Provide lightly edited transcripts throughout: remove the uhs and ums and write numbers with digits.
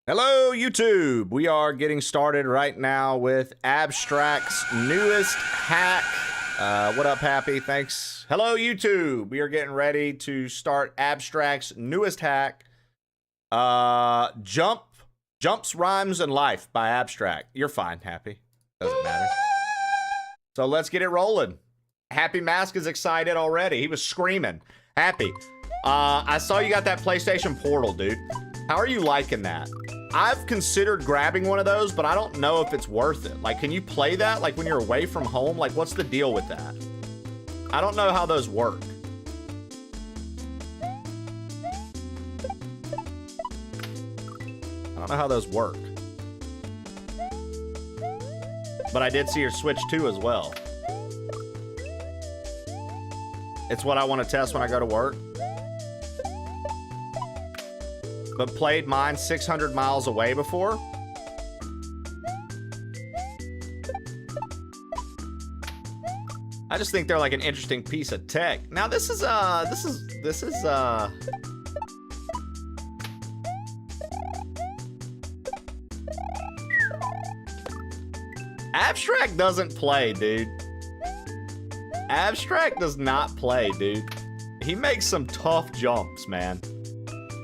Hello, YouTube. We are getting started right now with Abstract's newest hack. What up, Happy? Thanks. Hello, YouTube. We are getting ready to start Abstract's newest hack. Jumps, Rhymes, and Life by Abstract. You're fine, Happy. Doesn't matter. So let's get it rolling. Happy Mask is excited already. He was screaming. Happy. I saw you got that PlayStation Portal, dude. How are you liking that? I've considered grabbing one of those, but I don't know if it's worth it. Like, can you play that, like, when you're away from home? Like, what's the deal with that? I don't know how those work. I don't know how those work. But I did see your Switch 2 as well. It's what I want to test when I go to work. But played mine 600 miles away before. I just think they're like an interesting piece of tech. Now this is Abstract doesn't play, dude. Abstract does not play, dude. He makes some tough jumps, man.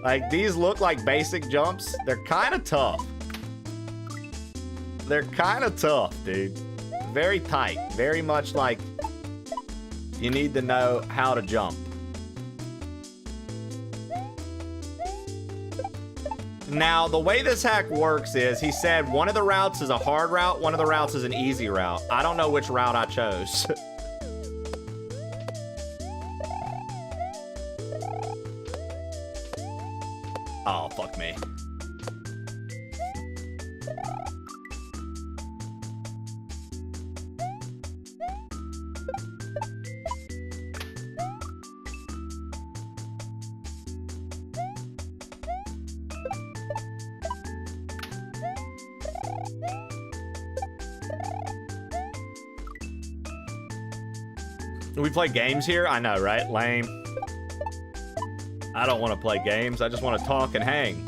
Like, these look like basic jumps. They're kind of tough. They're kind of tough, dude. Very tight. Very much like you need to know how to jump. Now, the way this hack works is, he said one of the routes is a hard route, one of the routes is an easy route. I don't know which route I chose. Oh, fuck me. We play games here? I know, right? Lame. I don't want to play games. I just want to talk and hang.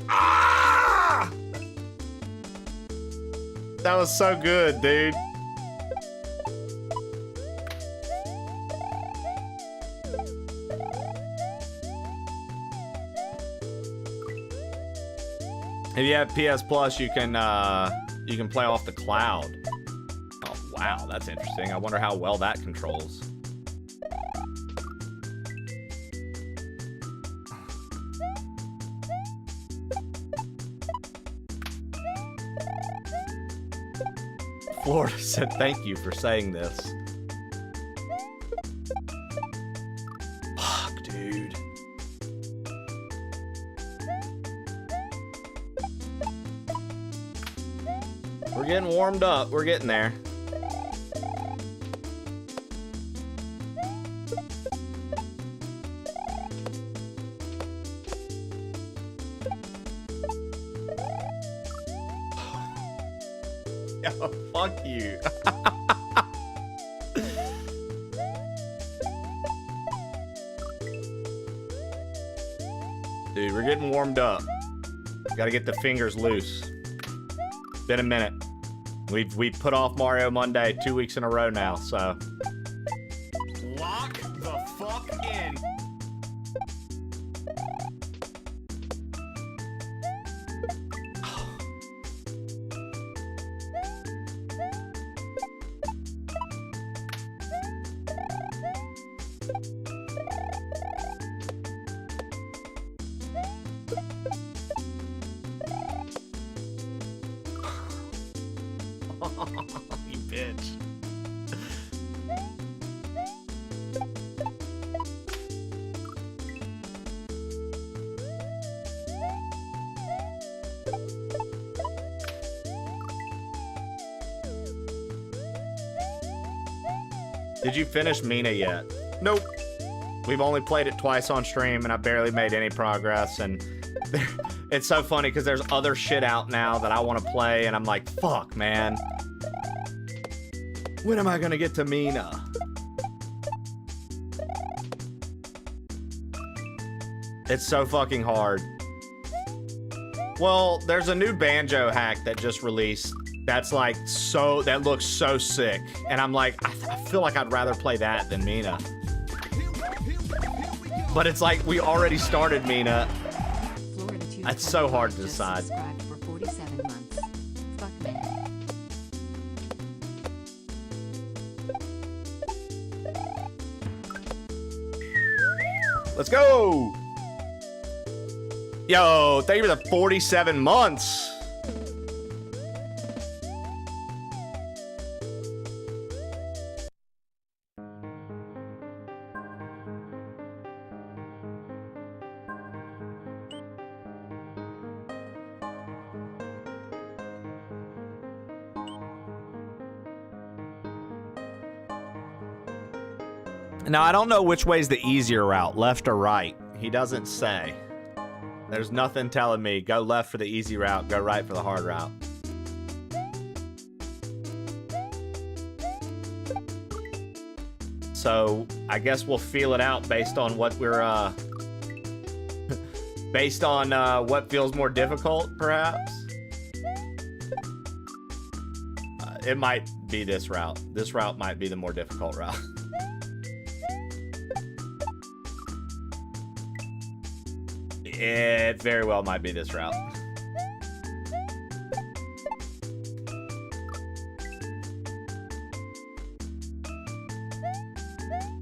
Ah! That was so good, dude. If you have PS Plus, you can play off the cloud. Oh wow, that's interesting. I wonder how well that controls. Florida said thank you for saying this. Fuck, dude. We're getting warmed up. We're getting there. Yo, fuck you. Dude, we're getting warmed up. Gotta get the fingers loose. Been a minute. We've put off Mario Monday 2 weeks in a row now, so. Lock the fuck in. You bitch. Did you finish Mina yet? Nope. We've only played it twice on stream and I barely made any progress, and it's so funny because there's other shit out now that I want to play and I'm like, fuck, man. When am I gonna get to Mina? It's so fucking hard. Well, there's a new banjo hack that just released that's like that looks so sick. And I'm like, I feel like I'd rather play that than Mina. But it's like we already started Mina. It's so hard to decide. For 47 months. Fuck man. Let's go! Yo, thank you for the 47 months. Now, I don't know which way's the easier route, left or right. He doesn't say. There's nothing telling me, go left for the easy route, go right for the hard route. So, I guess we'll feel it out based on what we're, based on what feels more difficult, perhaps. It might be this route. This route might be the more difficult route. It very well might be this route.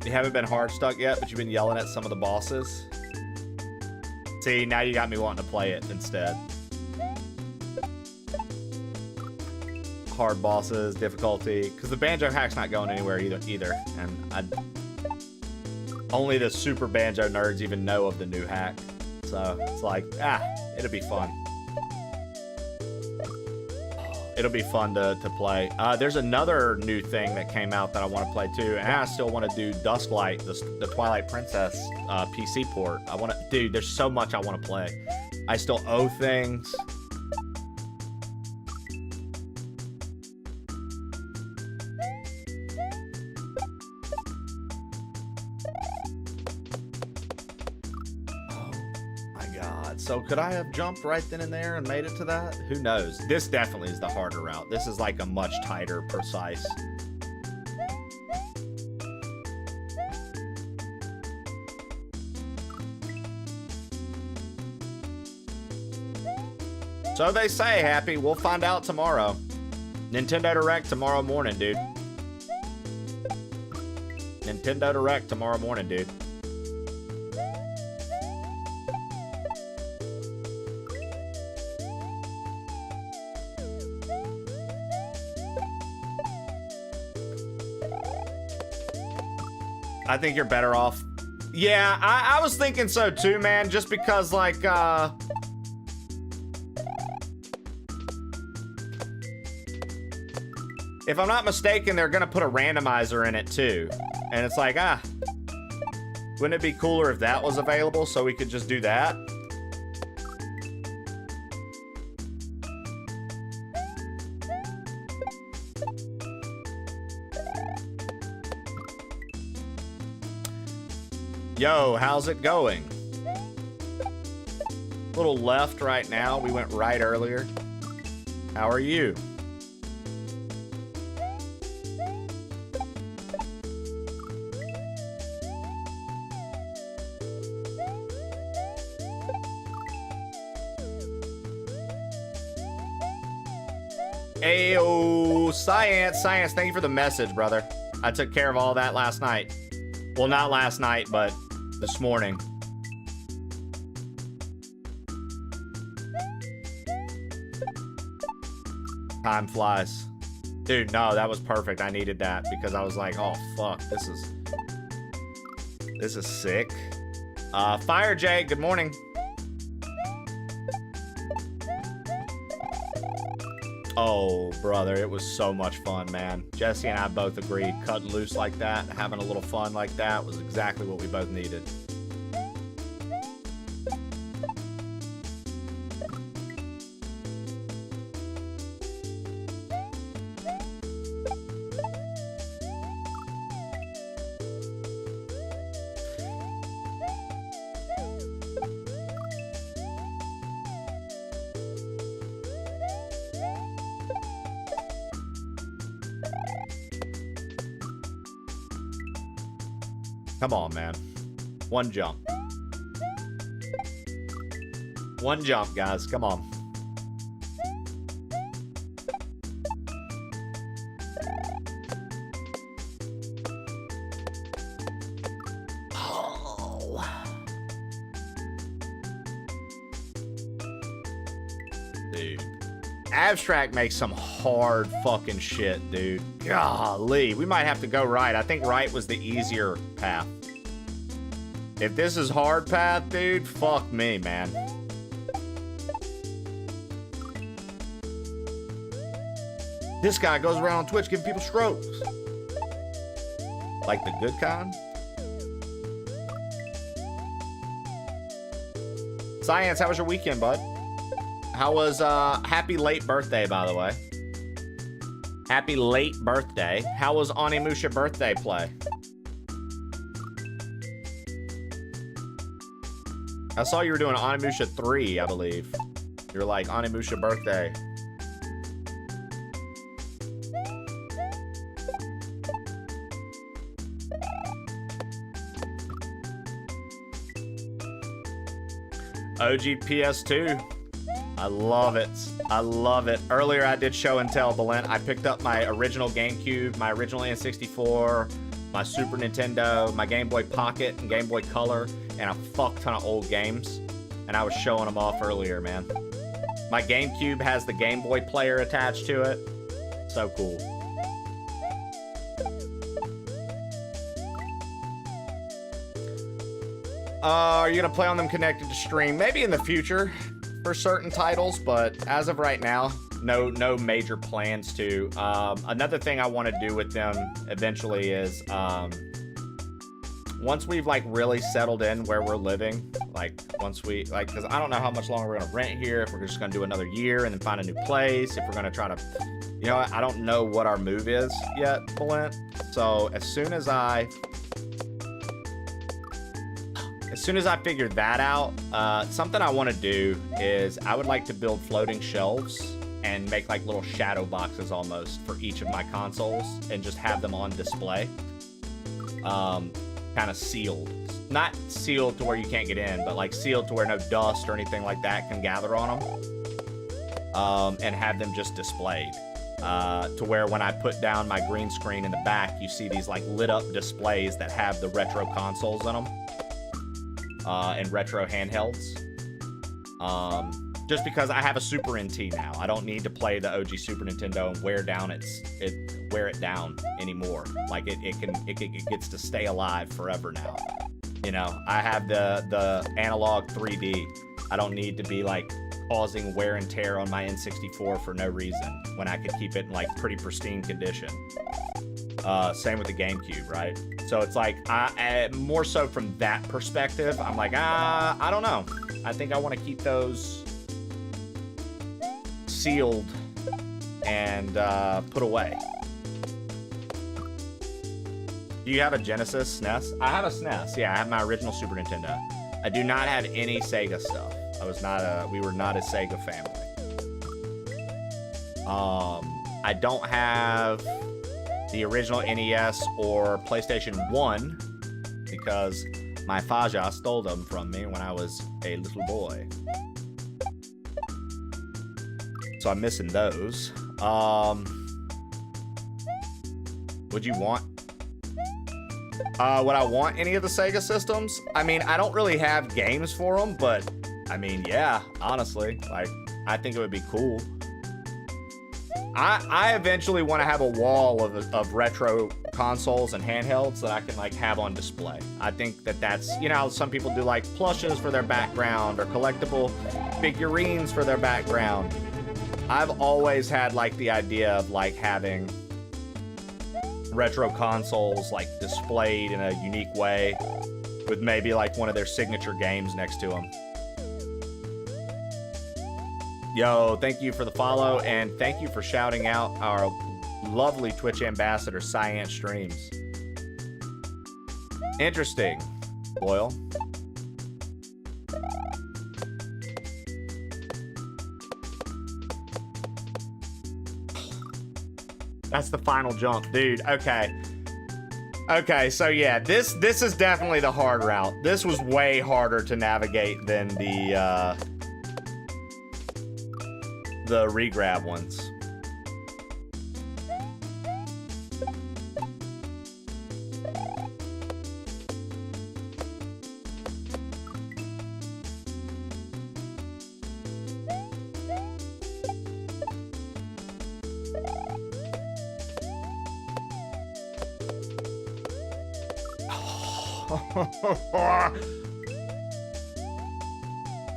You haven't been hard stuck yet, but you've been yelling at some of the bosses. See, now you got me wanting to play it instead. Hard bosses, difficulty, because the banjo hack's not going anywhere either. And only the super banjo nerds even know of the new hack. So it's like, it'll be fun. It'll be fun to play. There's another new thing that came out that I want to play too, and I still want to do Dusklight, the Twilight Princess PC port. Dude, there's so much I want to play. I still owe things. So could I have jumped right then and there and made it to that? Who knows? This definitely is the harder route. This is like a much tighter, precise. So they say, Happy. We'll find out tomorrow. Nintendo Direct tomorrow morning, dude. Nintendo Direct tomorrow morning, dude. I think you're better off. Yeah, I was thinking so too, man. Just because, like, if I'm not mistaken, they're gonna put a randomizer in it too. And it's like, wouldn't it be cooler if that was available so we could just do that? Yo, how's it going? Little left right now. We went right earlier. How are you? Ayo, Science, thank you for the message, brother. I took care of all that last night. Well, not last night, but this morning. Time flies. Dude, no, that was perfect. I needed that because I was like, oh, fuck, this is sick. Fire Jay, good morning. Oh, brother, it was so much fun, man. Jesse and I both agreed. Cutting loose like that, having a little fun like that was exactly what we both needed. Come on, man. One jump. One jump, guys. Come on. Dude. Abstract makes some hard fucking shit, dude. Golly. We might have to go right. I think right was the easier path. If this is hard path, dude, fuck me, man. This guy goes around on Twitch giving people strokes. Like the good kind? Science, how was your weekend, bud? How was, happy late birthday, by the way. Happy late birthday. How was Onimusha birthday play? I saw you were doing Onimusha 3, I believe. You're like, Onimusha birthday. OG PS2. I love it. I love it. Earlier I did show and tell, Belen. I picked up my original GameCube, my original N64, my Super Nintendo, my Game Boy Pocket and Game Boy Color, and a fuck ton of old games. And I was showing them off earlier, man. My GameCube has the Game Boy player attached to it. So cool. Are you gonna play on them connected to stream? Maybe in the future for certain titles, but as of right now, no major plans to. Another thing I want to do with them eventually is once we've like really settled in where we're living, like once we like, because I don't know how much longer we're gonna rent here, if we're just gonna do another year and then find a new place, if we're gonna try to, you know, I don't know what our move is yet, Valent. So as soon as I figure that out, something I want to do is I would like to build floating shelves and make like little shadow boxes almost for each of my consoles and just have them on display. Kind of sealed. Not sealed to where you can't get in, but like sealed to where no dust or anything like that can gather on them. And have them just displayed. To where when I put down my green screen in the back, you see these like lit up displays that have the retro consoles in them. And retro handhelds. Just because I have a Super NT now, I don't need to play the OG Super Nintendo and wear it down anymore. Like it gets to stay alive forever now. You know, I have the analog 3D. I don't need to be like causing wear and tear on my N64 for no reason when I could keep it in like pretty pristine condition. Same with the GameCube, right? So it's like, more so from that perspective, I'm like, I don't know. I think I want to keep those sealed and put away. Do you have a Genesis SNES? I have a SNES. Yeah, I have my original Super Nintendo. I do not have any Sega stuff. We were not a Sega family. I don't have the original NES or PlayStation 1 because my Faja stole them from me when I was a little boy. So I'm missing those. Would you want? Would I want any of the Sega systems? I mean, I don't really have games for them, but I mean, yeah, honestly, like, I think it would be cool. I eventually want to have a wall of retro consoles and handhelds that I can like have on display. I think that's, you know, how some people do like plushes for their background or collectible figurines for their background. I've always had like the idea of like having retro consoles like displayed in a unique way with maybe like one of their signature games next to them. Yo, thank you for the follow, and thank you for shouting out our lovely Twitch ambassador, Cyan Streams. Interesting, Boyle. That's the final jump, dude. Okay. Okay, so yeah, this is definitely the hard route. This was way harder to navigate than the regrab ones.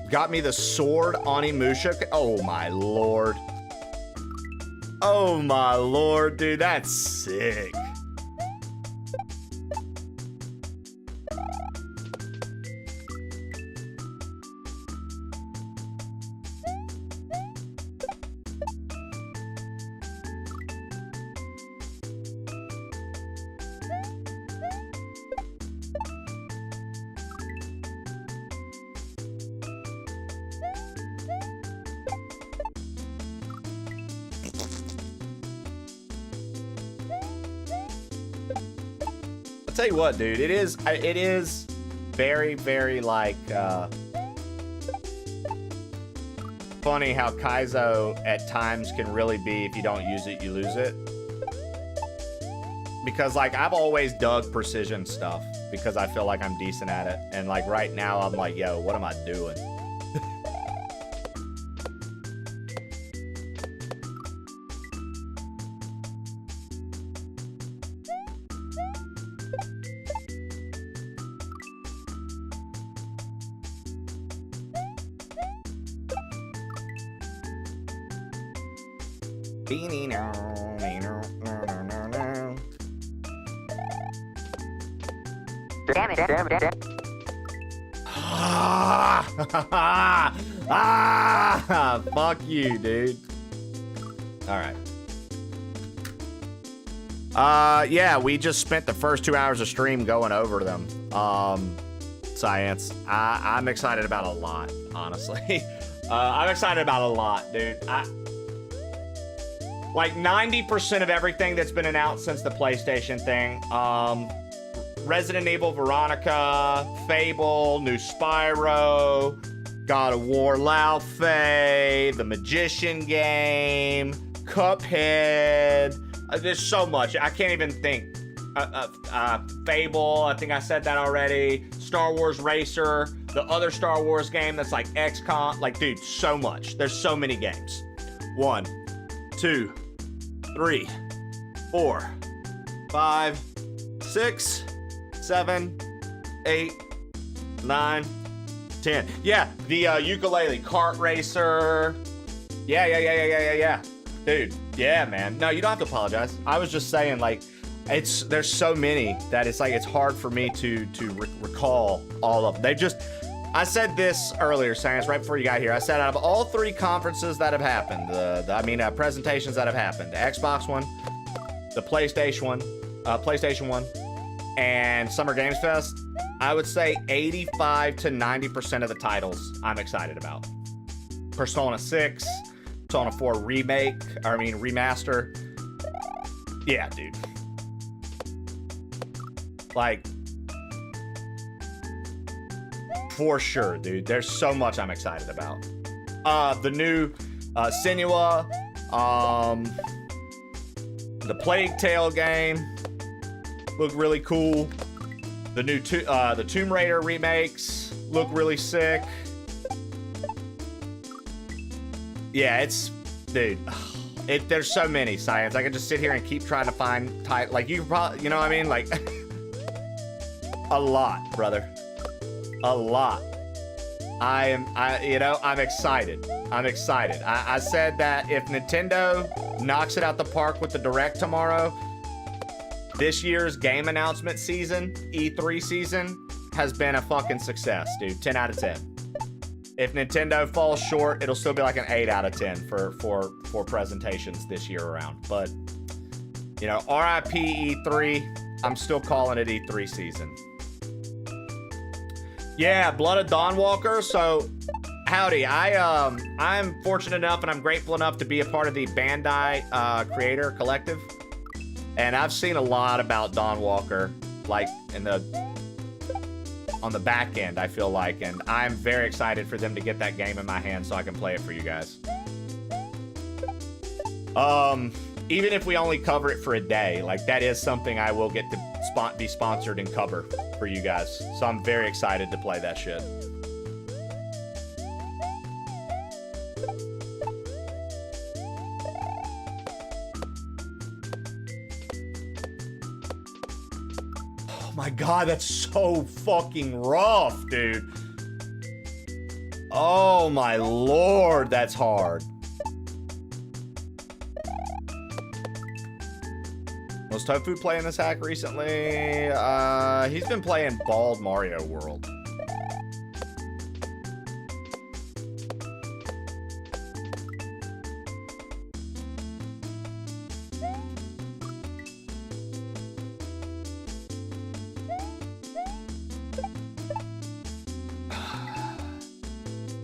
Got me the sword Onimusha. Oh my lord. Oh my lord, dude, that's sick. Tell you what, dude, it is very, very like funny how Kaizo at times can really be, if you don't use it, you lose it. Because like I've always dug precision stuff because I feel like I'm decent at it, and like right now I'm like, yo, what am I doing? Fuck you, dude. All right. Yeah, we just spent the first 2 hours of stream going over them. Science. I'm excited about a lot, honestly. I'm excited about a lot, dude. Like 90% of everything that's been announced since the PlayStation thing. Resident Evil Veronica, Fable, new Spyro, God of War Laufey, The Magician Game, Cuphead. There's so much. I can't even think. Fable, I think I said that already. Star Wars Racer, the other Star Wars game that's like XCOM. Like, dude, so much. There's so many games. 1, 2, 3, 4, 5, 6, 7, 8, 9, 10. Yeah, the ukulele kart racer. Yeah. Dude, yeah, man. No, you don't have to apologize. I was just saying, like, there's so many that it's like it's hard for me to recall all of them. I said this earlier, Science, right before you got here. I said out of all 3 conferences that have happened, presentations that have happened, the Xbox one, the PlayStation one, and Summer Games Fest, I would say 85 to 90% of the titles I'm excited about. Persona 6, Persona 4 remaster. Yeah, dude. Like, for sure, dude. There's so much I'm excited about. The new Senua, the Plague Tale game look really cool. The new the Tomb Raider remakes look really sick. Yeah, dude. There's so many, Science. I could just sit here and keep trying to find like you probably, you know what I mean, like a lot, brother. A lot. I'm excited. I said that if Nintendo knocks it out the park with the Direct tomorrow, this year's game announcement season, E3 season, has been a fucking success, dude. 10 out of 10. If Nintendo falls short, it'll still be like an 8 out of 10 for presentations this year around. But, you know, RIP E3, I'm still calling it E3 season. Yeah, Blood of Dawnwalker. So, howdy. I'm fortunate enough and I'm grateful enough to be a part of the Bandai Creator Collective. And I've seen a lot about Dawn Walker, like on the back end, I feel like, and I'm very excited for them to get that game in my hands so I can play it for you guys. Even if we only cover it for a day, like that is something I will get to be sponsored and cover for you guys. So I'm very excited to play that shit. Oh my God, that's so fucking rough, dude. Oh my Lord, that's hard. Was Tofu playing this hack recently? He's been playing Bald Mario World.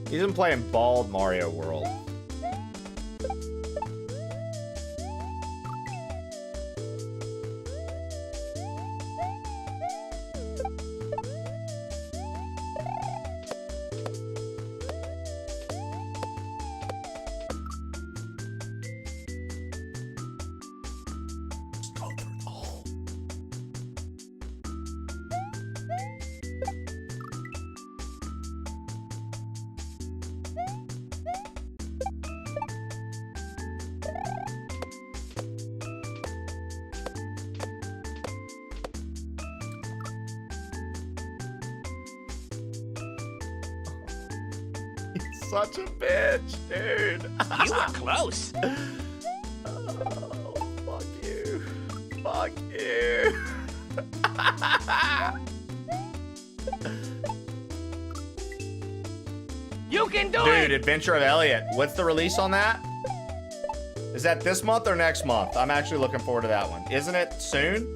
He's been playing Bald Mario World. Such a bitch, dude. You were close. Oh, fuck you. Fuck you. You can do Dude, it. Adventure of Elliot. What's the release on that? Is that this month or next month? I'm actually looking forward to that one. Isn't it soon?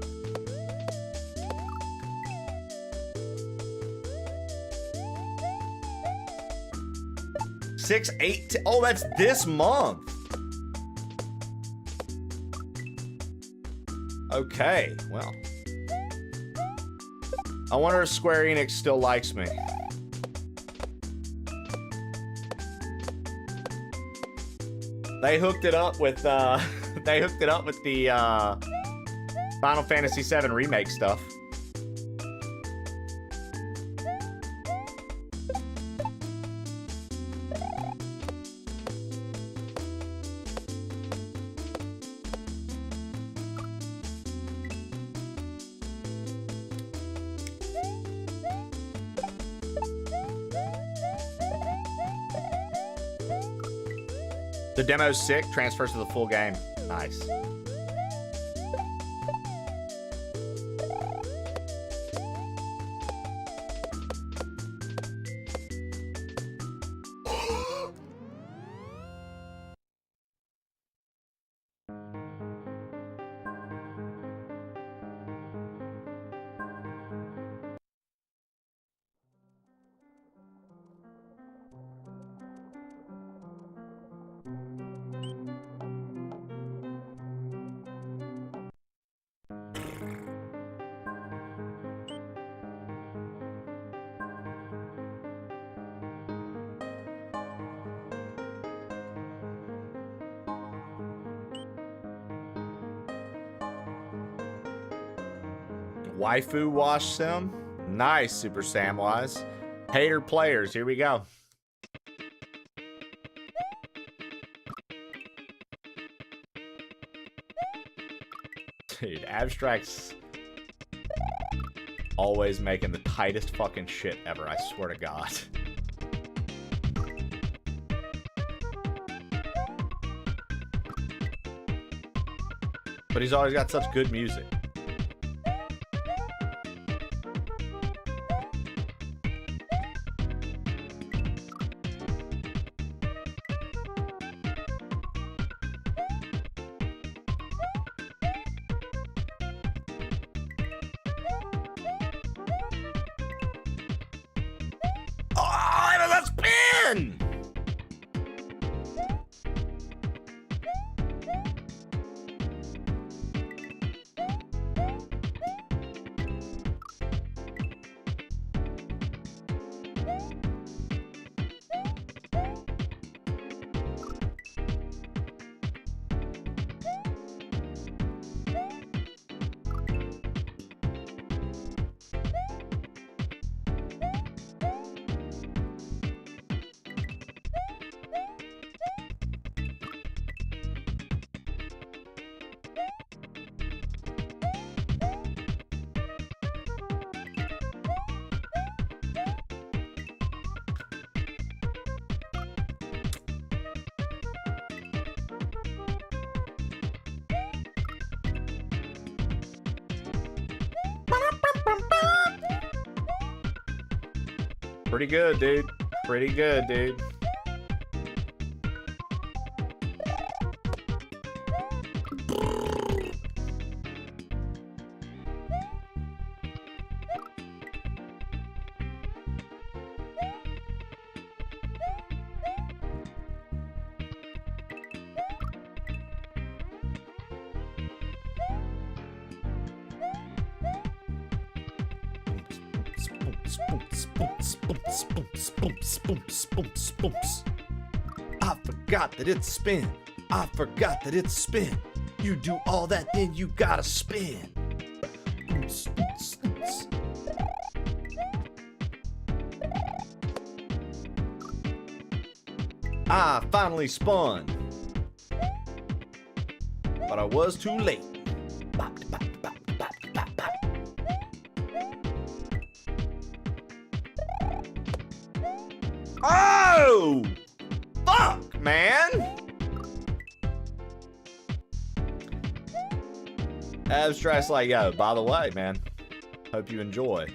Oh, that's this month. Okay, well. I wonder if Square Enix still likes me. They hooked it up with the Final Fantasy VII Remake stuff. The demo's sick, transfers to the full game. Nice. Waifu Wash Sim. Nice, Super Samwise. Hater players, here we go. Dude, Abstract's always making the tightest fucking shit ever, I swear to God. But he's always got such good music. Pretty good, dude. Pretty good, dude. I forgot that it's spin. I forgot that it's spin. You do all that, then you gotta spin. I finally spun, but I was too late. Oh! Fuck, man! Abstract's like, yo, by the way, man, hope you enjoy.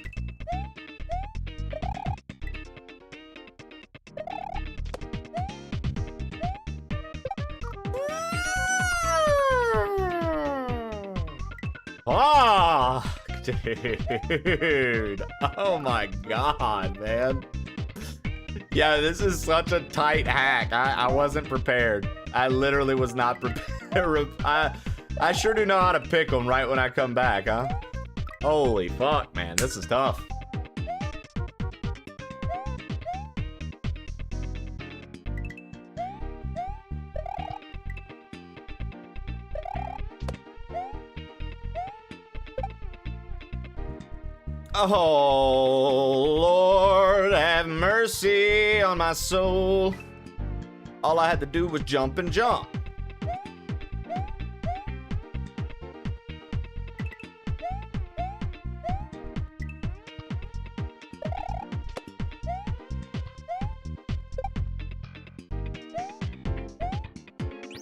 Oh, dude. Oh my god, man. Yeah, this is such a tight hack. I wasn't prepared. I literally was not prepared. I sure do know how to pick them right when I come back, huh? Holy fuck, man. This is tough. Oh, Lord, have mercy on my soul. All I had to do was jump and jump.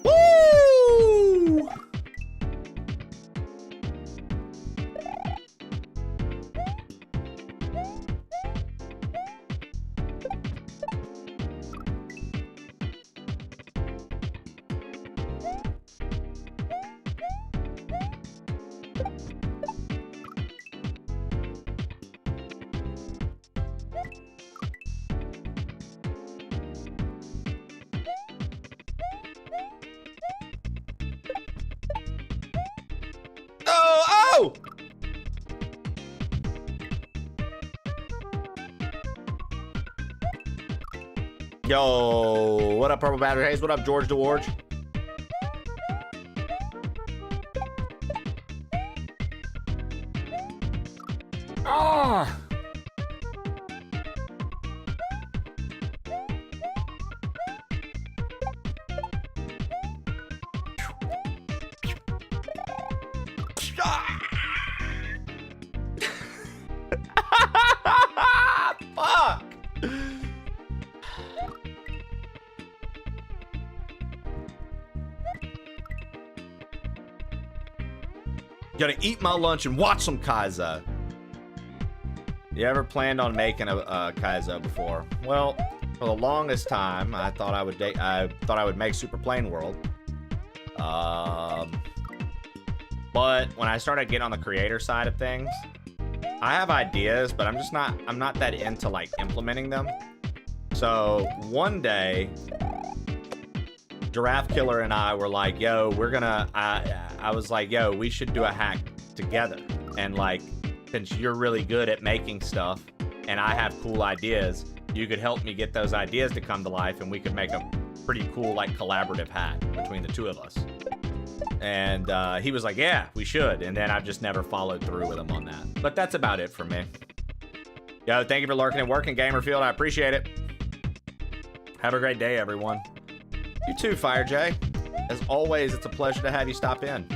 Woo! Oh! Yo, what up, Purple Battery Haze? What up, George DeWarge? Ah! Fuck! Gonna eat my lunch and watch some Kaizo. You ever planned on making a Kaizo before? Well, for the longest time, I thought I would make Super Plane World. But when I started getting on the creator side of things, I have ideas, but I'm not that into like implementing them. So one day, Giraffe Killer and I were like, yo, I was like, yo, we should do a hack together. And like, since you're really good at making stuff and I have cool ideas, you could help me get those ideas to come to life and we could make a pretty cool like collaborative hack between the two of us. And he was like, yeah, we should. And then I've just never followed through with him on that. But that's about it for me. Yo, thank you for lurking and working, Gamerfield. I appreciate it. Have a great day, everyone. You too, Fire J. As always, it's a pleasure to have you stop in.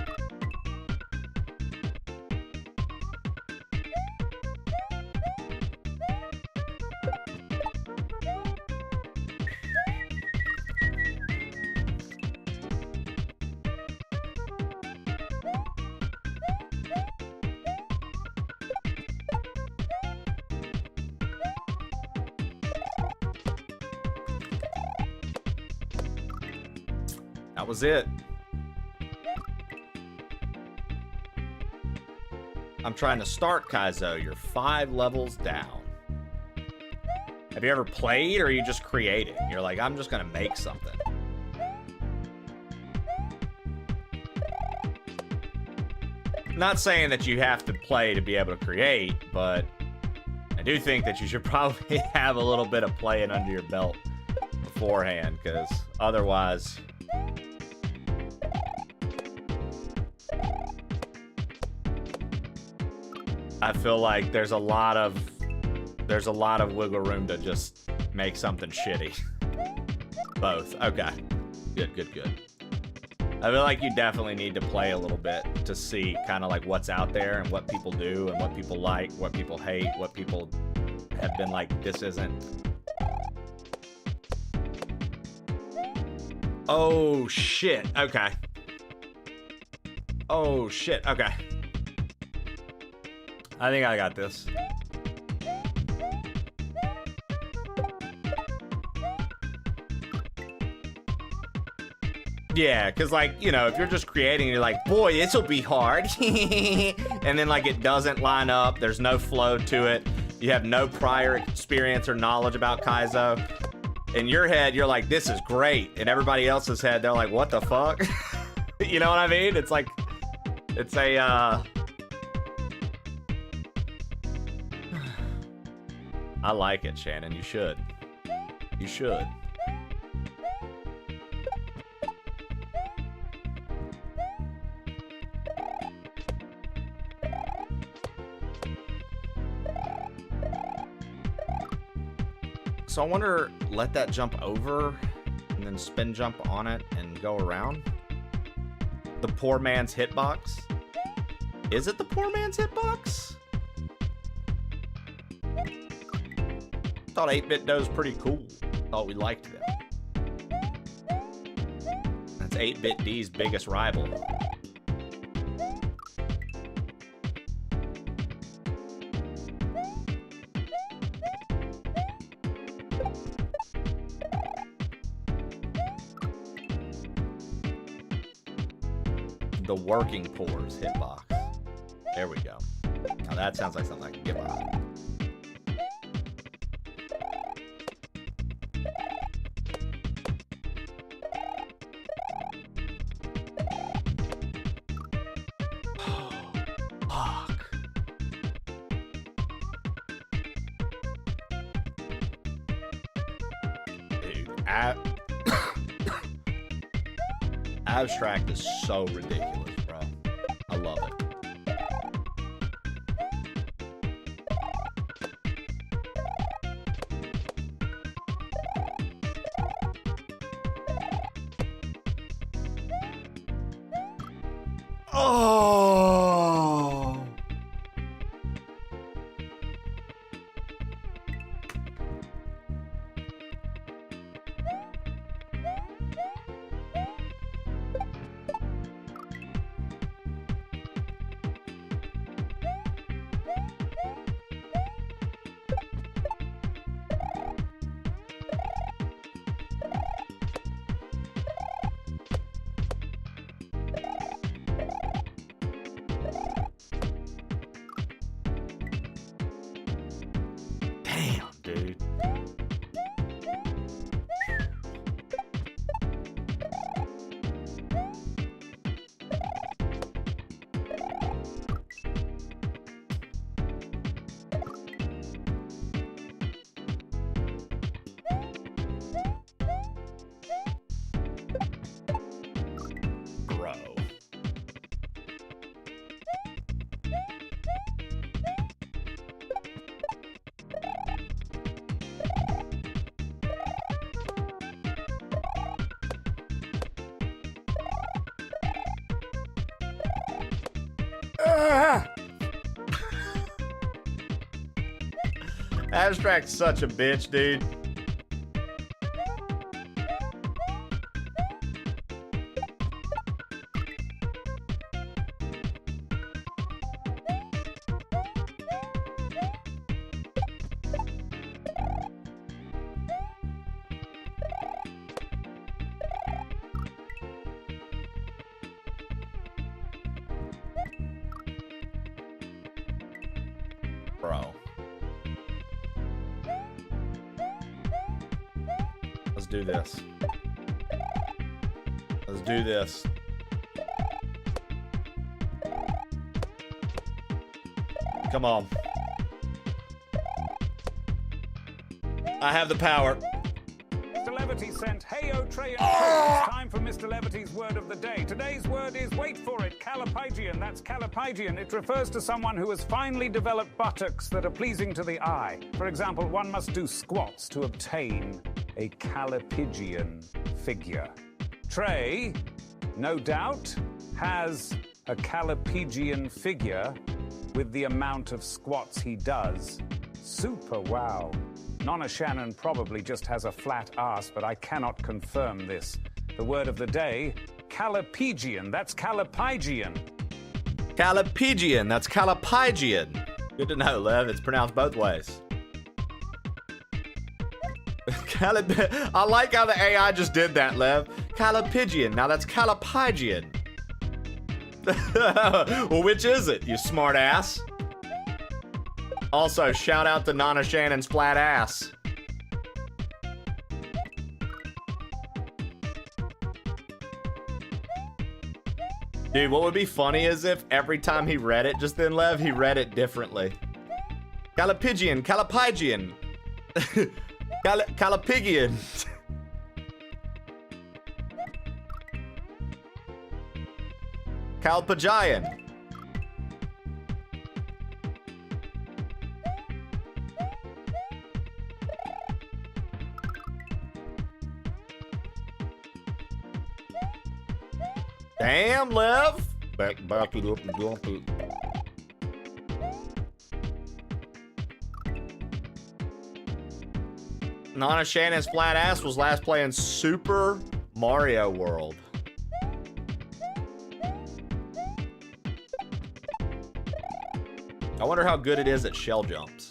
That was it. I'm trying to start Kaizo. You're 5 levels down. Have you ever played, or are you just creating? You're like, I'm just gonna make something. Not saying that you have to play to be able to create, but I do think that you should probably have a little bit of playing under your belt beforehand, because otherwise... I feel like there's a lot of wiggle room to just make something shitty. Both. Okay. Good. I feel like you definitely need to play a little bit to see kind of like what's out there and what people do and what people like, what people hate, what people have been like, this isn't. Oh, shit. Okay. Oh, shit. Okay. I think I got this. Yeah, because, like, you know, if you're just creating, you're like, boy, this will be hard. And then, like, it doesn't line up. There's no flow to it. You have no prior experience or knowledge about Kaizo. In your head, you're like, this is great. In everybody else's head, they're like, what the fuck? You know what I mean? It's like, it's a, I like it, Shannon. You should. You should. So I wonder, let that jump over and then spin jump on it and go around? The poor man's hitbox? Is it the poor man's hitbox? Thought 8-Bit Doe's pretty cool. Thought we liked them. That's 8-Bit D's biggest rival. The working poor's hitbox. There we go. Now that sounds like something I can get behind. Fuck. Dude, Abstract is so ridiculous, bro. I love it. Oh! Damn, dude. Bro. Abstract's such a bitch, dude. Bro. Let's do this. Let's do this. Come on. I have the power. Mr. Levity sent, "Heyo, Trey and Trey." It's time for Mr. Levity's word of the day. Today's word is, wait for it, calipigian. That's calipigian. It refers to someone who has finely developed buttocks that are pleasing to the eye. For example, one must do squats to obtain a calipigian figure. Trey, no doubt, has a calipigian figure with the amount of squats he does. Super wow. Nonna Shannon probably just has a flat ass, but I cannot confirm this. The word of the day, calipigian. That's calipigian. Calipigian. That's calipigian. Good to know, Lev. It's pronounced both ways. I like how the AI just did that, Lev. Calipigian. Now that's calipigian. Well, which is it, you smart ass? Also, shout out to Nana Shannon's flat ass. Dude, what would be funny is if every time he read it just then, Lev, he read it differently. Calipigian, calipigian. Calipigian. Calpagian. Damn, Lev. Back it up and dump it. Nana Shannon's flat ass was last playing Super Mario World. I wonder how good it is at shell jumps.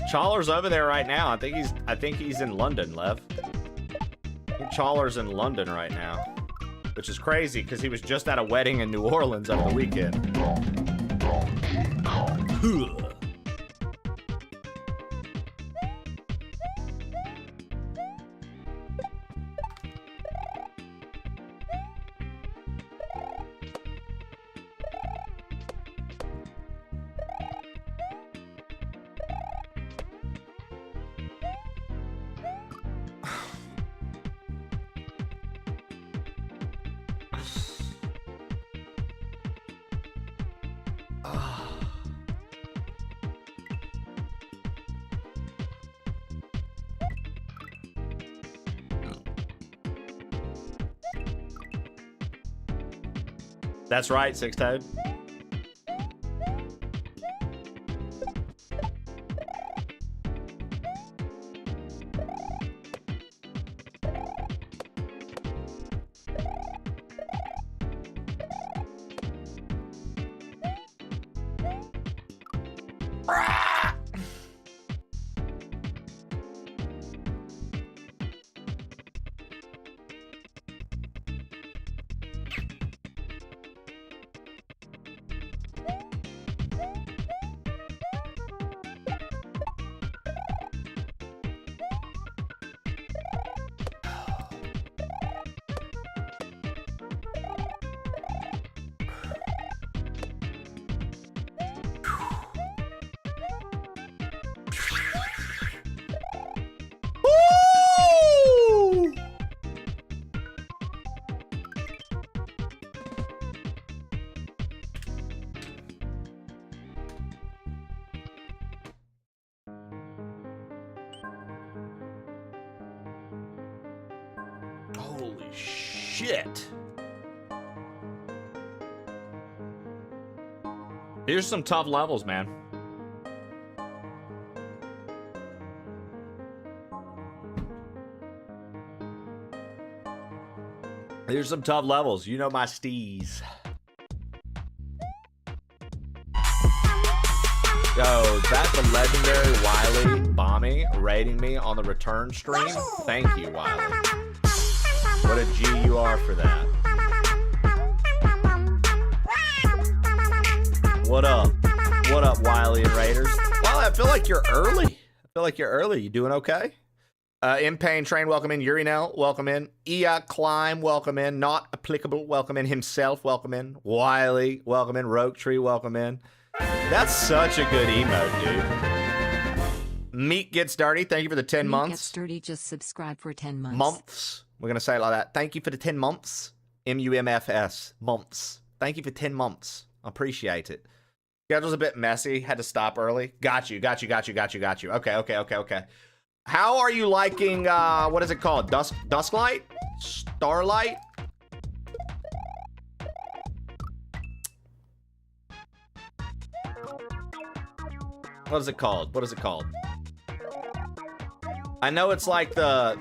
Chawler's over there right now. I think he's in London, Lev. I think Chawler's in London right now, which is crazy because he was just at a wedding in New Orleans over the weekend. That's right, Six-Toed. Holy shit. Here's some tough levels, man. Here's some tough levels. You know my steez. Yo, is that the legendary Wiley Bommy rating me on the return stream? Thank you, Wiley. What a G you are for that. What up? What up, Wiley and Raiders? Wiley, I feel like you're early. You doing okay? In Pain Train, welcome in. Urinel, welcome in. Ia Climb, welcome in. Not Applicable, welcome in. Himself, welcome in. Wiley, welcome in. Rogue Tree, welcome in. That's such a good emote, dude. Meat Gets Dirty, thank you for the 10 months. Meat Gets Dirty just subscribed for 10 months. Months. We're going to say it like that. Thank you for the 10 months. MUMFS. Months. Thank you for 10 months. I appreciate it. Schedule's a bit messy. Had to stop early. Got you. Okay. How are you liking, what is it called? Dusklight? Starlight? What is it called? I know it's like the...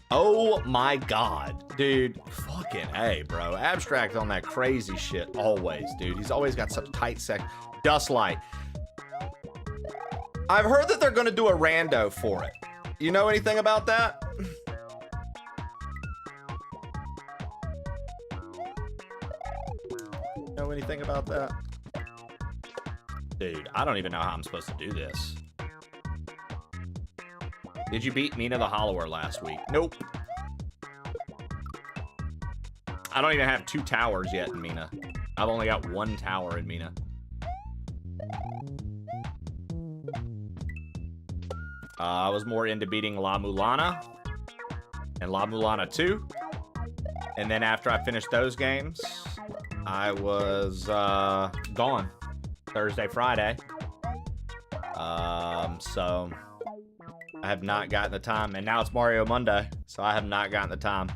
Oh my god. Dude, fucking A, bro. Abstract on that crazy shit always, dude. He's always got such tight Dustlight. I've heard that they're gonna do a rando for it. You know anything about that? Know anything about that? Dude, I don't even know how I'm supposed to do this. Did you beat Mina the Hollower last week? Nope. I don't even have 2 towers yet in Mina. I've only got 1 tower in Mina. I was more into beating La Mulana and La Mulana 2. And then after I finished those games, I was gone. Thursday, Friday. So I have not gotten the time. And now it's Mario Monday, so I have not gotten the time.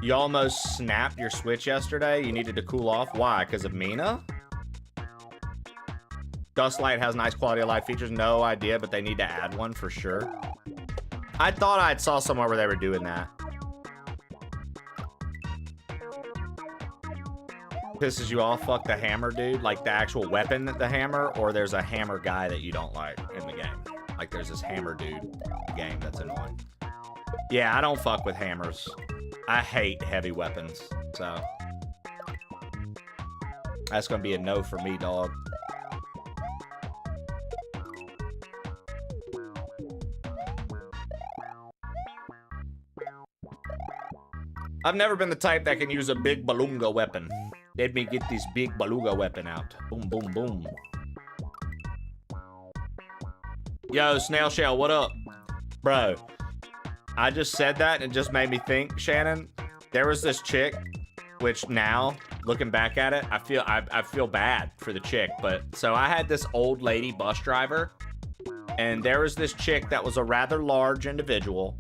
You almost snapped your Switch yesterday. You needed to cool off. Why? Because of Mina? Dustlight has nice quality of life features. No idea, but they need to add one for sure. I thought I saw somewhere where they were doing that. Pisses you off? Fuck the hammer, dude. Like the actual weapon, the hammer, or there's a hammer guy that you don't like in the game. Like there's this hammer dude in the game that's annoying. Yeah, I don't fuck with hammers. I hate heavy weapons, so that's gonna be a no for me, dog. I've never been the type that can use a big beluga weapon. Let me get this big beluga weapon out. Boom, boom, boom. Yo, Snail Shell, what up? Bro, I just said that and it just made me think, Shannon, there was this chick, which now, looking back at it, I feel bad for the chick. But so I had this old lady bus driver, and there was this chick that was a rather large individual,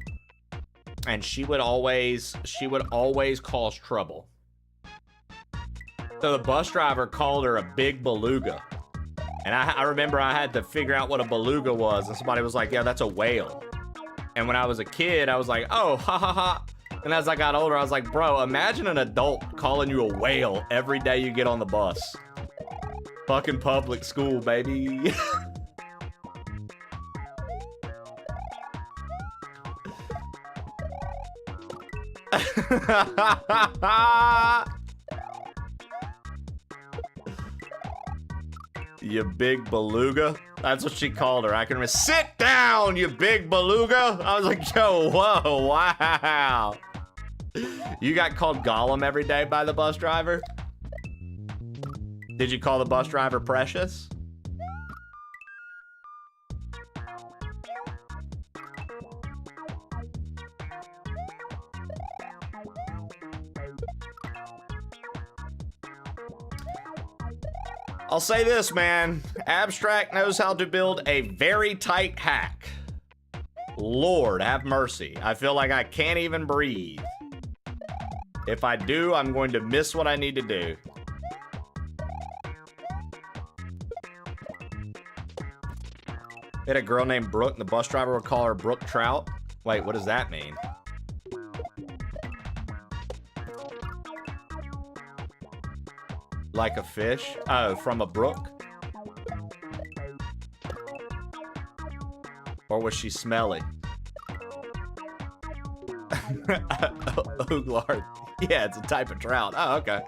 and she would always cause trouble. So the bus driver called her a big beluga. And I remember I had to figure out what a beluga was, and somebody was like, yeah, that's a whale. And when I was a kid, I was like, oh, ha ha ha. And as I got older, I was like, bro, imagine an adult calling you a whale every day you get on the bus. Fucking public school, baby. You big beluga? That's what she called her. I can remember. Sit down, you big beluga. I was like, yo, whoa, wow. You got called Gollum every day by the bus driver? Did you call the bus driver Precious? I'll say this, man. Abstract knows how to build a very tight hack. Lord, have mercy. I feel like I can't even breathe. If I do, I'm going to miss what I need to do. Hit a girl named Brooke, and the bus driver would call her Brooke Trout. Wait, what does that mean? Like a fish? Oh, from a brook? Or was she smelly? Ooglar. Yeah, it's a type of trout. Oh, okay.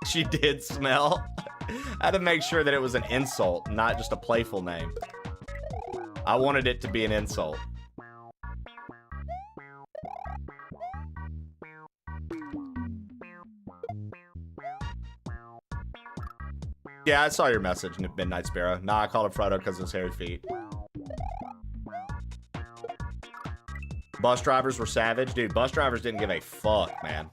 She did smell. I had to make sure that it was an insult, not just a playful name. I wanted it to be an insult. Yeah, I saw your message, Midnight Sparrow. Nah, I called it Frodo because of his hairy feet. Bus drivers were savage. Dude, bus drivers didn't give a fuck, man.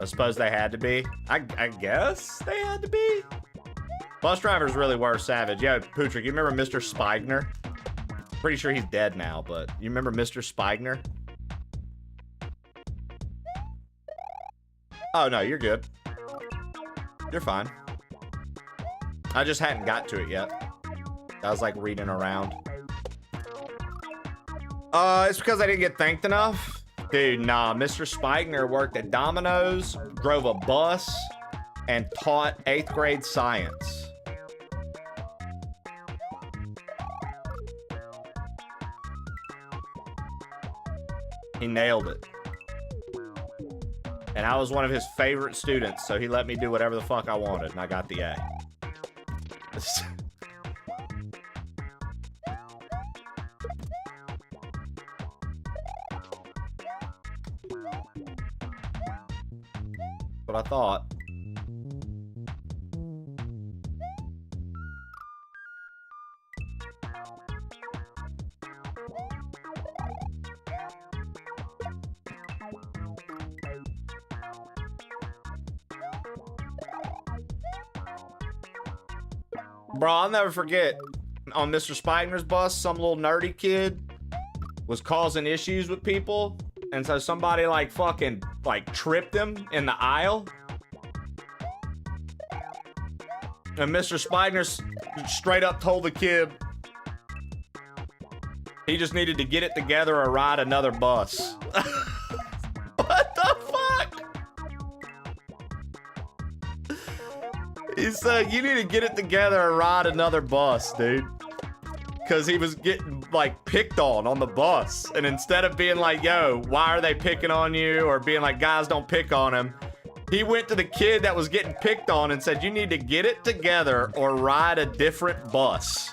I suppose they had to be. I guess they had to be. Bus drivers really were savage. Yo, Pootrick, you remember Mr. Spigner? Pretty sure he's dead now, but you remember Mr. Spigner? Oh, no, you're good. You're fine. I just hadn't got to it yet. I was like reading around. It's because I didn't get thanked enough. Dude, nah, Mr. Spigner worked at Domino's, drove a bus, and taught 8th grade science. He nailed it. And I was one of his favorite students, so he let me do whatever the fuck I wanted, and I got the A. What I thought. Bro, I'll never forget, on Mr. Spigner's bus, some little nerdy kid was causing issues with people, and so somebody like fucking like tripped him in the aisle. And Mr. Spigner straight up told the kid he just needed to get it together or ride another bus. What the fuck? He said, you need to get it together and ride another bus, dude. Because he was getting, like, picked on the bus. And instead of being like, yo, why are they picking on you? Or being like, guys, don't pick on him. He went to the kid that was getting picked on and said, you need to get it together or ride a different bus.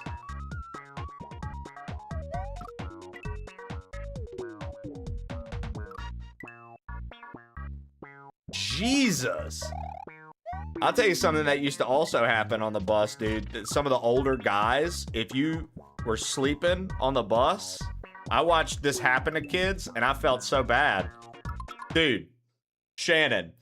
Jesus. I'll tell you something that used to also happen on the bus, dude. Some of the older guys, if you were sleeping on the bus, I watched this happen to kids, and I felt so bad. Dude, Shannon,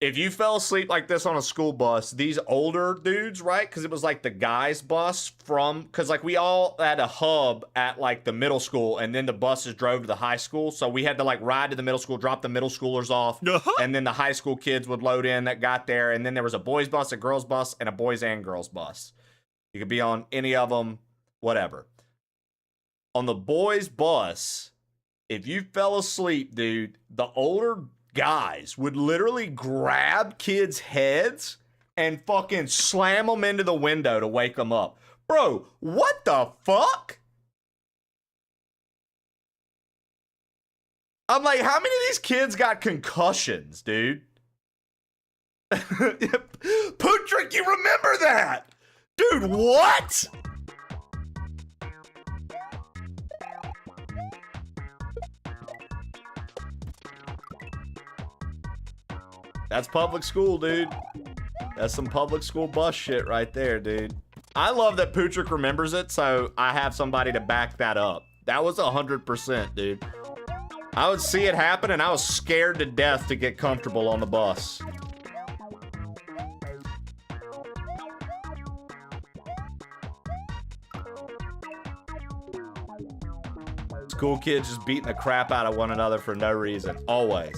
if you fell asleep like this on a school bus, these older dudes, right? Because it was like the guys' bus because like we all had a hub at like the middle school, and then the buses drove to the high school. So we had to like ride to the middle school, drop the middle schoolers off, and then the high school kids would load in that got there. And then there was a boys' bus, a girls' bus, and a boys and girls' bus. You could be on any of them, whatever. On the boys' bus, if you fell asleep, dude, the older guys would literally grab kids' heads and fucking slam them into the window to wake them up. Bro, what the fuck? I'm like, how many of these kids got concussions, dude? Pootrick, you remember that? Dude, what? That's public school, dude. That's some public school bus shit right there, dude. I love that Pootrick remembers it, so I have somebody to back that up. That was 100%, dude. I would see it happen, and I was scared to death to get comfortable on the bus. School kids just beating the crap out of one another for no reason. Always.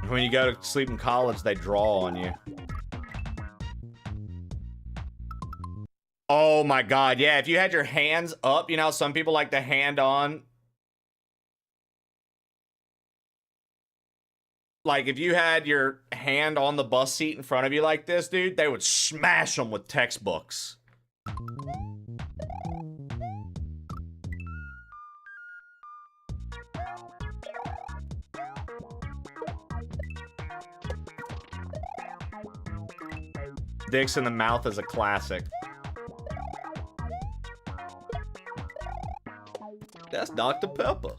When you go to sleep in college, they draw on you. Oh my god, yeah, if you had your hands up, you know how some people like to hand on. Like, if you had your hand on the bus seat in front of you like this, dude, they would smash them with textbooks. Dicks in the mouth is a classic. That's Dr. Pepper.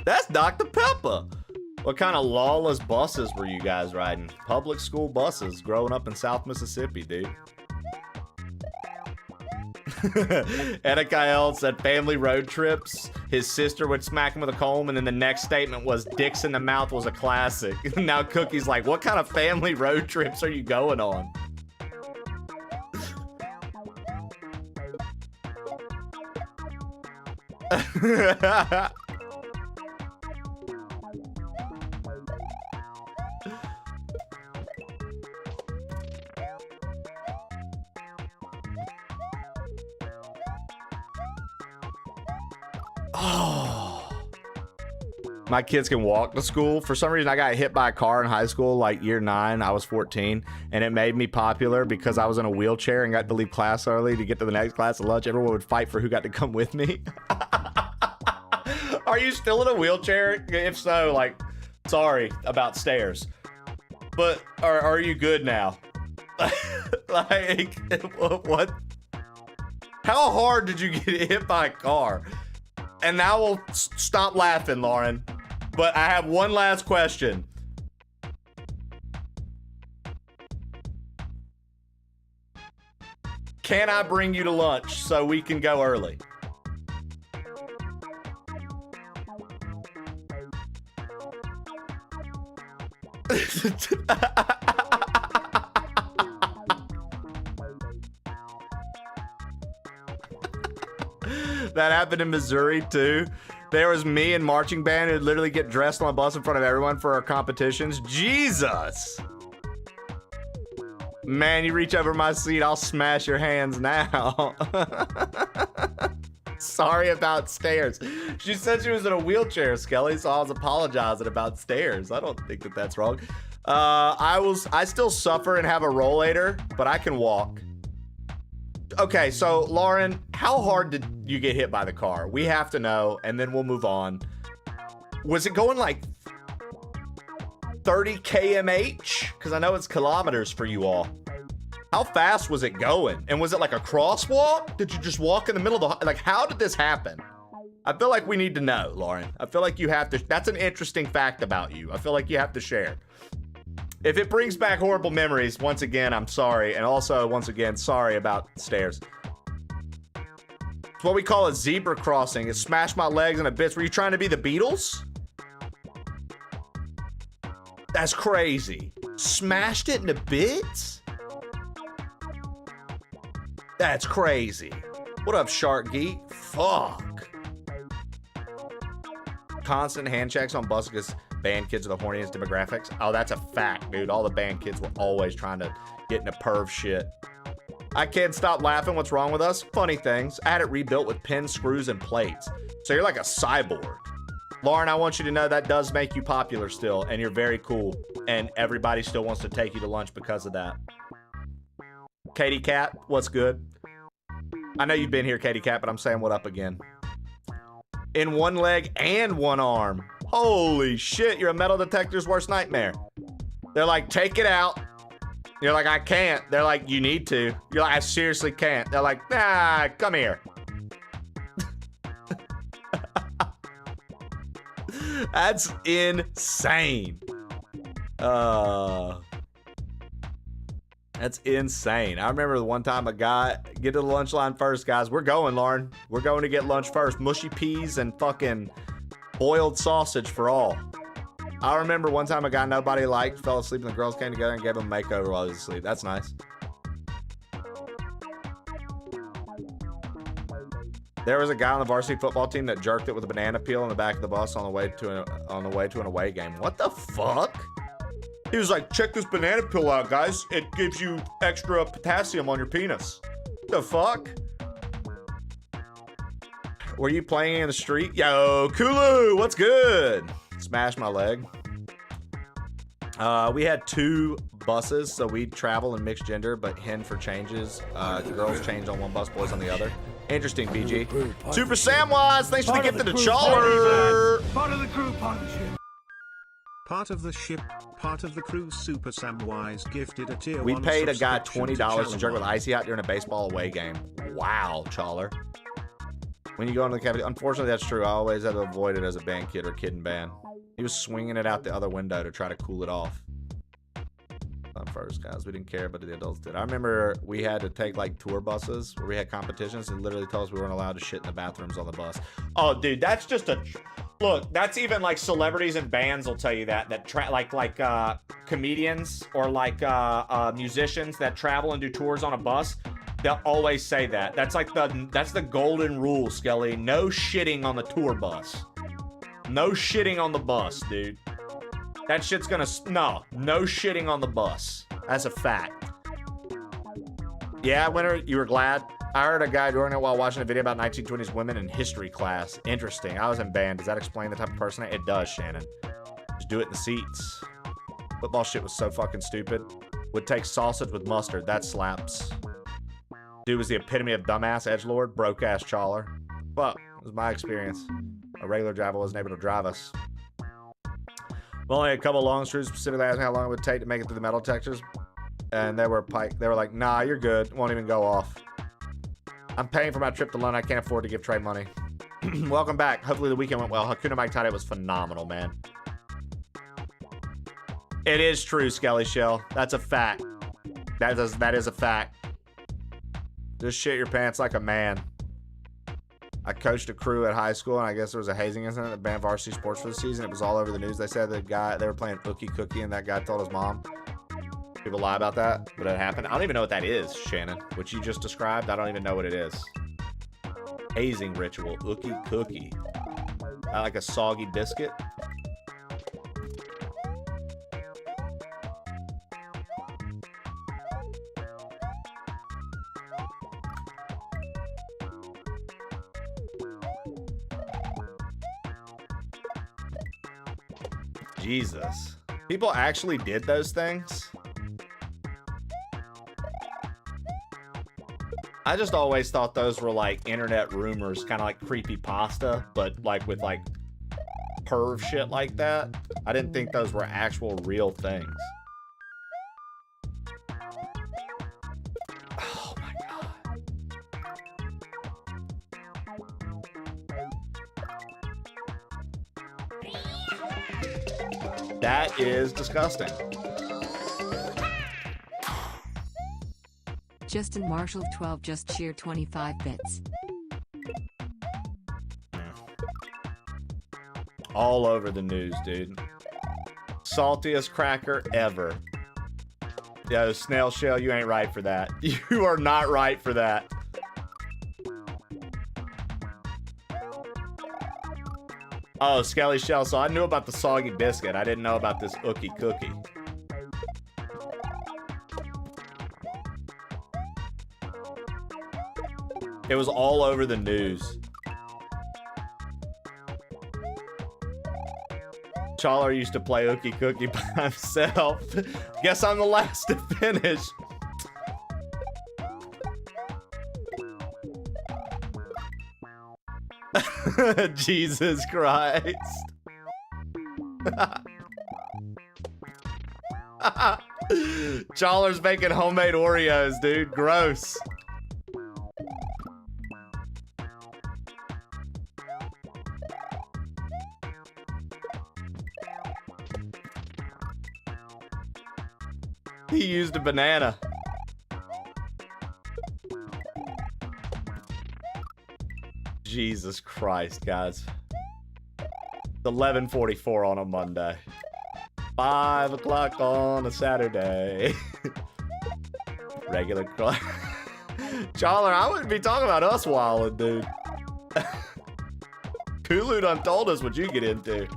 That's Dr. Pepper. What kind of lawless buses were you guys riding? Public school buses growing up in South Mississippi, dude. Etta Kyle said family road trips. His sister would smack him with a comb, and then the next statement was dicks in the mouth was a classic. Now Cookie's like, what kind of family road trips are you going on? Oh. My kids can walk to school. For some reason, I got hit by a car in high school, like year 9. I was 14, and it made me popular because I was in a wheelchair and got to leave class early to get to the next class at lunch. Everyone would fight for who got to come with me. Are you still in a wheelchair? If so, like, sorry about stairs. But are you good now? Like, what? How hard did you get hit by a car? And now we'll stop laughing, Lauren. But I have one last question. Can I bring you to lunch so we can go early? That happened in Missouri too. There was me and marching band who'd literally get dressed on a bus in front of everyone for our competitions. Jesus! Man, you reach over my seat, I'll smash your hands now. Sorry about stairs. She said she was in a wheelchair, Skelly, so I was apologizing about stairs. I don't think that that's wrong. I still suffer and have a rollator, but I can walk. Okay, so Lauren, how hard did you get hit by the car? We have to know, and then we'll move on. Was it going like 30 kmh? Because I know it's kilometers for you all. How fast was it going? And was it like a crosswalk? Did you just walk in the middle of the... Like, how did this happen? I feel like we need to know, Lauren. I feel like you have to... That's an interesting fact about you. I feel like you have to share. If it brings back horrible memories, once again, I'm sorry. And also, once again, sorry about stairs. It's what we call a zebra crossing. It smashed my legs into bits. Were you trying to be the Beatles? That's crazy. Smashed it into bits? That's crazy. What up, Shark Geek? Fuck. Constant hand checks on buses because band kids are the horniest demographics. Oh, that's a fact, dude. All the band kids were always trying to get into perv shit. I can't stop laughing. What's wrong with us? Funny things. I had it rebuilt with pins, screws, and plates. So you're like a cyborg. Lauren, I want you to know that does make you popular still, and you're very cool. And everybody still wants to take you to lunch because of that. Katie Cat, what's good? I know you've been here, Katie Cat, but I'm saying what up again. In one leg and one arm. Holy shit, you're a metal detector's worst nightmare. They're like, take it out. You're like, I can't. They're like, you need to. You're like, I seriously can't. They're like, nah, come here. That's insane. That's insane. I remember the one time a guy, get to the lunch line first, guys. We're going, Lauren. We're going to get lunch first. Mushy peas and fucking boiled sausage for all. I remember one time a guy nobody liked fell asleep and the girls came together and gave him a makeover while he was asleep. That's nice. There was a guy on the varsity football team that jerked it with a banana peel in the back of the bus on the way to an away game. What the fuck? He was like, check this banana peel out, guys. It gives you extra potassium on your penis. The fuck? Were you playing in the street? Yo, Kulu, what's good? Smash my leg. We had 2 buses, so we'd travel in mixed gender, but hen for changes. Girls change on one bus, boys on the other. Interesting, BG. Super Samwise, thanks for the gift to the Challer. Part of the crew, part of the ship. Part of the ship, part of the crew. Super Samwise gifted a tier 1 We paid a guy subscription $20 to jerk with Challer. Icy Hot during a baseball away game. Wow, Challer. When you go into the cafeteria, unfortunately that's true. I always had to avoid it as a band kid or kid in band. He was swinging it out the other window to try to cool it off. On first, guys, we didn't care, but the adults did. I remember we had to take like tour buses where we had competitions and literally told us we weren't allowed to shit in the bathrooms on the bus. Oh, dude, that's just a look. That's even like celebrities and bands will tell you that like comedians or like musicians that travel and do tours on a bus. They'll always say that. That's like that's the golden rule, Skelly. No shitting on the tour bus. No shitting on the bus, dude. That shit's gonna... No shitting on the bus. That's a fact. Yeah, Winter, you were glad? I heard a guy doing it while watching a video about 1920s women in history class. Interesting. I was in band. Does that explain the type of person it does, Shannon. Just do it in the seats. Football shit was so fucking stupid. Would take sausage with mustard. That slaps. Dude was the epitome of dumbass edgelord, broke-ass Challer. But it was my experience. A regular driver wasn't able to drive us. Only a couple long screws, specifically asking how long it would take to make it through the metal detectors. And they were like, nah, you're good. Won't even go off. I'm paying for my trip to London. I can't afford to give Trey money. Welcome back. Hopefully the weekend went well. Hakuna Mike Tide was phenomenal, man. It is true, Skelly Shell. That's a fact. That is a fact. Just shit your pants like a man. I coached a crew at high school, and I guess there was a hazing incident at band varsity sports for the season. It was all over the news. They said they were playing Ookie Cookie, and that guy told his mom. People lie about that, but it happened. I don't even know what that is, Shannon. What you just described, I don't even know what it is. Hazing ritual, Ookie Cookie. Like a soggy biscuit. Jesus. People actually did those things? I just always thought those were like internet rumors, kind of like creepypasta, but like with like perv shit like that. I didn't think those were actual real things. Oh my God. That is disgusting. Justin Marshall of 12 just cheered 25 bits. All over the news, dude. Saltiest cracker ever. Yo, Snail Shell, you ain't right for that. You are not right for that. Oh, Skelly Shell, so I knew about the soggy biscuit. I didn't know about this Ookie Cookie. It was all over the news. Challer used to play Ookie Cookie by himself. Guess I'm the last to finish. Jesus Christ. Challer's making homemade Oreos, dude. Gross. He used a banana. Jesus Christ, guys. It's 11:44 on a Monday. 5 o'clock on a Saturday. Regular Challer, I wouldn't be talking about us wildin', dude. Kulu done told us what you get into.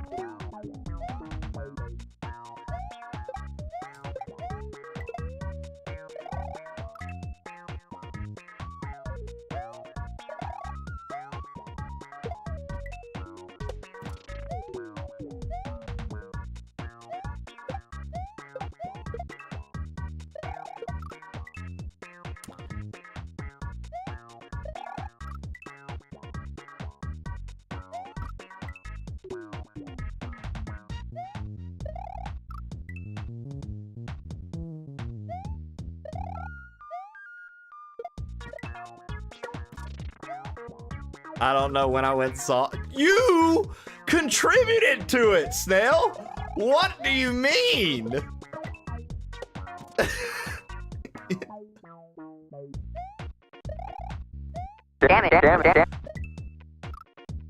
I don't know when I went and saw. You contributed to it, Snail. What do you mean?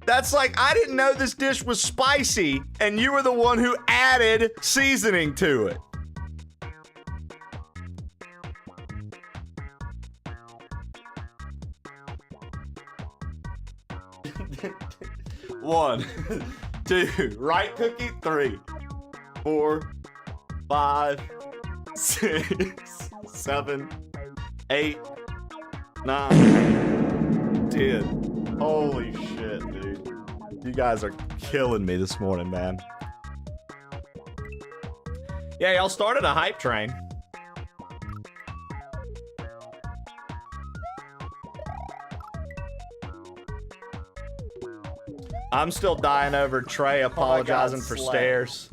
That's like, I didn't know this dish was spicy, and you were the one who added seasoning to it. One, two, right cookie, 3, 4, 5, 6, 7, 8, 9, 10. Holy shit, dude. You guys are killing me this morning, man. Yeah, y'all started a hype train. I'm still dying over Trey apologizing for stairs.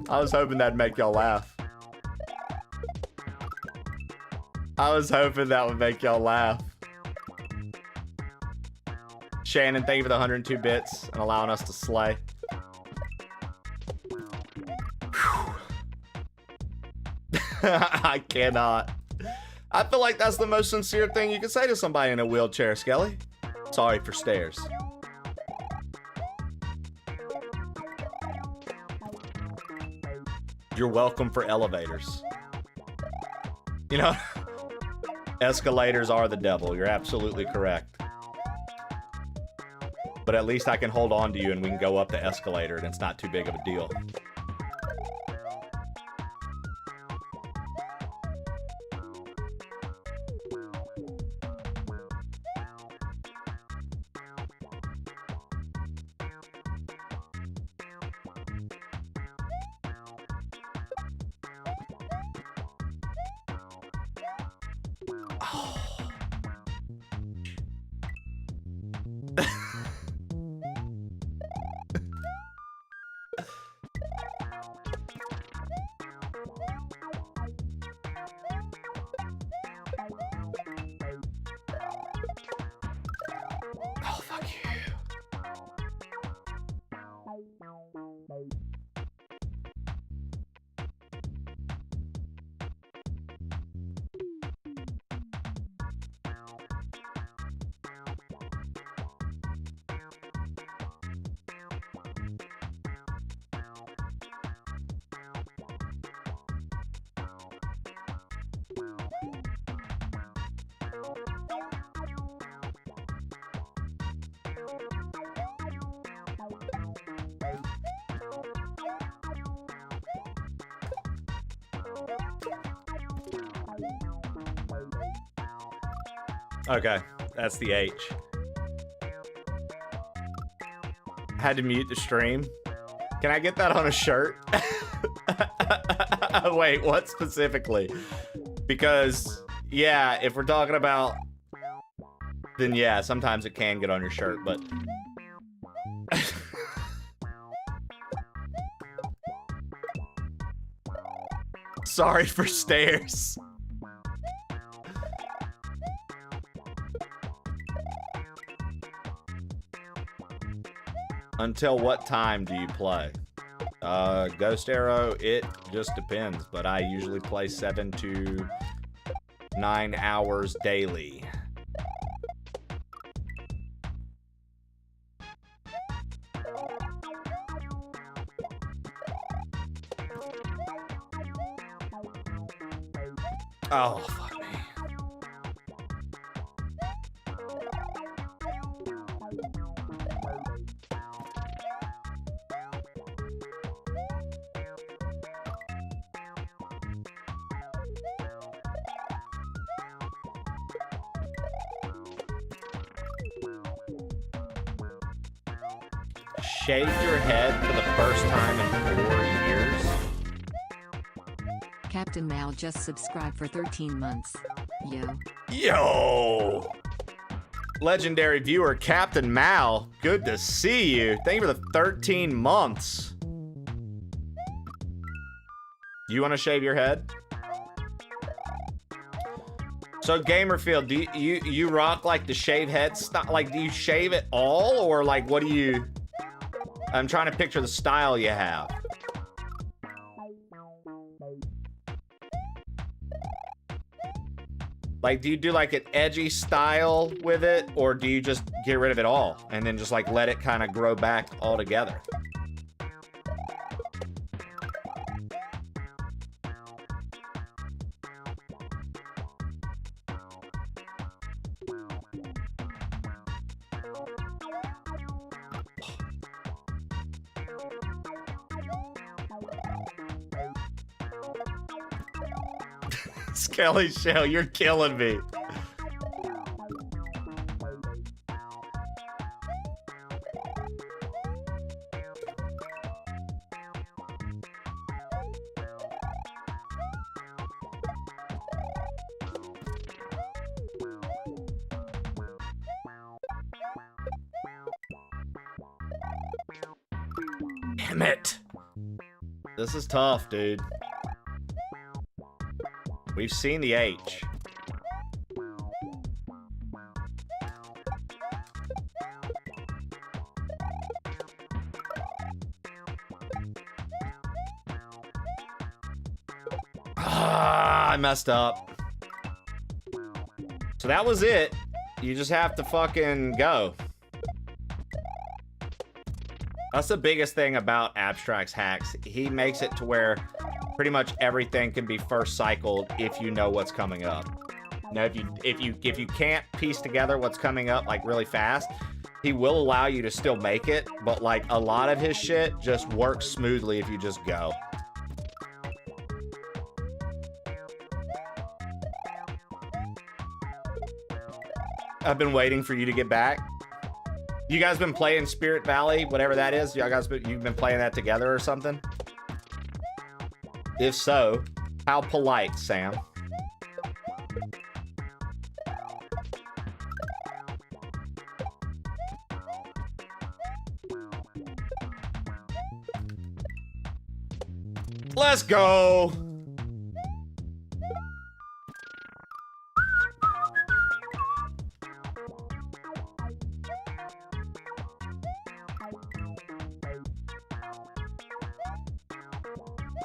I was hoping that'd make y'all laugh. I was hoping that would make y'all laugh. Shannon, thank you for the 102 bits and allowing us to slay. I cannot. I feel like that's the most sincere thing you can say to somebody in a wheelchair, Skelly. Sorry for stairs. You're welcome for elevators. You know, escalators are the devil. You're absolutely correct. But at least I can hold on to you and we can go up the escalator and it's not too big of a deal. Okay, that's the H. Had to mute the stream. Can I get that on a shirt? Wait, what specifically? Because, yeah, if we're talking about... Then yeah, sometimes it can get on your shirt, but... Sorry for stairs. Until what time do you play? Ghost Arrow, it just depends, but I usually play 7 to 9 hours daily. Oh, fuck me. Shave your head for the first time in 4 years? Captain Mal just subscribed for 13 months. Yo. Yo! Legendary viewer Captain Mal, good to see you. Thank you for the 13 months. You want to shave your head? So Gamerfield, do you rock like the shave head style? Like, do you shave it all, or like what do you? I'm trying to picture the style you have. Like, do you do like an edgy style with it, or do you just get rid of it all and then just like let it kind of grow back all together? Skelly Shell, you're killing me. Damn it. This is tough, dude. We've seen the H. I messed up. So that was it. You just have to fucking go. That's the biggest thing about Abstract's hacks. He makes it to where pretty much everything can be first cycled if you know what's coming up. Now, if you can't piece together what's coming up like really fast, he will allow you to still make it, but like a lot of his shit just works smoothly if you just go. I've been waiting for you to get back. You guys been playing Spirit Valley, whatever that is? You've been playing that together or something? If so, how polite, Sam. Let's go.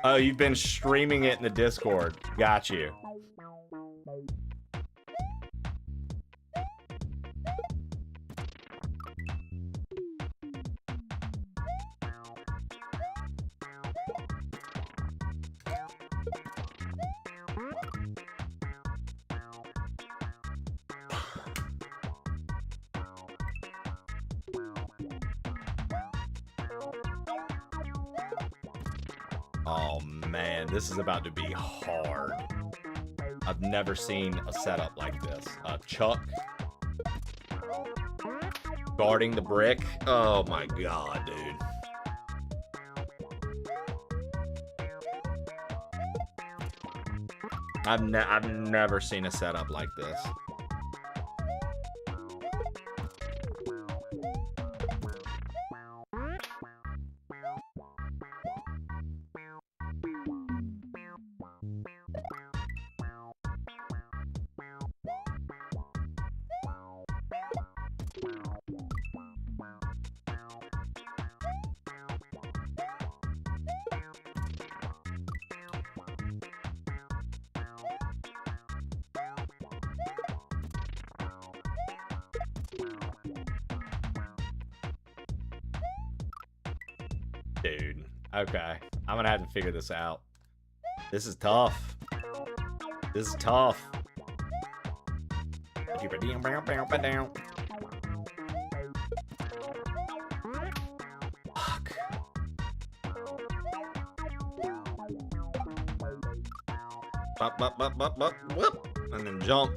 Oh, you've been streaming it in the Discord. Got you. Oh man, this is about to be hard. I've never seen a setup like this. Chuck guarding the brick. Oh my god, dude. I've never seen a setup like this. Dude, okay. I'm gonna have to figure this out. This is tough. This is tough. Fuck. Up, whoop, and then jump.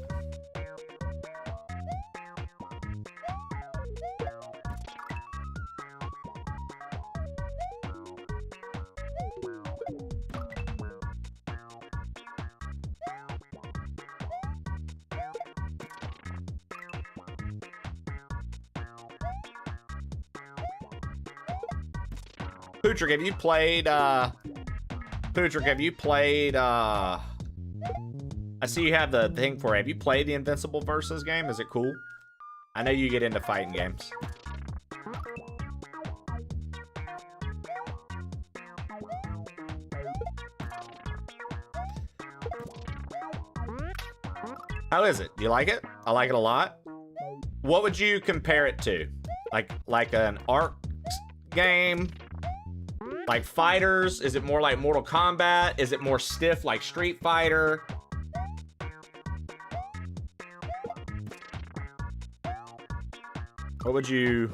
Pootrick, have you played, Pootrick, have you played, I see you have the thing for it. Have you played the Invincible Versus game? Is it cool? I know you get into fighting games. How is it? Do you like it? I like it a lot. What would you compare it to? Like an Ark game? Like fighters? Is it more like Mortal Kombat? Is it more stiff like Street Fighter? What would you...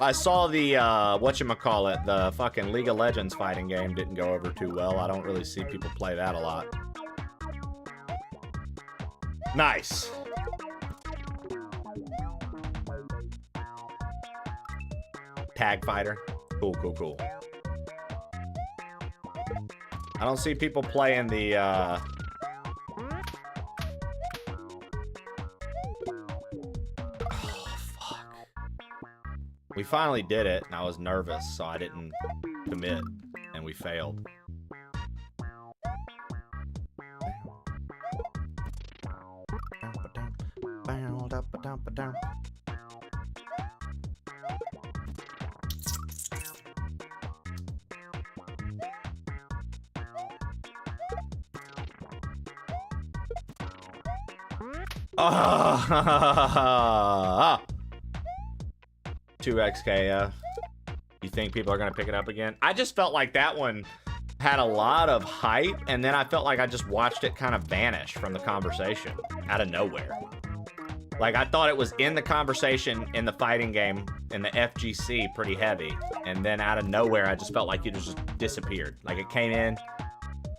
I saw the, whatchamacallit, the fucking League of Legends fighting game didn't go over too well. I don't really see people play that a lot. Nice. Tag fighter. Cool, cool, cool. I don't see people playing the, oh, fuck. We finally did it, and I was nervous, so I didn't commit, and we failed. Ah, 2XK. You think people are gonna pick it up again? I just felt like that one had a lot of hype, and then I felt like I just watched it kind of vanish from the conversation out of nowhere. Like, I thought it was in the conversation in the fighting game in the FGC pretty heavy, and then out of nowhere I just felt like it just disappeared. Like, it came in,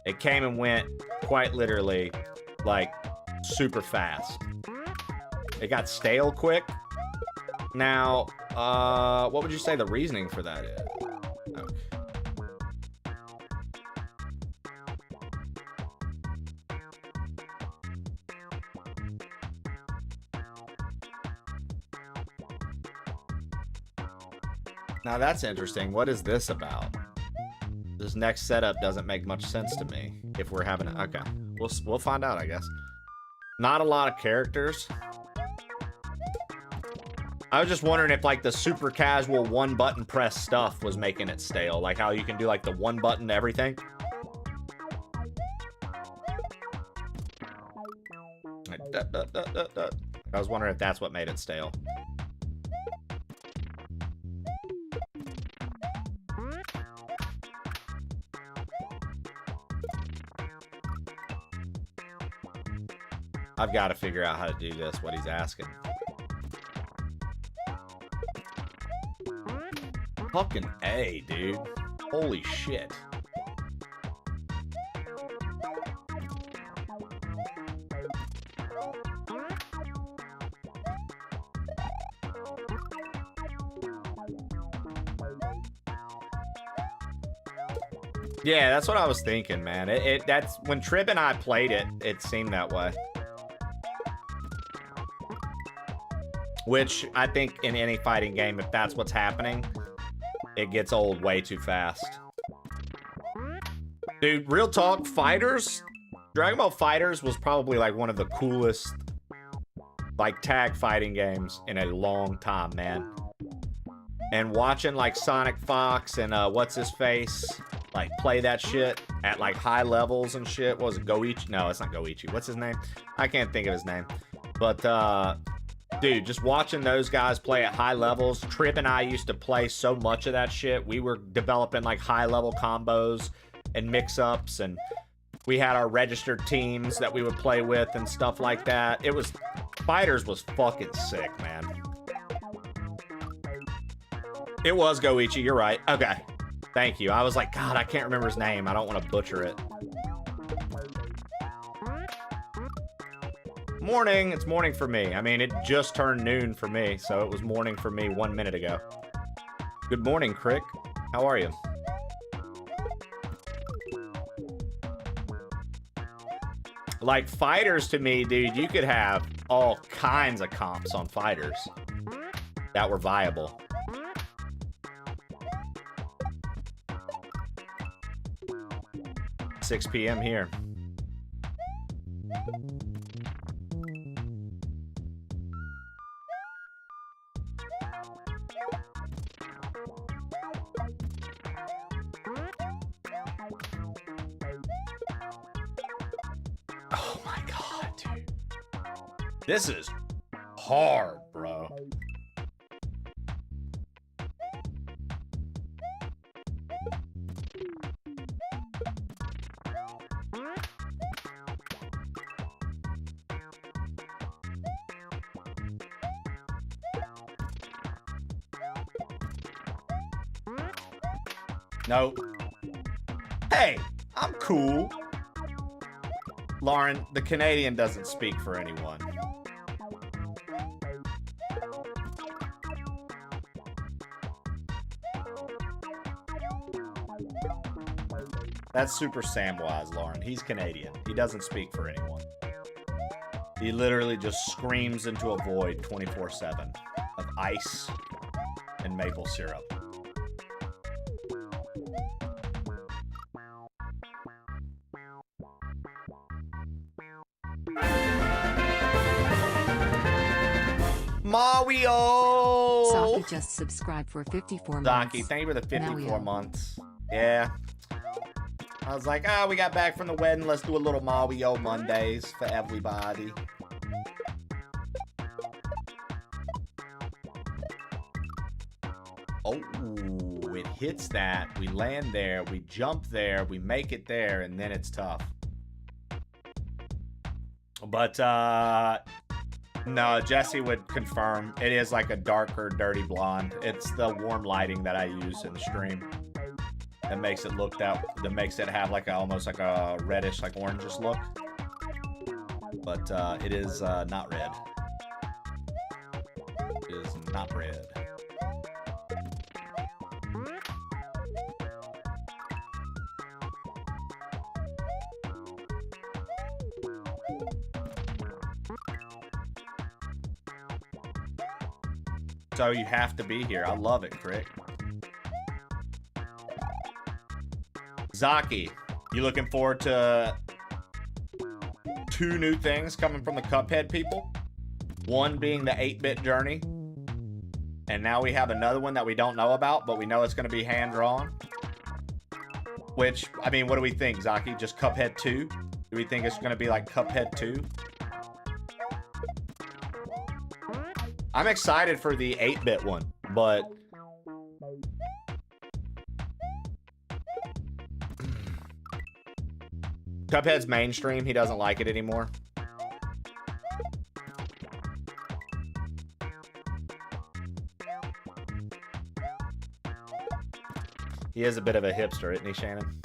it came and went quite literally, like, super fast. It got stale quick. Now, what would you say the reasoning for that is? Okay. Now that's interesting. What is this about? This next setup doesn't make much sense to me. If we're having a, okay, we'll find out, I guess. Not a lot of characters. I was just wondering if like the super casual one button press stuff was making it stale. Like how you can do like the one button to everything. I was wondering if that's what made it stale. I've got to figure out how to do this, what he's asking. Fucking A, dude. Holy shit. Yeah, that's what I was thinking, man. That's when Trib and I played it, it seemed that way. Which I think in any fighting game, if that's what's happening, it gets old way too fast. Dude, real talk, Fighters, Dragon Ball Fighters was probably like one of the coolest like tag fighting games in a long time, man. And watching like Sonic Fox and what's his face like play that shit at like high levels and shit. What was it, Goichi? No, it's not Goichi. What's his name? I can't think of his name. But Dude, just watching those guys play at high levels. Trip and I used to play so much of that shit. We were developing like high level combos and mix-ups, and we had our registered teams that we would play with and stuff like that. It was... Fighters was fucking sick, man. It was Goichi, you're right. Okay. Thank you. I was like, God, I can't remember his name. I don't want to butcher it. Morning. It's morning for me. I mean, it just turned noon for me, so it was morning for me 1 minute ago. Good morning, Crick. How are you? Like, fighters to me, dude, you could have all kinds of comps on fighters that were viable. $6 p.m. here. Oh my God, dude. This is hard, bro. Nope. Hey, I'm cool. Lauren, the Canadian doesn't speak for anyone. That's super Samwise, Lauren. He's Canadian. He doesn't speak for anyone. He literally just screams into a void 24/7 of ice and maple syrup. Mario! Saki just subscribed for 54 months. Saki, thank you for the 54 Mario. months. Yeah. I was like, we got back from the wedding. Let's do a little Mario Mondays for everybody. Oh, it hits that. We land there. We jump there. We make it there. And then it's tough. But, no, Jesse would confirm. It is like a darker, dirty blonde. It's the warm lighting that I use in the stream that makes it look that makes it have like almost like a reddish, like orangish look. But it is not red. It is not red. So you have to be here. I love it, Crick. Zaki, you looking forward to 2 new things coming from the Cuphead people? One being the 8-bit journey. And now we have another one that we don't know about, but we know it's going to be hand-drawn. Which, I mean, what do we think, Zaki? Just Cuphead 2? Do we think it's going to be like Cuphead 2? I'm excited for the 8-bit one, but Cuphead's mainstream. He doesn't like it anymore. He is a bit of a hipster, isn't he, Shannon?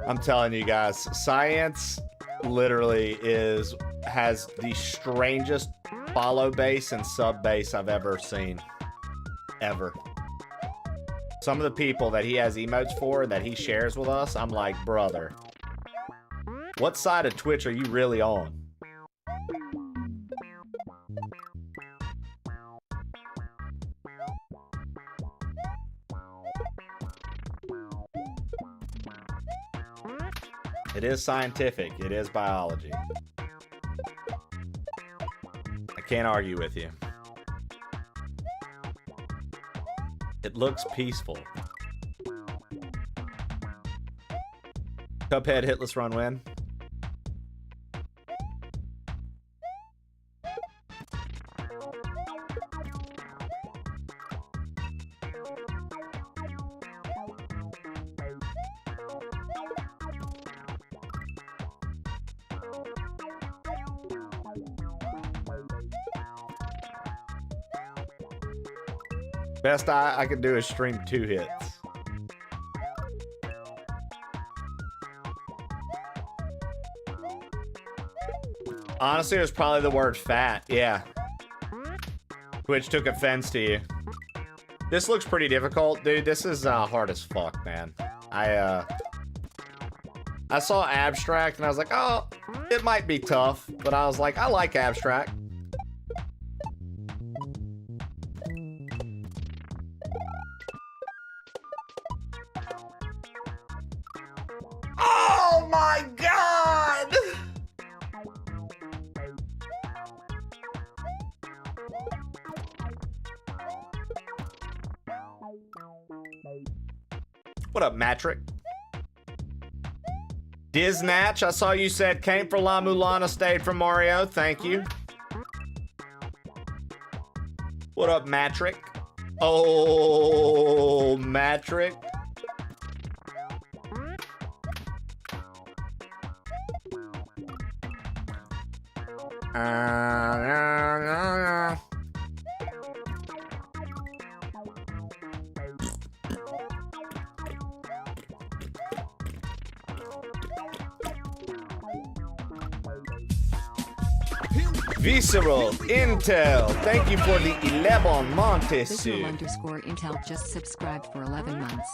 I'm telling you guys, science literally has the strangest follow base and sub base I've ever seen. Ever. Some of the people that he has emotes for that he shares with us, I'm like, brother, what side of Twitch are you really on? It is scientific. It is biology. Can't argue with you. It looks peaceful. Cuphead, hitless run win. Best I could do is stream 2 hits. Honestly, it was probably the word fat. Yeah. Twitch took offense to you. This looks pretty difficult, dude. This is hard as fuck, man. I saw abstract and I was like, oh, it might be tough. But I was like, I like abstract. Oh my god! What up, Matrick? Diznatch, I saw you said came for La Mulana, stayed for Mario. Thank you. What up, Matrick? Oh, Matrick. Visceral Intel, thank you for the 11 months. Visceral underscore Intel just subscribed for 11 months.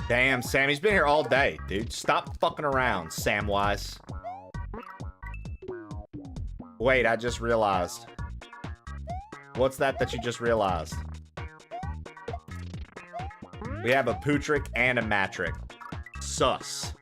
Damn, Sammy's been here all day, dude. Stop fucking around, Samwise. Wait, I just realized. What's that you just realized? We have a Pootrick and a Matrick. Sus.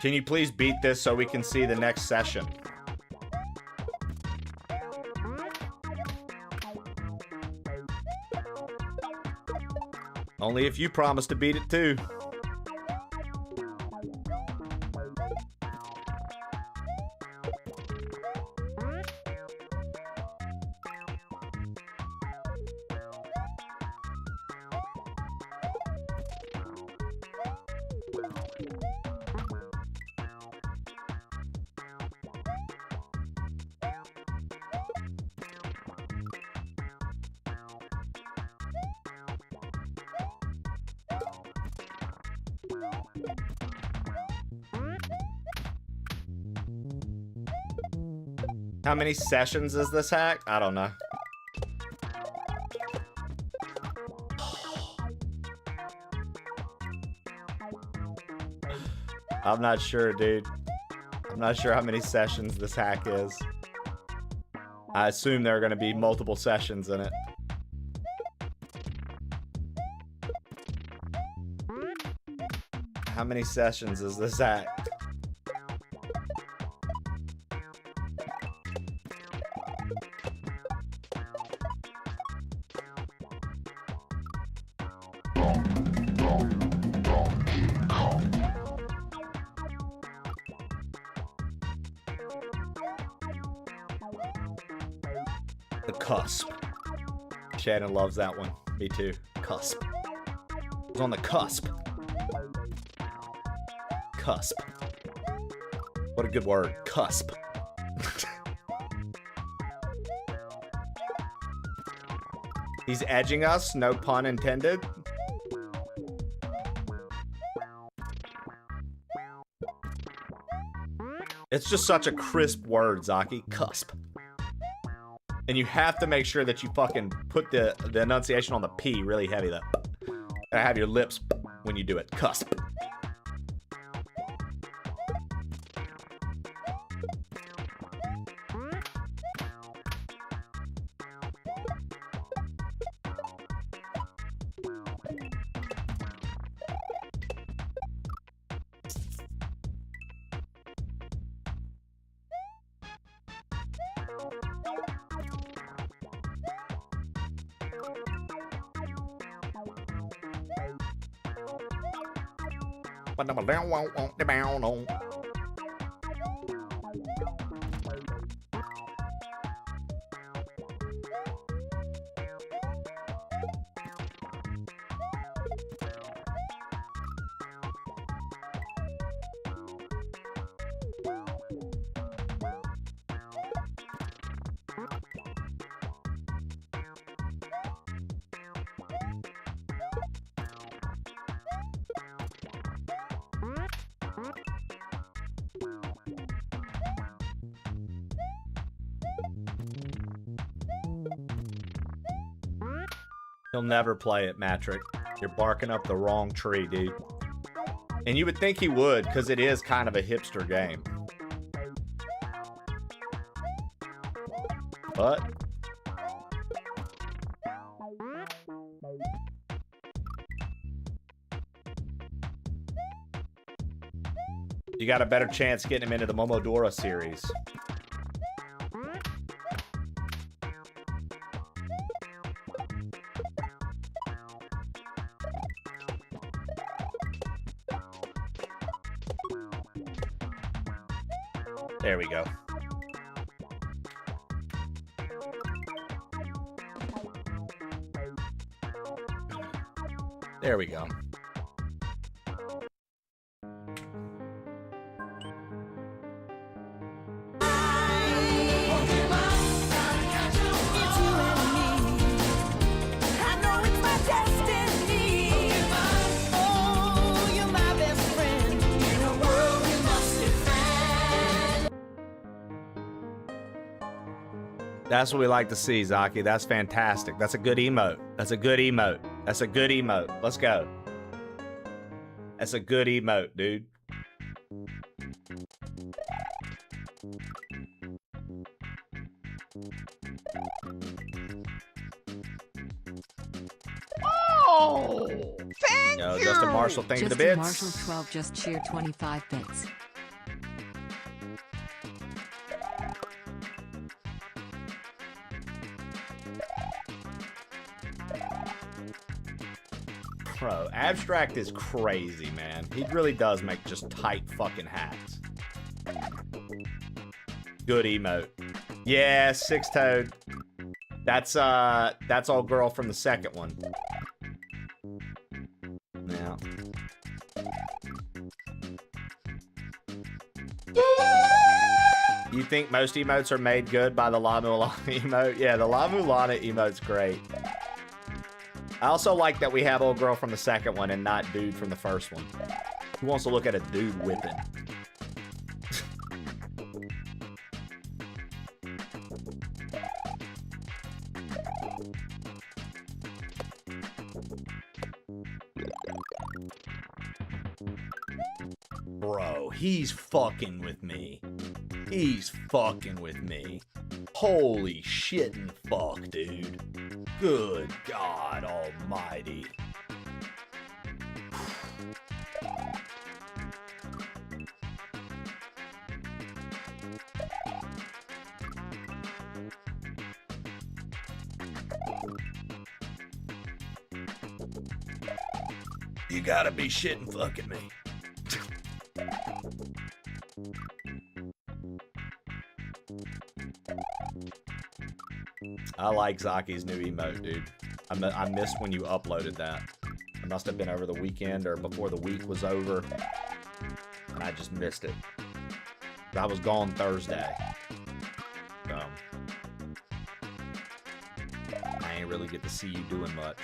Can you please beat this so we can see the next session? Only if you promise to beat it too. How many sessions is this hack? I don't know. I'm not sure, dude. I'm not sure how many sessions this hack is. I assume there are going to be multiple sessions in it. How many sessions is this hack? The cusp. Shannon loves that one. Me too. Cusp. It was on the cusp. Cusp. What a good word. Cusp. He's edging us, no pun intended. It's just such a crisp word, Zaki. Cusp. And you have to make sure that you fucking put the enunciation on the P really heavy, though. Gotta have your lips when you do it. Cusp. He'll never play it, Matrick. You're barking up the wrong tree, dude. And you would think he would, because it is kind of a hipster game. But you got a better chance getting him into the Momodora series. There we go. There we go. That's what we like to see, Zaki. That's fantastic. That's a good emote. That's a good emote. That's a good emote. Let's go. That's a good emote, dude. Oh! Thank Yo, you! Justin Marshall, thank you for the Justin bits. Marshall 12 just cheered 25 bits. Bro, Abstract is crazy, man. He really does make just tight fucking hats. Good emote. Yeah, Six-Toed. That's all girl from the second one. Yeah. You think most emotes are made good by the La Mulana emote? Yeah, the La Mulana emote's great. I also like that we have old girl from the second one and not dude from the first one. Who wants to look at a dude whipping? Bro, he's fucking with me. He's fucking with me. Holy shit and fuck, dude. Good God almighty. You gotta be shitting fucking me. I like Zaki's new emote, dude. I missed when you uploaded that. It must have been over the weekend or before the week was over. And I just missed it. I was gone Thursday. So I ain't really get to see you doing much.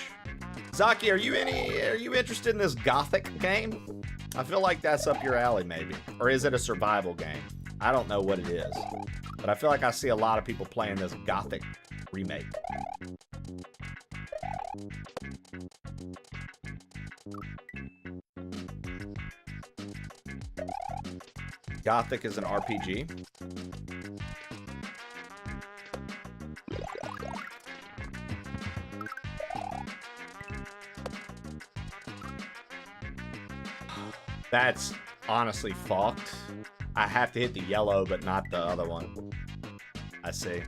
Zaki, are you interested in this Gothic game? I feel like that's up your alley, maybe. Or is it a survival game? I don't know what it is. But I feel like I see a lot of people playing this Gothic remake. Gothic is an RPG. That's honestly fucked. I have to hit the yellow, but not the other one. I see.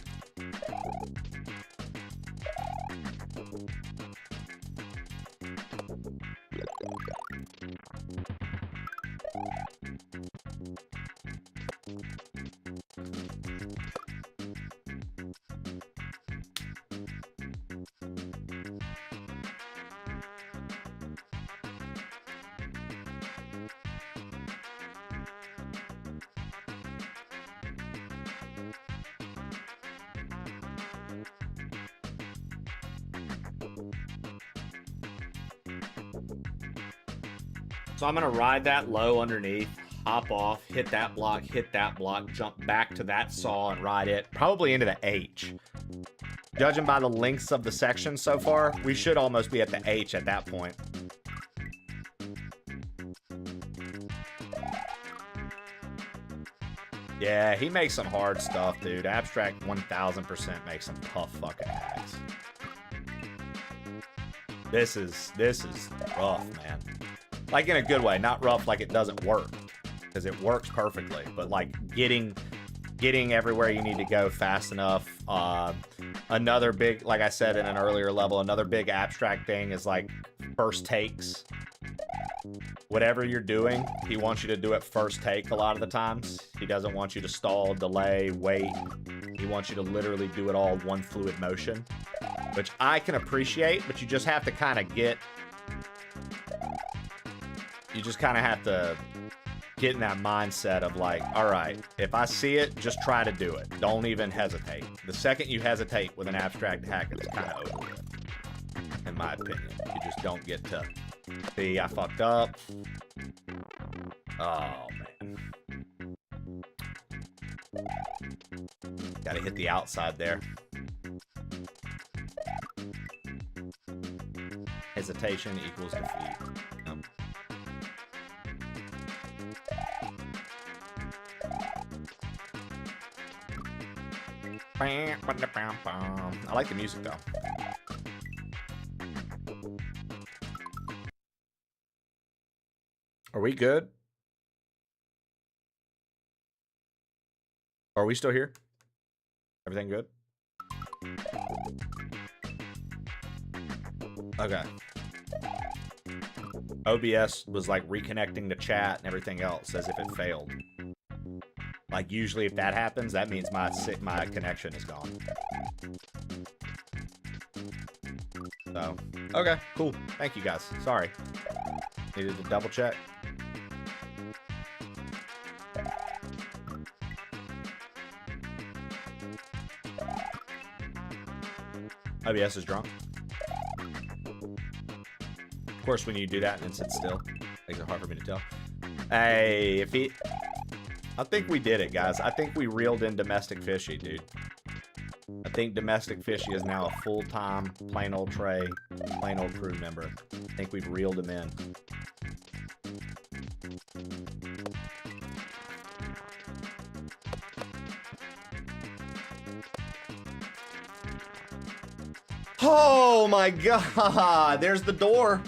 So I'm gonna ride that low underneath, hop off, hit that block, jump back to that saw and ride it, probably into the H. Judging by the lengths of the section so far, we should almost be at the H at that point. Yeah, he makes some hard stuff, dude. Abstract 1000% makes some tough fucking hacks. This is rough, man. Like in a good way, not rough like it doesn't work, because it works perfectly, but like getting everywhere you need to go fast enough. Another big, like I said in an earlier level, another big abstract thing is like first takes. Whatever you're doing, he wants you to do it first take a lot of the times. He doesn't want you to stall, delay, wait. He wants you to literally do it all one fluid motion, which I can appreciate, but you just have to kind of get... You just kind of have to get in that mindset of like, all right, if I see it, just try to do it. Don't even hesitate. The second you hesitate with an abstract hack, it's kind of over with, in my opinion. You just don't get to... See, I fucked up. Oh, man. Gotta hit the outside there. Hesitation equals defeat. I like the music though. Are we good? Are we still here? Everything good? Okay. OBS was like reconnecting the chat and everything else as if it failed. Like usually if that happens, that means my connection is gone. So, okay, cool. Thank you guys. Sorry. Needed to double check. OBS is drunk. Of course, when you do that and it sits still, makes it hard for me to tell. Hey, if he... I think we did it, guys. I think we reeled in Domestic Fishy, dude. I think Domestic Fishy is now a full-time, plain old Trey, plain old crew member. I think we've reeled him in. Oh my god! There's the door!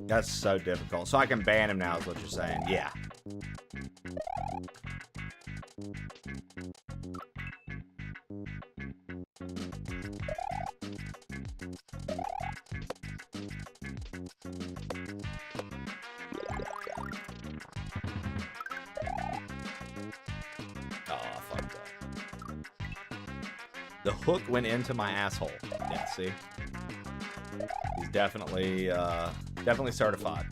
That's so difficult. So I can ban him now is what you're saying. Yeah. Oh, fuck that. The hook went into my asshole. Yeah, see? He's definitely, definitely certified.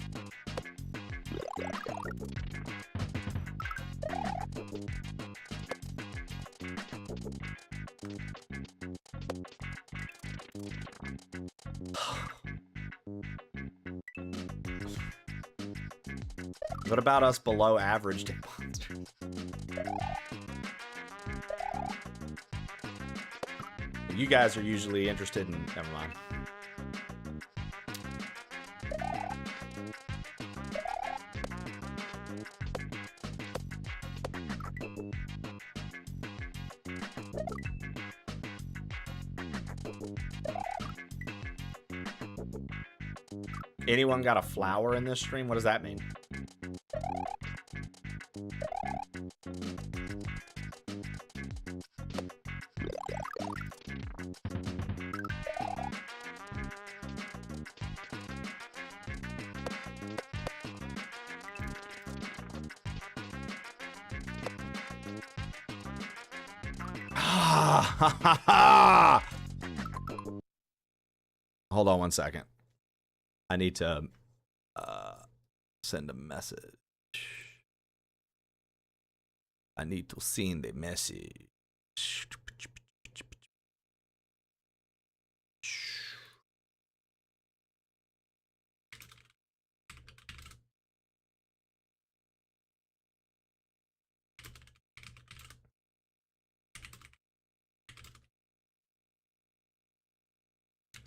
What about us below average dick monsters? You guys are usually interested in... Never mind. Anyone got a flower in this stream? What does that mean? Hold on one second. I need to send a message. I need to send a message.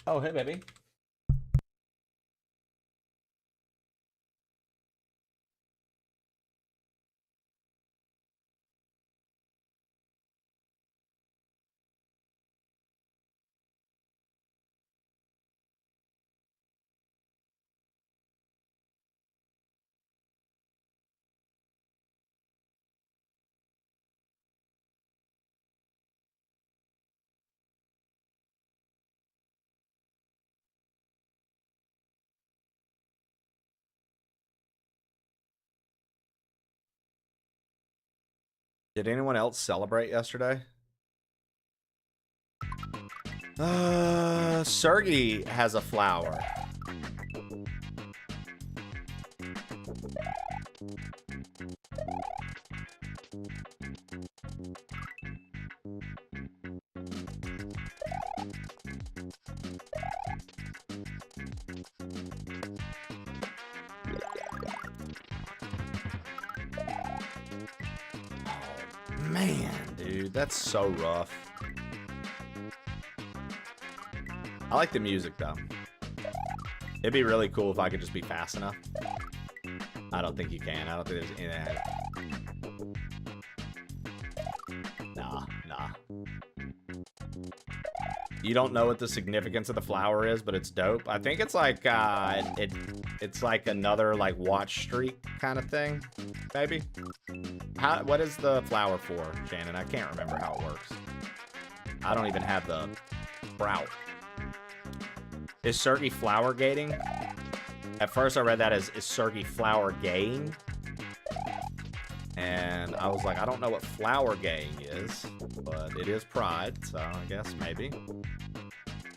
Oh, hey, baby. Did anyone else celebrate yesterday? Sergey has a flower. Man, dude, that's so rough. I like the music, though. It'd be really cool if I could just be fast enough. I don't think you can. I don't think there's anything. Nah. You don't know what the significance of the flower is, but it's dope. I think it's like, it's like another, like, watch streak kind of thing, maybe? What is the flower for, Shannon? I can't remember how it works. I don't even have the sprout. Is Sergey flower gating? At first I read that as, is Sergey flower gaying? And I was like, I don't know what flower gaying is, but it is pride, so I guess maybe.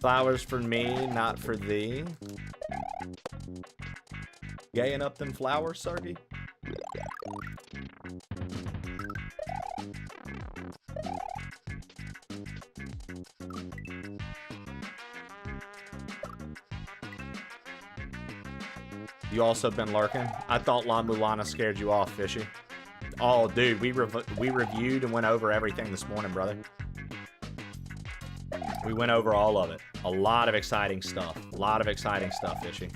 Flowers for me, not for thee. Gaying up them flowers, Sergey? You also been lurking? I thought La Mulana scared you off, Fishy. Oh, dude, we reviewed and went over everything this morning, brother. We went over all of it. A lot of exciting stuff. A lot of exciting stuff, Fishy.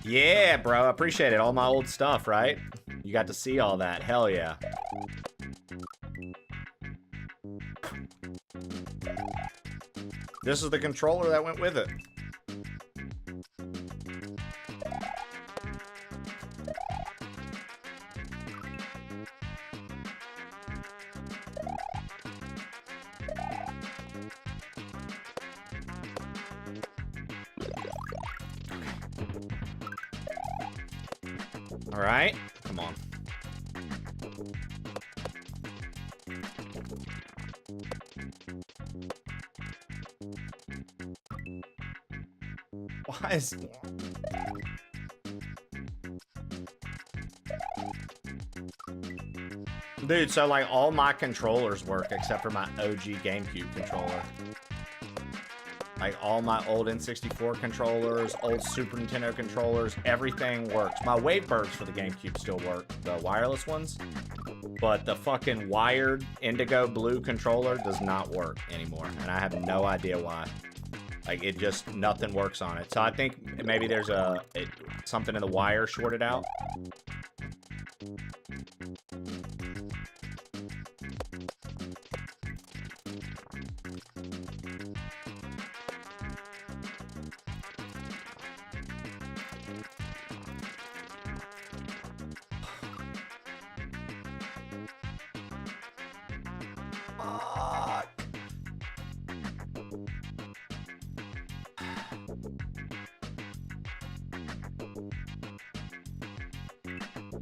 Yeah, bro, I appreciate it. All my old stuff, right? You got to see all that. Hell yeah. This is the controller that went with it. All right, come on. Why is... Dude, so like all my controllers work except for my OG GameCube controller. Like all my old N64 controllers, old Super Nintendo controllers, everything works. My Wavebirds for the GameCube still work, the wireless ones. But the fucking wired indigo blue controller does not work anymore. And I have no idea why. Like it just, nothing works on it. So I think maybe there's something in the wire shorted out.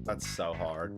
That's so hard.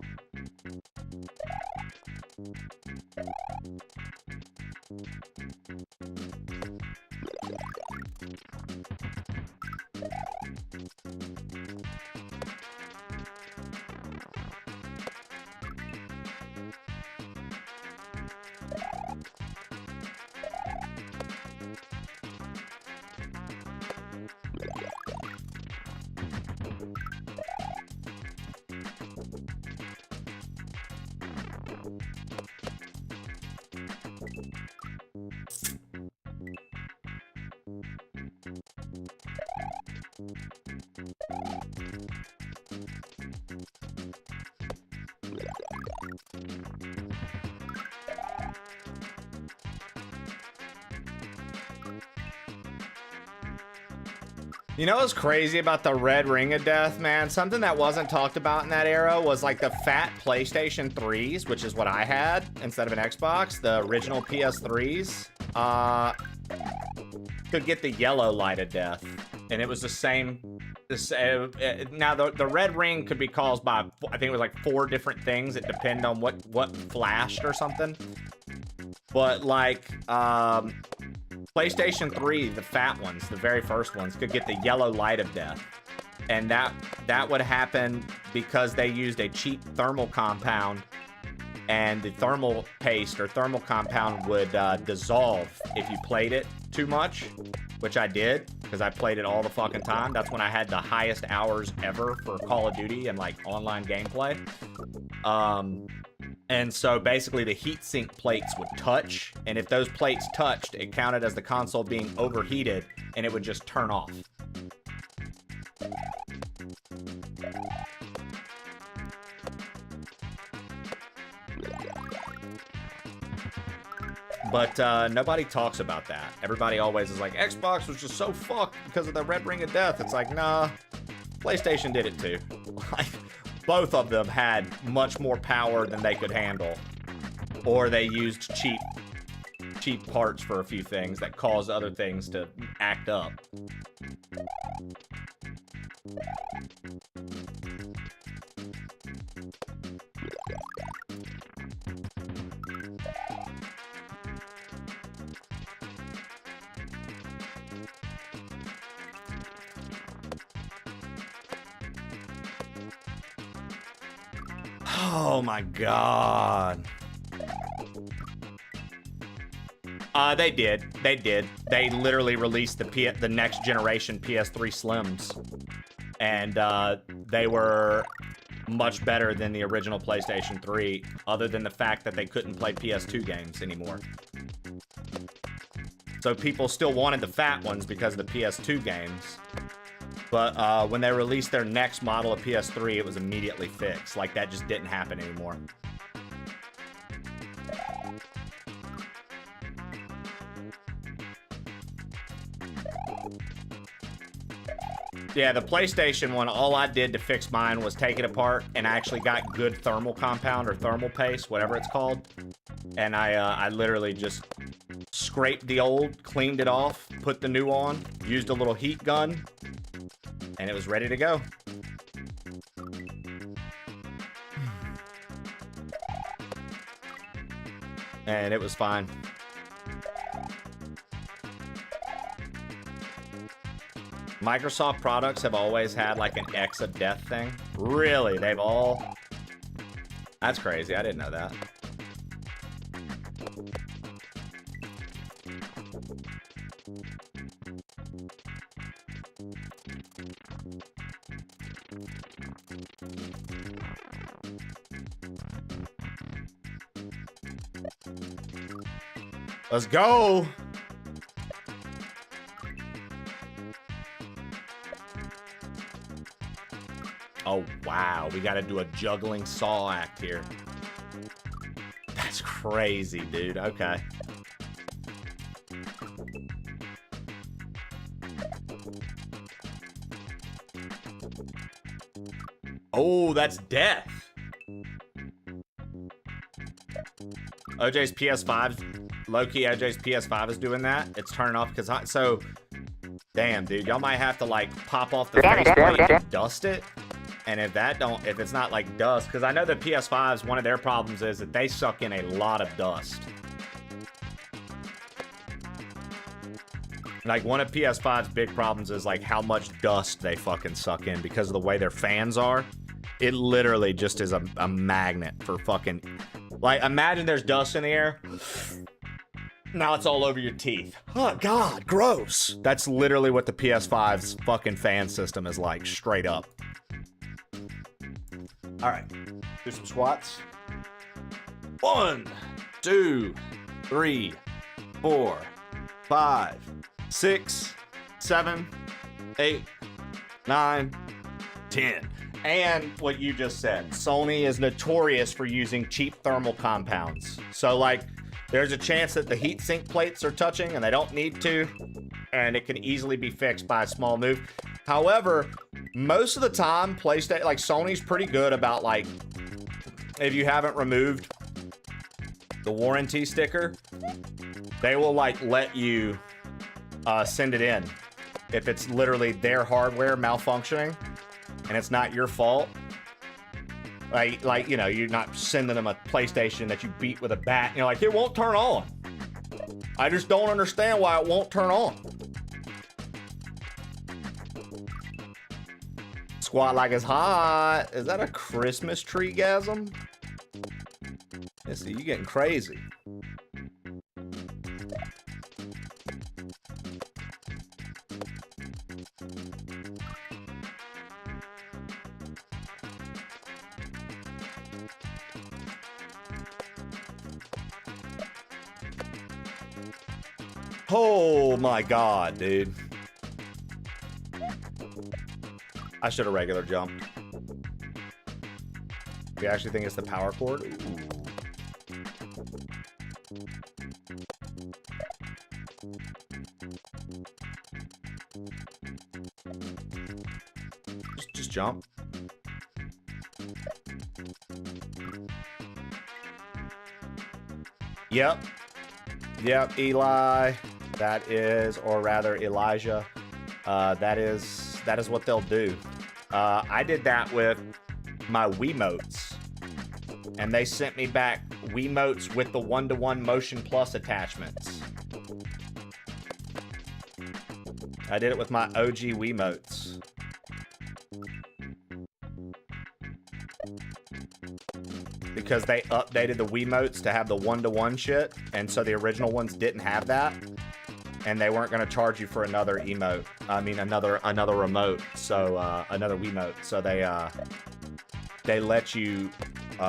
You know what's crazy about the red ring of death, man? Something that wasn't talked about in that era was like the fat PlayStation 3s, which is what I had instead of an Xbox. The original PS3s could get the yellow light of death, and it was the same. Now the red ring could be caused by, I think it was like 4 different things. It depended on what flashed or something. But like PlayStation 3, the fat ones, the very first ones, could get the yellow light of death. And that would happen because they used a cheap thermal compound, and the thermal paste or thermal compound would dissolve if you played it too much, which I did because I played it all the fucking time. That's when I had the highest hours ever for Call of Duty and like online gameplay. And so basically the heatsink plates would touch, and if those plates touched, it counted as the console being overheated, and it would just turn off. But nobody talks about that. Everybody always is like, Xbox was just so fucked because of the red ring of death. It's like, nah, PlayStation did it too. Like, both of them had much more power than they could handle. Or they used cheap parts for a few things that caused other things to act up. Oh my god. They did. They literally released the next generation PS3 Slims. And they were much better than the original PlayStation 3, other than the fact that they couldn't play PS2 games anymore. So people still wanted the fat ones because of the PS2 games. But when they released their next model of PS3, it was immediately fixed. Like, that just didn't happen anymore. Yeah, the PlayStation one, all I did to fix mine was take it apart, and I actually got good thermal compound or thermal paste, whatever it's called. And I literally just scraped the old, cleaned it off, put the new on, used a little heat gun, and it was ready to go. And it was fine. Microsoft products have always had like an X of death thing. Really? They've all... That's crazy. I didn't know that. Let's go. Oh, wow. We got to do a juggling saw act here. That's crazy, dude. Okay. Oh, that's death. OJ's PS5, low-key OJ's PS5 is doing that. It's turning off because so, damn, dude, y'all might have to like pop off the faceplate and dust it. And if it's not like dust, because I know the PS5s, one of their problems is that they suck in a lot of dust. Like one of PS5's big problems is like how much dust they fucking suck in because of the way their fans are. It literally just is a magnet for fucking, like, imagine there's dust in the air. Now it's all over your teeth. Oh, God, gross. That's literally what the PS5's fucking fan system is like, straight up. All right, do some squats. 1, 2, 3, 4, 5, 6, 7, 8, 9, 10. And what you just said, Sony is notorious for using cheap thermal compounds. So like, there's a chance that the heatsink plates are touching and they don't need to, and it can easily be fixed by a small move. However, most of the time, PlayStation, like Sony's pretty good about like, if you haven't removed the warranty sticker, they will like let you send it in if it's literally their hardware malfunctioning and it's not your fault. Like you know, you're not sending them a PlayStation that you beat with a bat and you're like, it won't turn on. I just don't understand why it won't turn on. Squat like it's hot. Is that a Christmas tree gasm? Let's see, you getting crazy. Oh my God, dude. I should have regular jumped. You actually think it's the power cord? Ooh. Just jump. Yep. Yep, Eli. That is, or rather Elijah. That is what they'll do. I did that with my Wiimotes, and they sent me back Wiimotes with the 1-to-1 Motion Plus attachments. I did it with my OG Wiimotes. Because they updated the Wiimotes to have the 1-to-1 shit, and so the original ones didn't have that. And they weren't going to charge you for another emote. I mean, another remote. So, another Wiimote. So they let you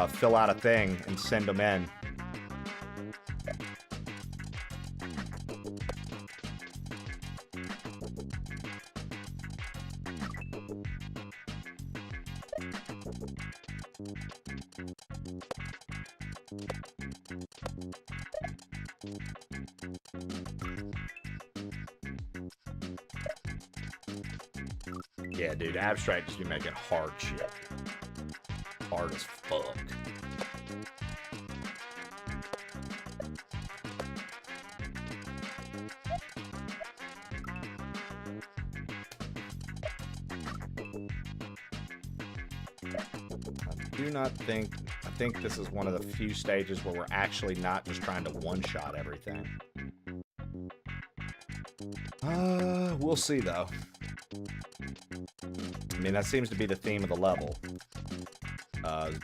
fill out a thing and send them in. Yeah, dude, Abstract just be making hard shit. Hard as fuck. I think this is one of the few stages where we're actually not just trying to one-shot everything. We'll see though. I mean, that seems to be the theme of the level.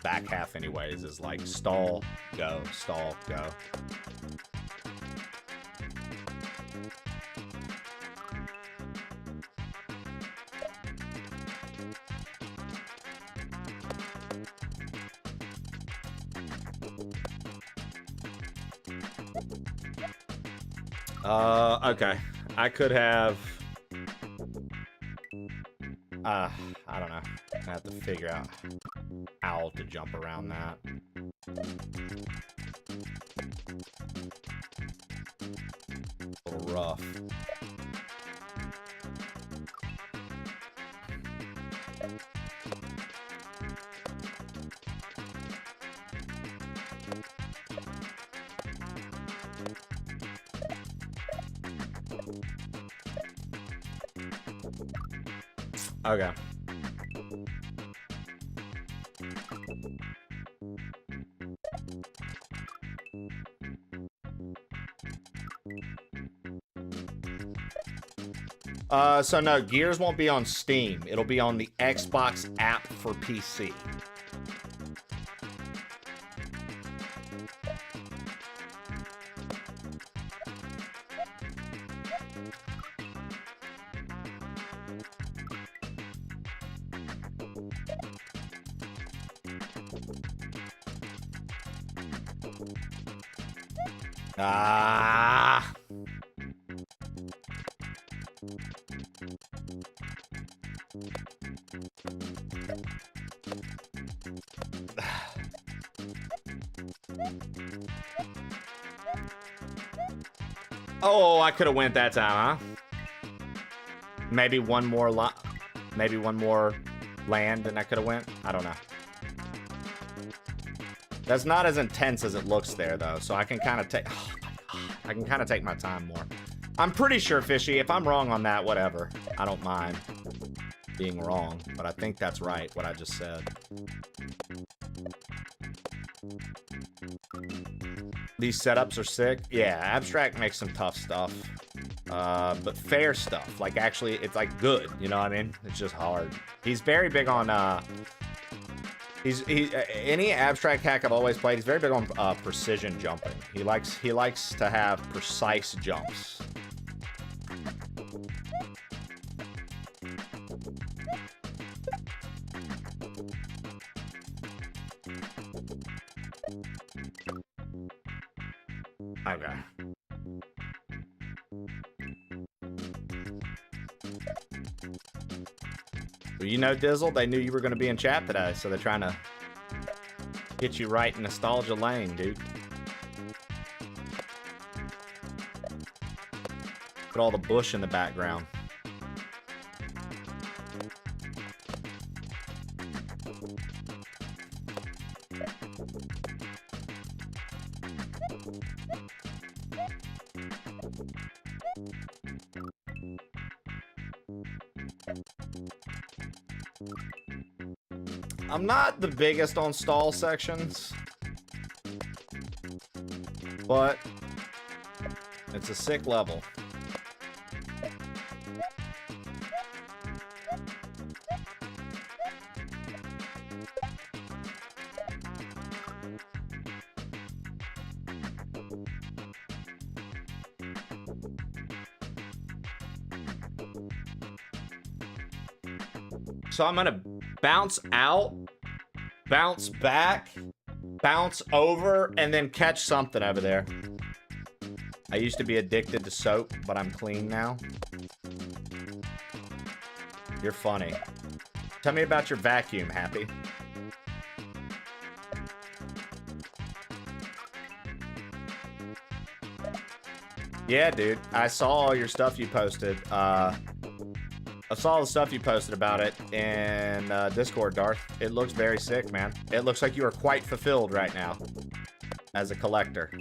Back half anyways is like stall, go, stall, go. Okay. I could have... I don't know. I have to figure out how to jump around that. A little rough. Okay. So no, Gears won't be on Steam. It'll be on the Xbox app for PC. Ah. Oh, I could have went that time, huh? Maybe one more land and I could have went. I don't know. That's not as intense as it looks there though, so I can kind of take I can kind of take my time more. I'm pretty sure, Fishy, if I'm wrong on that, whatever. I don't mind being wrong, but I think that's right, what I just said. These setups are sick. Yeah, Abstract makes some tough stuff. But fair stuff. Like, actually, it's, like, good. You know what I mean? It's just hard. He's very big on, any Abstract hack I've always played, he's very big on precision jumping. He likes to have precise jumps. Okay. Well, you know, Dizzle, they knew you were going to be in chat today, so they're trying to get you right in nostalgia lane, dude. Put all the bush in the background. I'm not the biggest on stall sections, but it's a sick level. So I'm gonna bounce out, bounce back, bounce over, and then catch something over there. I used to be addicted to soap, but I'm clean now. You're funny. Tell me about your vacuum, Happy. Yeah, dude. I saw all your stuff you posted. I saw the stuff you posted about it in Discord, Darth. It looks very sick, man. It looks like you are quite fulfilled right now as a collector.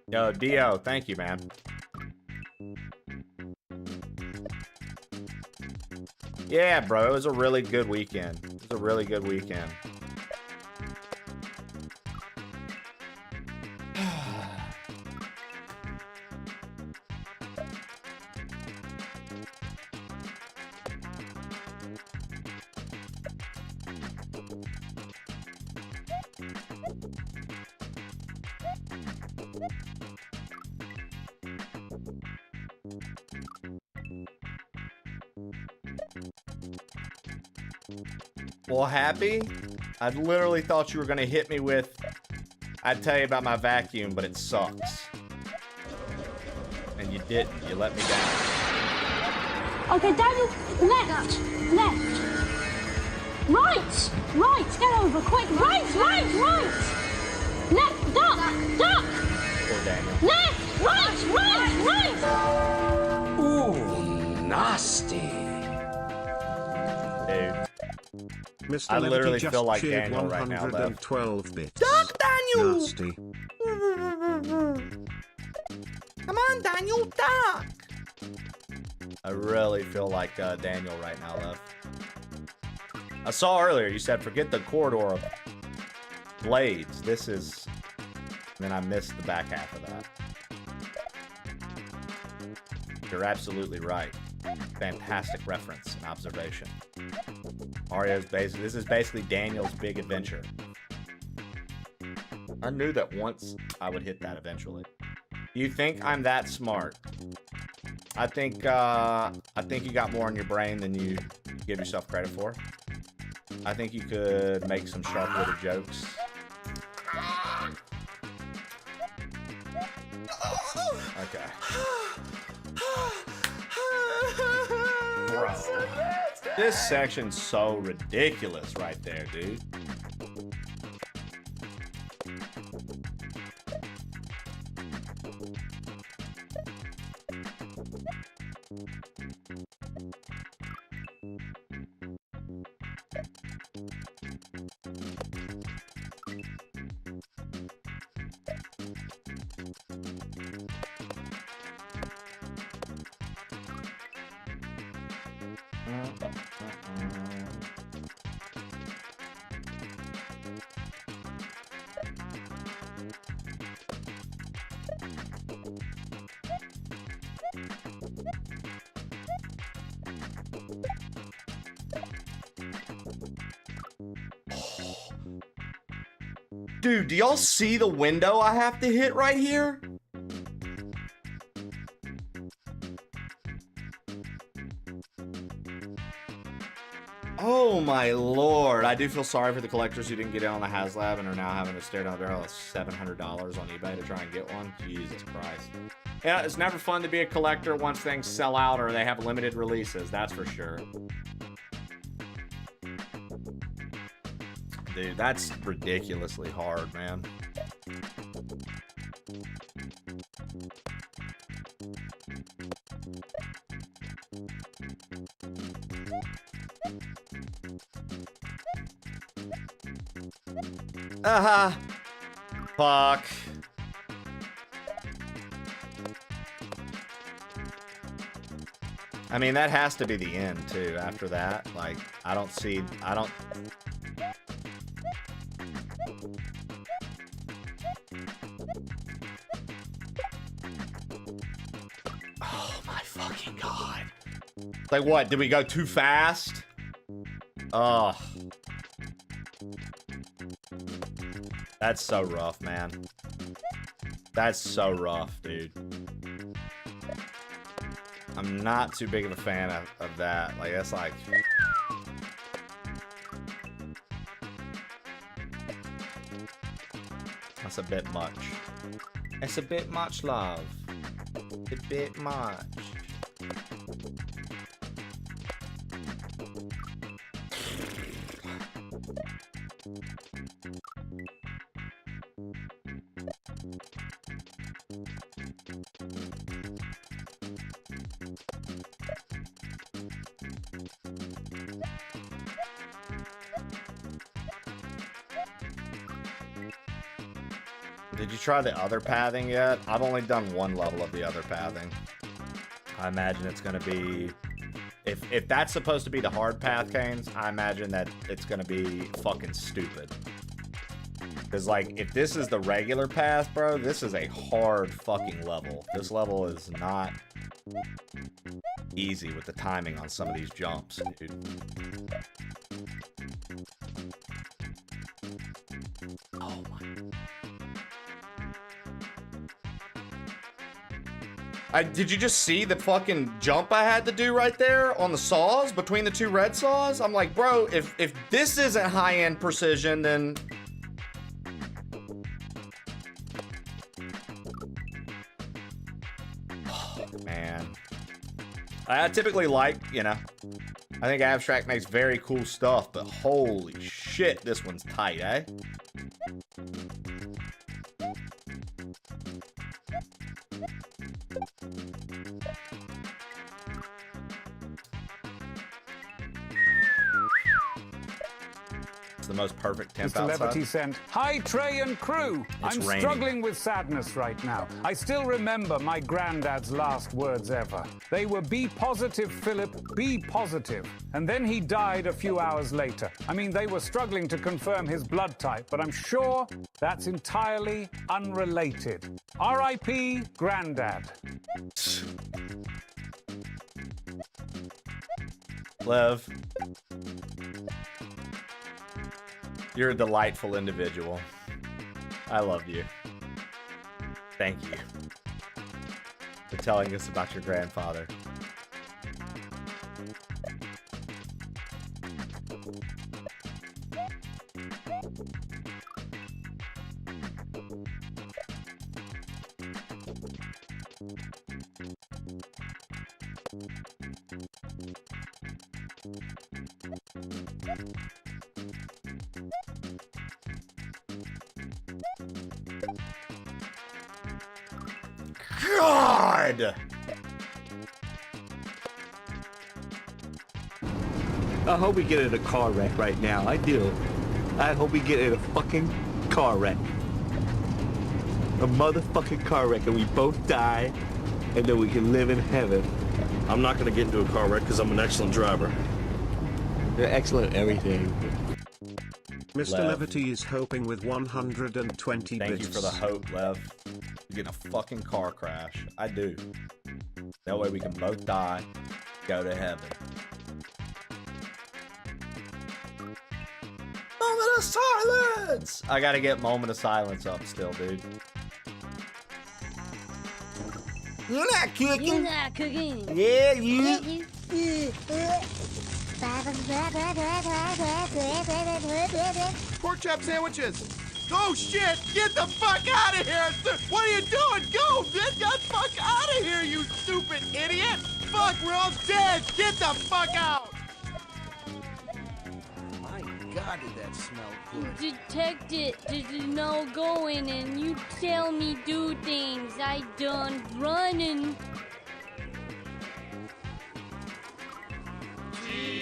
Yo, Dio, thank you, man. Yeah, bro, it was a really good weekend. It was a really good weekend. Well, Happy, I literally thought you were gonna hit me with, I'd tell you about my vacuum, but it sucks. And you didn't. You let me down. Okay, Daniel, left, left. Right, right, get over, quick, right. Left, duck. Poor Daniel. Left, right. Ooh, nasty. Dude. Mr. I Levity literally just feel like cheered Daniel right now, though. 112 bits. Duck, Daniel! Nasty. Come on, Daniel, duck! I really feel like Daniel right now, though. I saw earlier you said forget the corridor of blades. This is... And then I missed the back half of that. You're absolutely right. Fantastic reference and observation. Mario's basically... This is basically Daniel's big adventure. I knew that once I would hit that eventually. You think I'm that smart? I think you got more in your brain than you give yourself credit for. I think you could make some sharp-witted jokes. Okay. Bro. This section's so ridiculous right there, dude. Dude, do y'all see the window I have to hit right here? Oh my lord. I do feel sorry for the collectors who didn't get in on the HasLab and are now having to stare down the barrel of $700 on eBay to try and get one. Jesus Christ. Yeah, it's never fun to be a collector once things sell out or they have limited releases, that's for sure. Dude, that's ridiculously hard, man. Fuck. I mean, that has to be the end, too, after that. Like, I don't... Oh my fucking god. Like what? Did we go too fast? Oh. That's so rough, man. That's so rough, dude. I'm not too big of a fan of that. Like, that's like... That's a bit much. It's a bit much, love. A bit much. Did you try the other pathing yet? I've only done one level of the other pathing. I imagine it's gonna be... If that's supposed to be the hard path, Canes, I imagine that it's gonna be fucking stupid. Because, like, if this is the regular path, bro, this is a hard fucking level. This level is not easy with the timing on some of these jumps, dude. Oh my... Did you just see the fucking jump I had to do right there on the saws between the two red saws? I'm like, bro, if this isn't high-end precision, then... Oh, man. I typically like, you know, I think Abstract makes very cool stuff, but holy shit, this one's tight, eh? The most perfect temp Mr. outside. Levity sent, "Hi, Trey and crew. I'm raining. struggling with sadness right now. I still remember my granddad's last words ever. They were, 'Be positive, Philip, be positive.' And then he died a few hours later. I mean, they were struggling to confirm his blood type, but I'm sure that's entirely unrelated. R.I.P. Granddad." Lev, you're a delightful individual. I love you. Thank you for telling us about your grandfather. God! I hope we get in a car wreck right now. I do. I hope we get in a fucking car wreck. A motherfucking car wreck and we both die and then we can live in heaven. I'm not gonna get into a car wreck because I'm an excellent driver. You're excellent at everything. Mr. Lev. Levity is hoping with 120 Thank bits. you for the hope, Lev. You're getting a fucking car crash. I do. That way we can both die, go to heaven. Moment of silence! I gotta get moment of silence up still, dude. You're not You're cooking. not cooking. Yeah, you. Pork chop sandwiches. Oh shit! Get the fuck out of here! What are you doing? Go! Get the fuck out of here, you stupid idiot! Fuck, we're all dead! Get the fuck out! My God, did that smell good? Detect it. There's no going, and you tell me do things. I done running.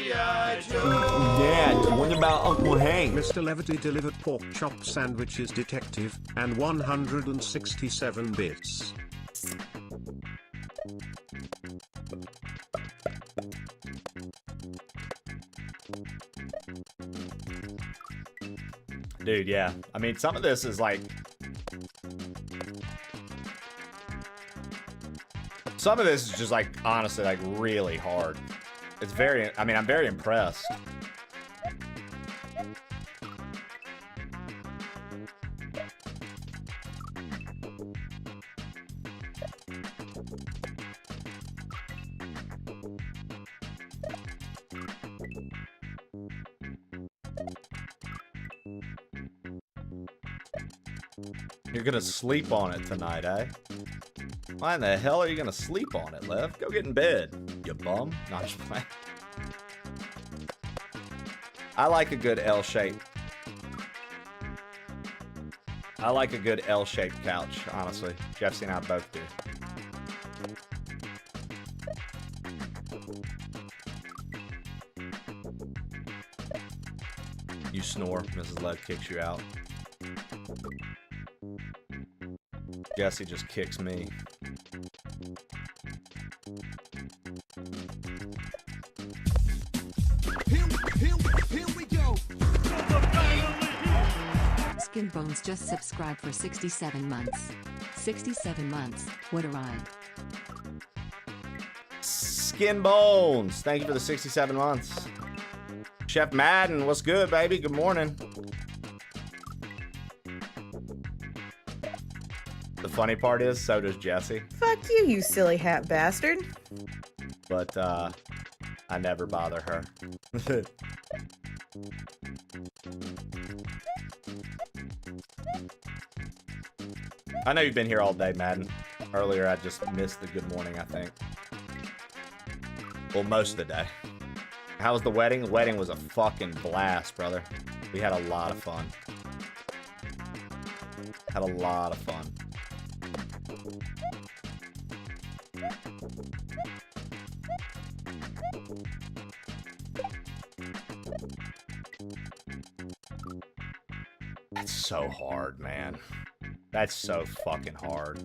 Yeah, what about Uncle Hank? Mr. Levity delivered pork chop sandwiches detective and 167 bits. Dude, yeah. I mean, some of this is like... Some of this is just like, honestly, like really hard. It's very, I mean, I'm very impressed. You're gonna sleep on it tonight, eh? Why in the hell are you gonna sleep on it, Lev? Go get in bed, you bum. Not just playing. I like a good L shape. I like a good L-shaped couch, honestly. Jesse and I both do. You snore, Mrs. Lev kicks you out. Jesse just kicks me. Here we go. Skin Bones just subscribed for 67 months. 67 months, what a ride. Skin Bones, thank you for the 67 months. Chef Madden, what's good, baby? Good morning. The funny part is, so does Jesse. Fuck you, you silly hat bastard. But, I never bother her. I know you've been here all day, Madden. Earlier, I just missed the good morning, I think. Well, most of the day. How was the wedding? The wedding was a fucking blast, brother. We had a lot of fun. Had a lot of fun. That's so hard, man. That's so fucking hard.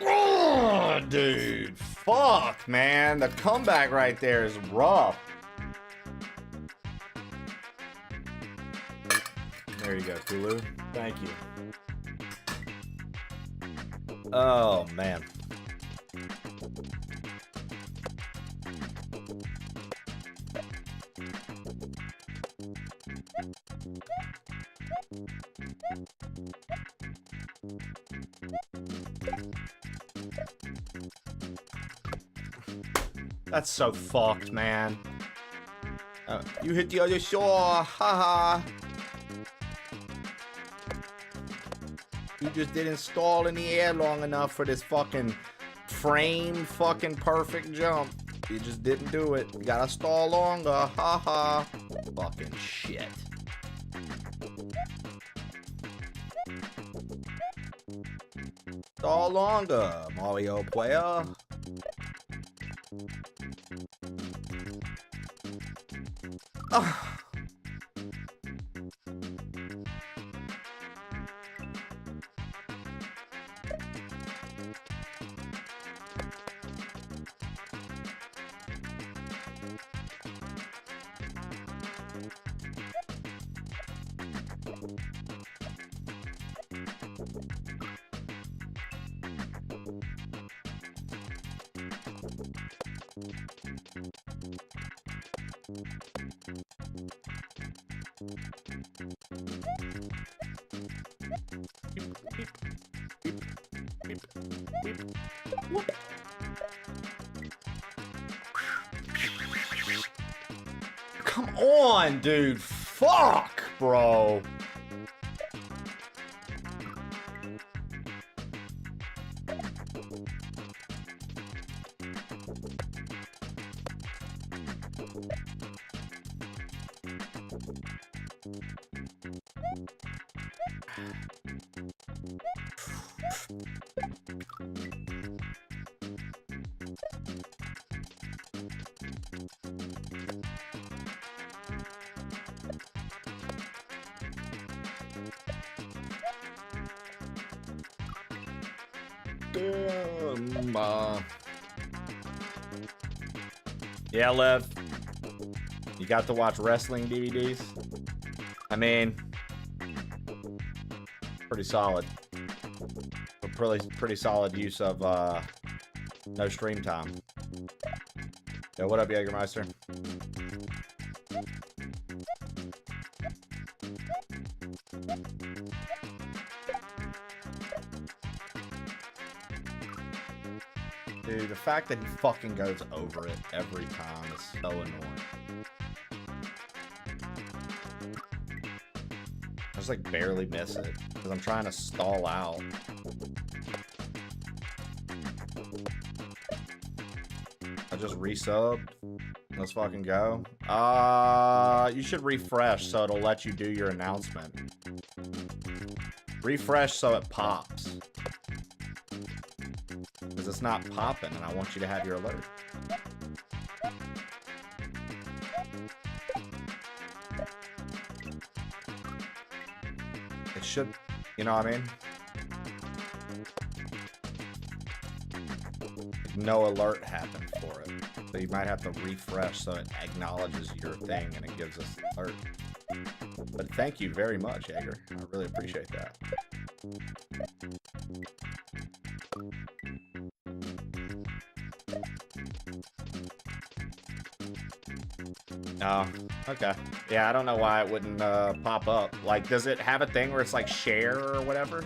Oh, dude. Fuck, man. The comeback right there is rough. There you go, Kulu. Thank you. Oh, man. That's so fucked, man. You hit the other shore, haha. You just didn't stall in the air long enough for this fucking frame fucking perfect jump. You just didn't do it. You gotta stall longer, haha. Fucking shit. Stall longer, Mario player. Oh. Come on, dude. Fuck, bro. Yeah, Lev. You got to watch wrestling DVDs? I mean, pretty solid. A pretty solid use of no stream time. Yo, what up, Jägermeister? Dude, the fact that he fucking goes over it every time is so annoying. I just like barely miss it because I'm trying to stall out. I just resubbed. Let's fucking go. You should refresh so it'll let you do your announcement. Refresh so it pops. Because it's not popping and I want you to have your alert. It should, you know what I mean? No alert happened for it. So you might have to refresh so it acknowledges your thing and it gives us an alert. But thank you very much, Jaeger. I really appreciate that. Oh, okay. Yeah, I don't know why it wouldn't pop up. Like, does it have a thing where it's like share or whatever?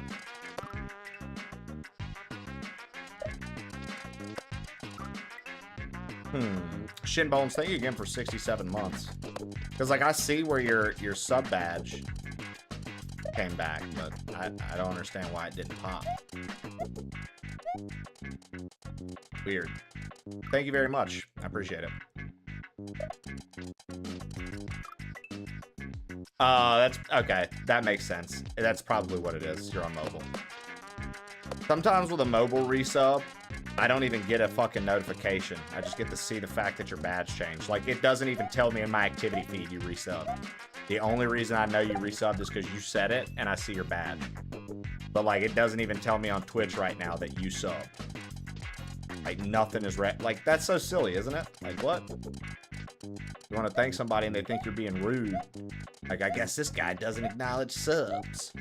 Shinbones, thank you again for 67 months. Because, like, I see where your sub badge came back, but I don't understand why it didn't pop. Weird. Thank you very much. I appreciate it. That's okay. That makes sense. That's probably what it is. You're on mobile. Sometimes with a mobile resub, I don't even get a fucking notification. I just get to see the fact that your badge changed. Like, it doesn't even tell me in my activity feed you resubbed. The only reason I know you resubbed is because you said it and I see your badge. But, like, it doesn't even tell me on Twitch right now that you subbed. Like, nothing is like, that's so silly, isn't it? Like, what? You want to thank somebody and they think you're being rude. Like, I guess this guy doesn't acknowledge subs.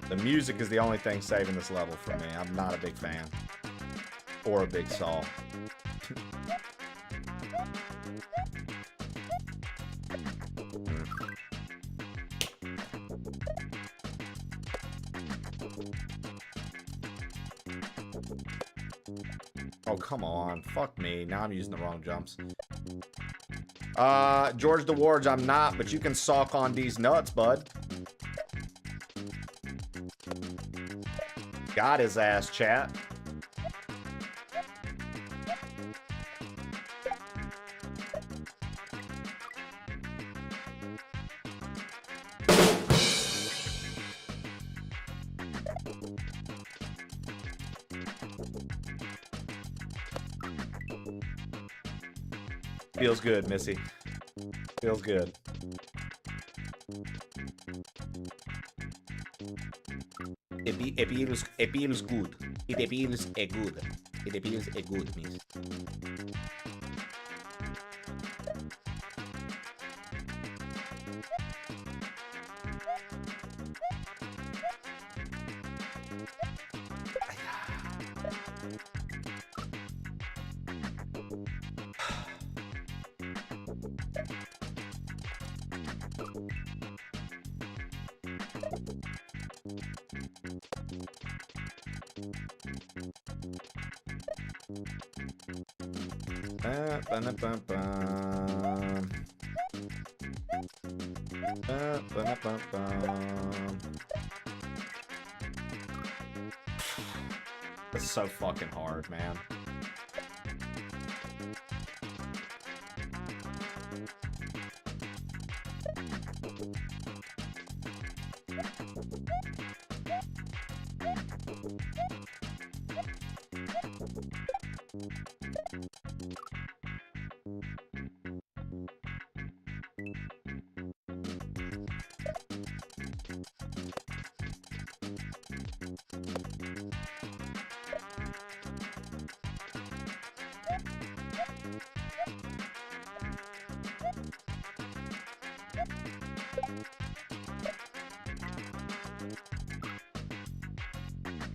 The music is the only thing saving this level for me. I'm not a big fan. Or a big saw. Oh, come on. Fuck me. Now I'm using the wrong jumps. George DeWards, I'm not, but you can sock on these nuts, bud. Got his ass, chat. Feels good, Missy. Feels good. It feels good. It feels good. It feels good, miss. It's so fucking hard, man.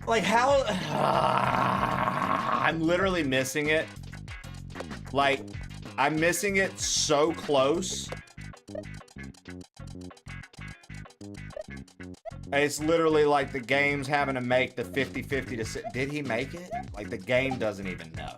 Like, how... I'm literally missing it. Like, I'm missing it so close. It's literally like the game's having to make the 50-50 to... Did he make it? Like, the game doesn't even know.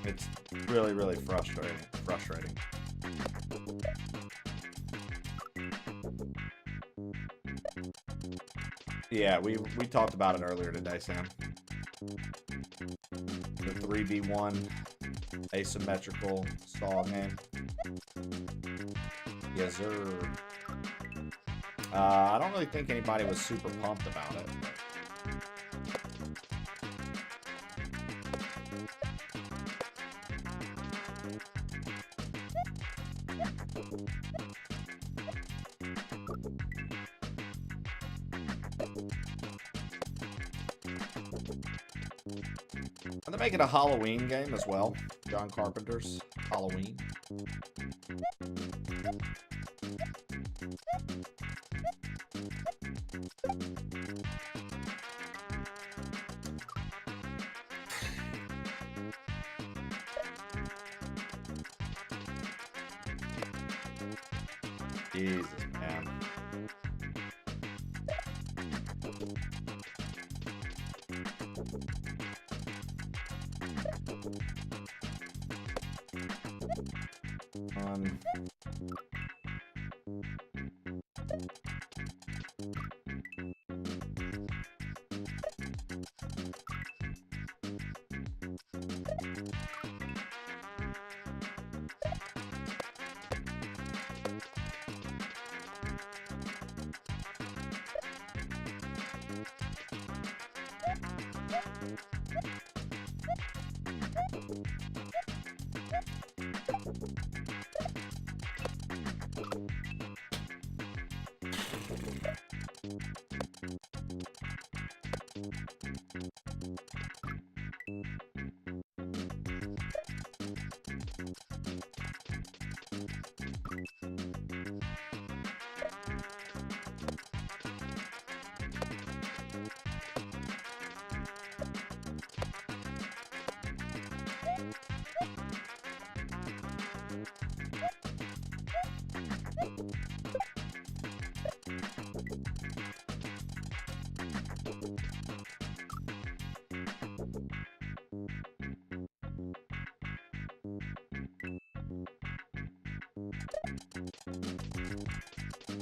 It's really, really frustrating. Yeah, we talked about it earlier today, Sam. The 3v1 asymmetrical saw game. Yes, sir. I don't really think anybody was super pumped about it. And they're making a Halloween game as well. John Carpenter's Halloween. Jesus, man.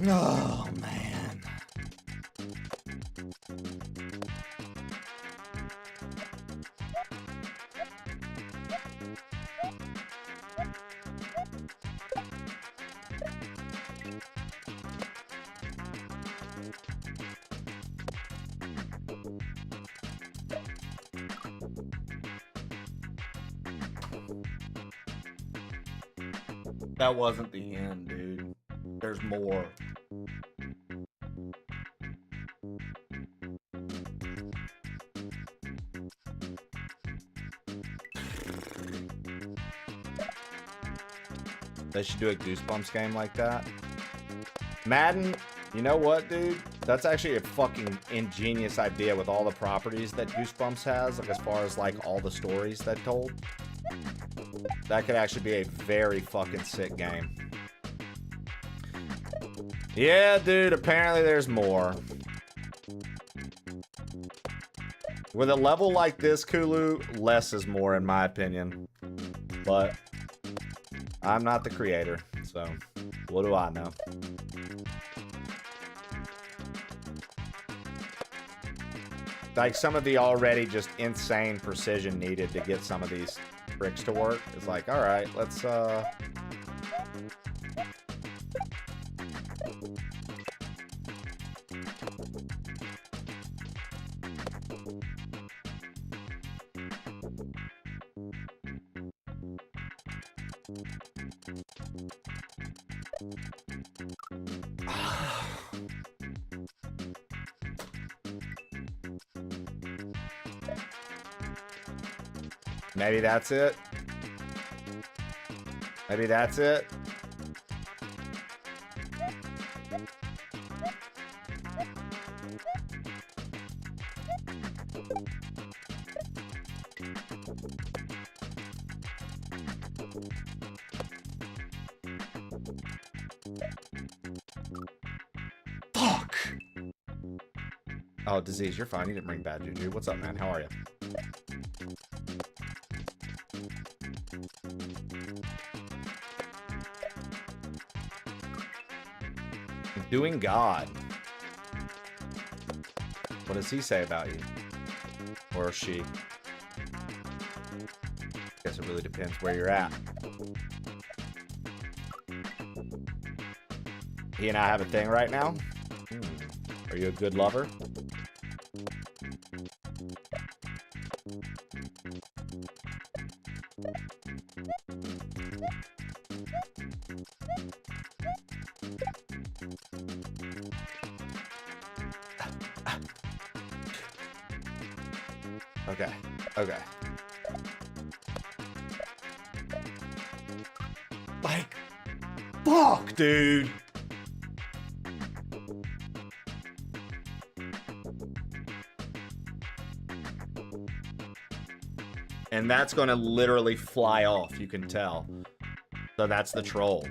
Oh, man. That wasn't the end, dude. There's more. They should do a Goosebumps game like that. Madden, you know what, dude? That's actually a fucking ingenious idea with all the properties that Goosebumps has, like as far as like all the stories that told. That could actually be a very fucking sick game. Yeah, dude, apparently there's more. With a level like this, Kulu, less is more in my opinion. But I'm not the creator, so what do I know? Like some of the already just insane precision needed to get some of these bricks to work is like, all right, let's maybe that's it. Maybe that's it. Fuck. Oh, Disease, you're fine. You didn't bring bad juju. What's up, man? How are you? Doing God. What does he say about you? Or she? Guess it really depends where you're at. He and I have a thing right now? Are you a good lover? Okay, okay. Like, fuck, dude. And that's gonna literally fly off, you can tell. So that's the troll.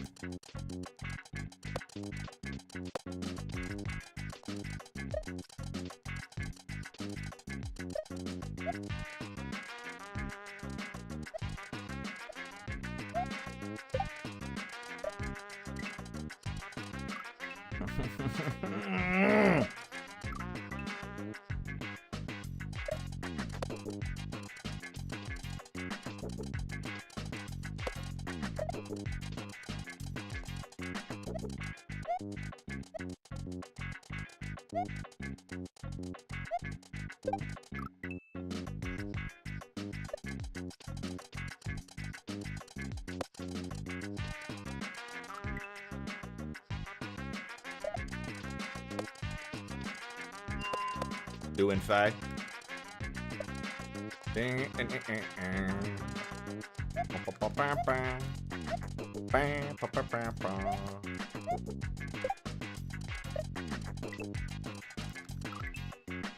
Doing fact.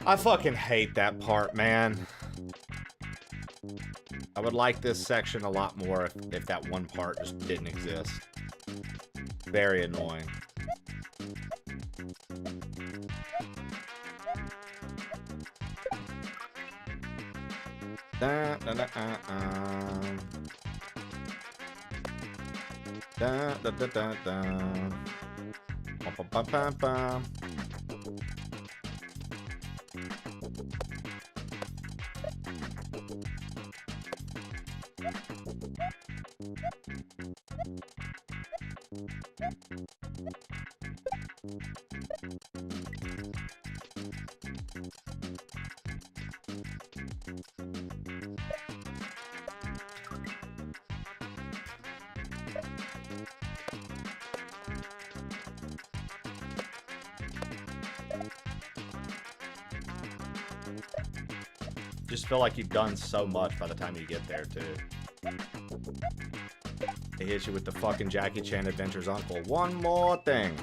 I fucking hate that part, man. I would like this section a lot more if that one part just didn't exist. Very annoying. Da, da, da, da, da, da, da, da. Ba, ba, ba, ba. Just feel like you've done so much by the time you get there, too. They hit you with the fucking Jackie Chan Adventures Uncle. One more thing.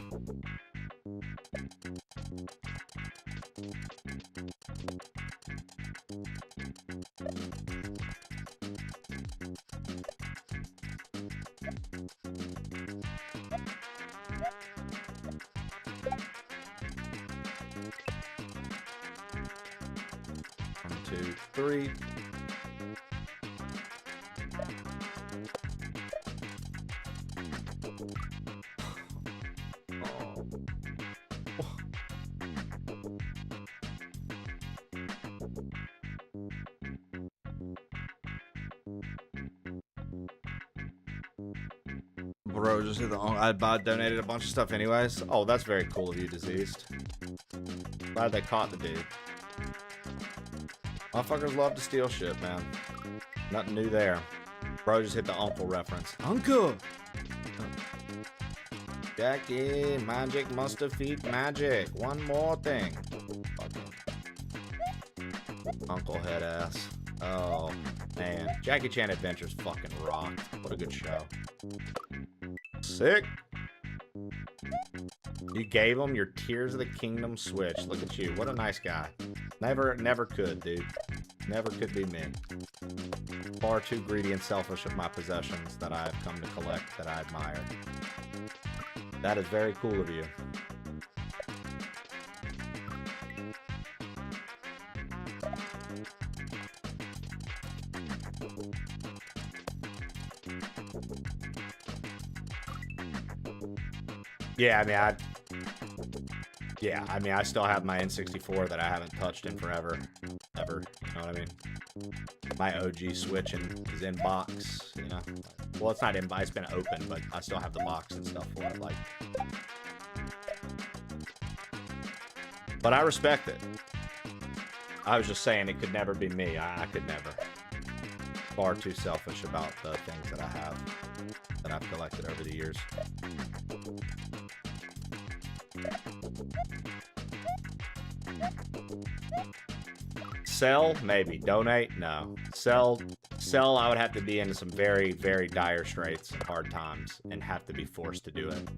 Two, three. Bro, just hit the I donated a bunch of stuff anyways. Oh, that's very cool of you, Diseased. Glad they caught the dude. Motherfuckers love to steal shit, man. Nothing new there. Bro just hit the uncle reference. Uncle! Jackie, magic must defeat magic. One more thing. Fucking uncle head ass. Oh, man. Jackie Chan Adventures fucking rocked. What a good show. Sick. You gave him your Tears of the Kingdom Switch. Look at you. What a nice guy. Never could, dude. Never could be me. Far too greedy and selfish of my possessions that I've come to collect that I admire. That is very cool of you. Yeah, I mean, Yeah, I mean, I still have my N64 that I haven't touched in forever. Ever. You know what I mean? My OG Switch is in box, you know? Well, it's not in box, it's been open, but I still have the box and stuff for it, like. But I respect it. I was just saying it could never be me. I could never. Far too selfish about the things that I have, that I've collected over the years. Sell? Maybe. Donate? No. Sell, I would have to be in some very, very dire straits and hard times and have to be forced to do it.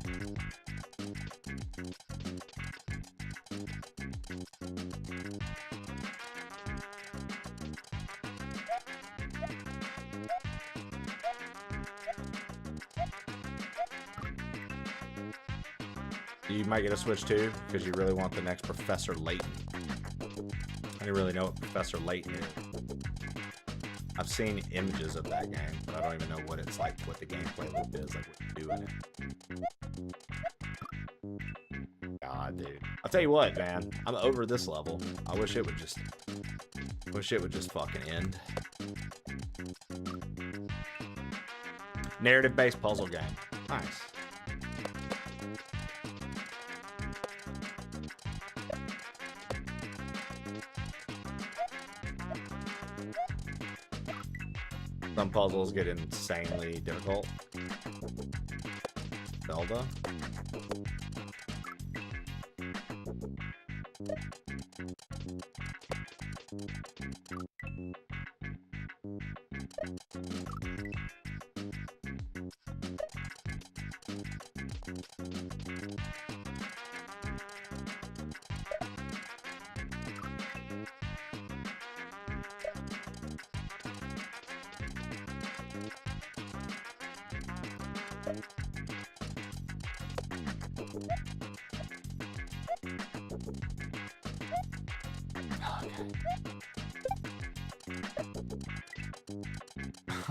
You might get a Switch too, because you really want the next Professor Layton. I don't really know what Professor Layton is. I've seen images of that game, but I don't even know what it's like, what the gameplay loop is, like what you do in it. God, dude. I'll tell you what, man. I'm over this level. I wish it would just fucking end. Narrative-based puzzle game. Nice. Some puzzles get insanely difficult. Zelda.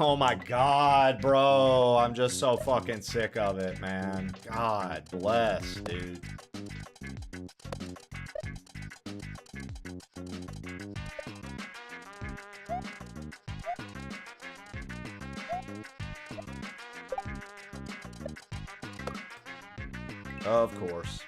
Oh my god, bro. I'm just so fucking sick of it, man. God bless, dude. Of course.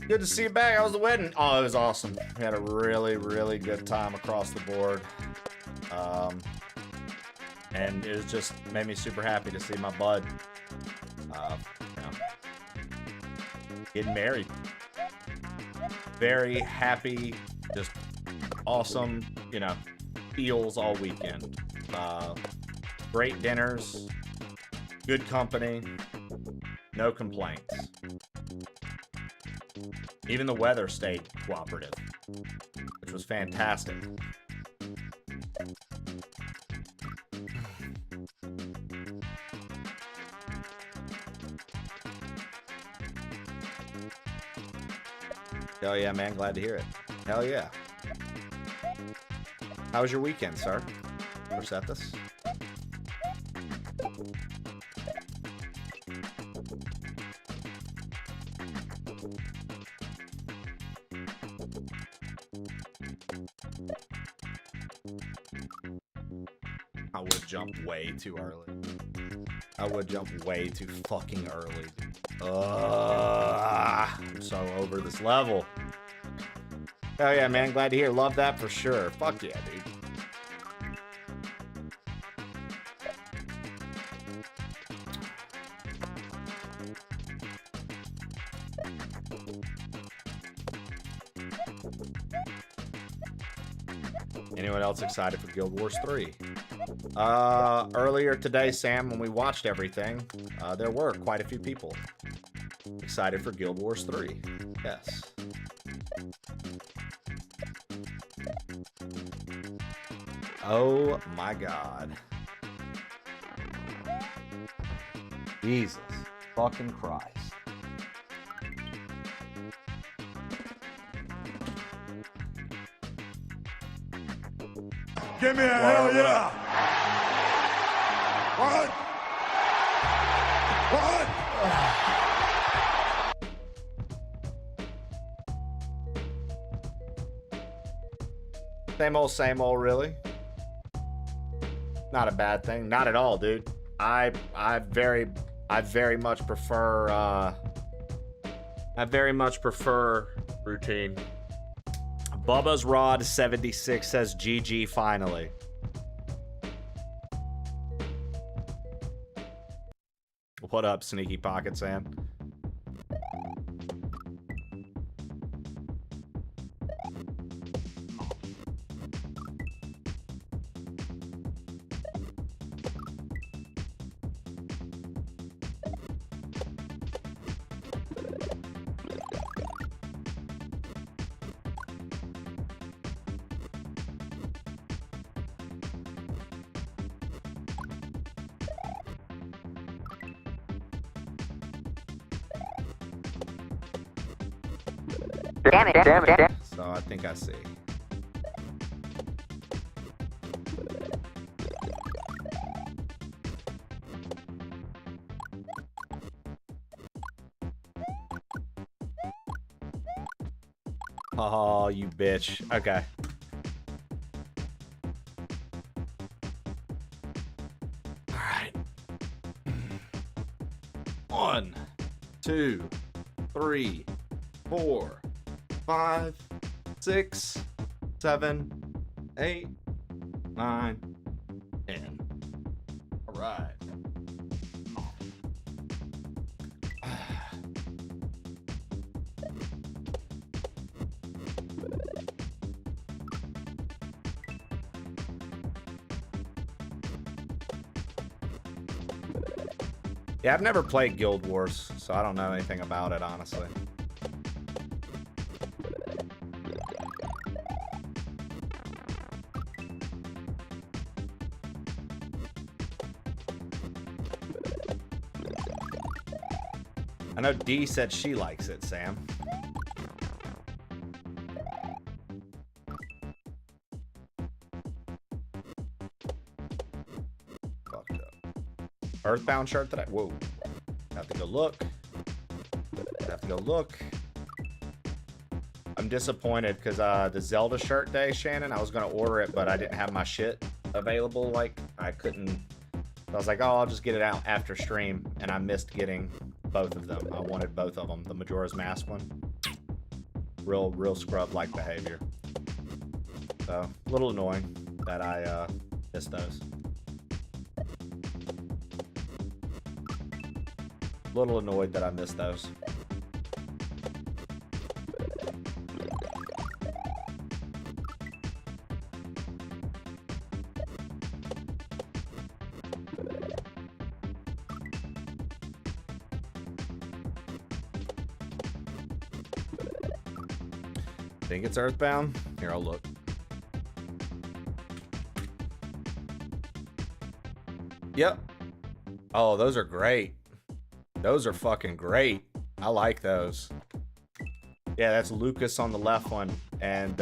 Good to see you back. How was the wedding? Oh, it was awesome. We had a really, really good time across the board. And it was just made me super happy to see my bud, you know, getting married. Very happy, just awesome, you know, feels all weekend. Great dinners, good company, no complaints. Even the weather stayed cooperative, which was fantastic. Hell yeah, man. Glad to hear it. Hell yeah. How was your weekend, sir? Persephus? I would jump way too early. I would jump way too fucking early. I'm so over this level. Oh yeah, man. Glad to hear. Love that for sure. Fuck yeah, dude. Anyone else excited for Guild Wars 3? Earlier today, Sam, when we watched everything, there were quite a few people excited for Guild Wars 3. Yes. Oh my god. Jesus fucking Christ. Give me a hell yeah! What? Same old, really. Not a bad thing. Not at all, dude. I very much prefer routine. Bubba's Rod 76 says GG finally. What up, Sneaky Pocket Sam? Damn it. So I think I see. Oh, you bitch. Okay. All right. 1, 2, 3, 4, 5, 6, 7, 8, 9, 10. All right. Yeah, I've never played Guild Wars, so I don't know anything about it, honestly. I know Dee said she likes it, Sam. Fucked up. Earthbound shirt that I... Whoa. Have to go look. Have to go look. I'm disappointed because the Zelda shirt day, Shannon, I was going to order it, but I didn't have my shit available. Like, I couldn't... I was like, oh, I'll just get it out after stream, and I missed getting both of them. I wanted both of them. The Majora's Mask one. Real scrub-like behavior. So, a little annoying that I missed those. A little annoyed that I missed those. Think it's Earthbound? Here, I'll look. Yep. Oh, those are great. Those are fucking great. I like those. Yeah, that's Lucas on the left one and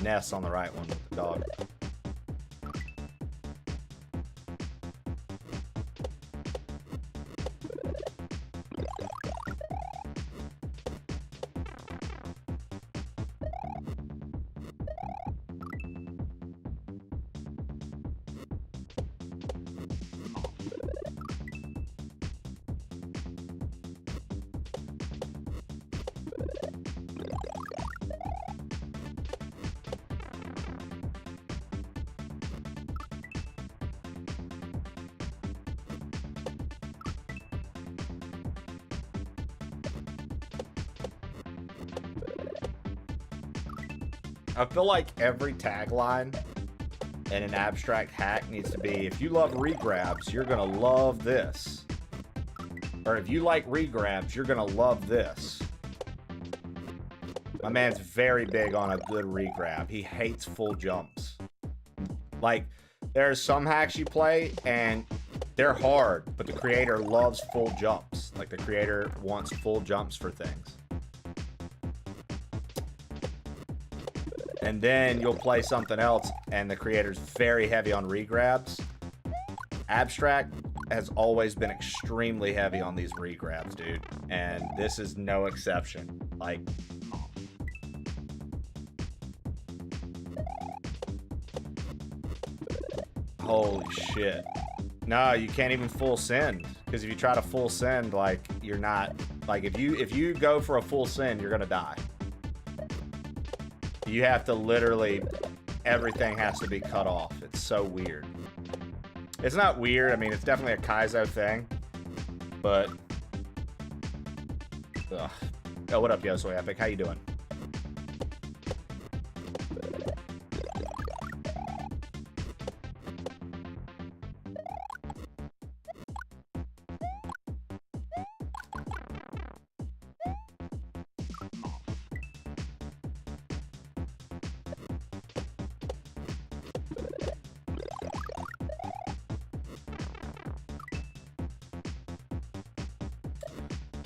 Ness on the right one with the dog. I feel like every tagline in an abstract hack needs to be, if you love regrabs, you're gonna love this. Or if you like regrabs, you're gonna love this. My man's very big on a good regrab. He hates full jumps. Like, there's some hacks you play and They're hard, but the creator loves full jumps. Like, the creator wants full jumps for things. And then you'll play something else, and the creator's very heavy on regrabs. Abstract has always been extremely heavy on these regrabs, dude. And this is no exception. Like, holy shit. No, you can't even full send. Because if you try to full send, like, you're not... Like, if you go for a full send, you're gonna die. You have to literally... Everything has to be cut off. It's so weird. It's not weird. I mean, it's definitely a Kaizo thing. But... Ugh. Oh, what up, Yo Soy Epic? How you doing?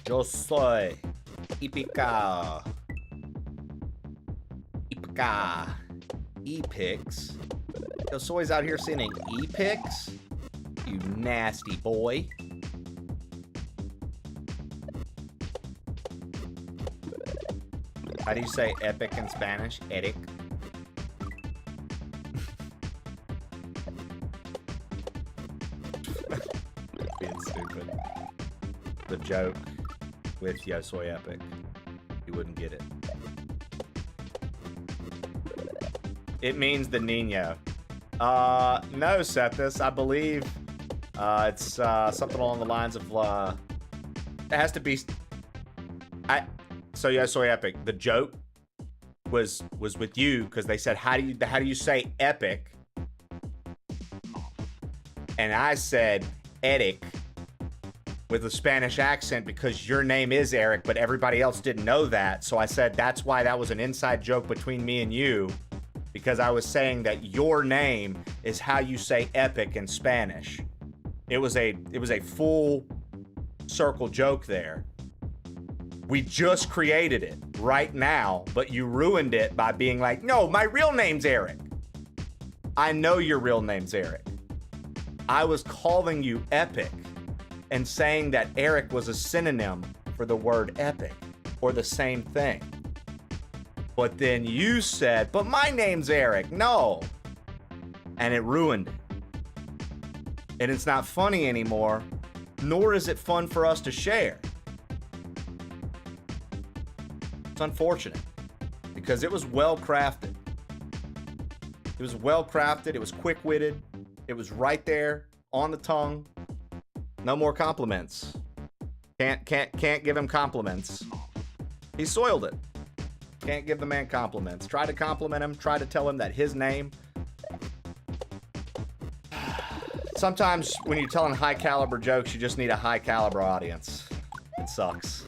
Yo soy Ipica. Ipica. E-pics. Yo soy's out here sending e-pics? You nasty boy. How do you say epic in Spanish? Eric. Being stupid. The joke with Yo Soy Epic. You wouldn't get it. It means the Nino. No, Sethis. I believe it's something along the lines of it has to be. So Yo Soy Epic. The joke was with you because they said how do you say epic, and I said Eric with a Spanish accent because your name is Eric, but everybody else didn't know that. So I said that's why that was an inside joke between me and you, because I was saying that your name is how you say epic in Spanish. It was a full circle joke there. We just created it right now, but you ruined it by being like, no, my real name's Eric. I know your real name's Eric. I was calling you epic and saying that Eric was a synonym for the word epic, or the same thing. But then you said, but my name's Eric. No. And it ruined it. And it's not funny anymore, nor is it fun for us to share. It's unfortunate, because it was well crafted. It was well crafted, it was quick-witted, it was right there on the tongue. No more compliments. Can't give him compliments. He soiled it. Can't give the man compliments. Try to compliment him. Try to tell him that his name. Sometimes when you're telling high caliber jokes, you just need a high caliber audience. It sucks.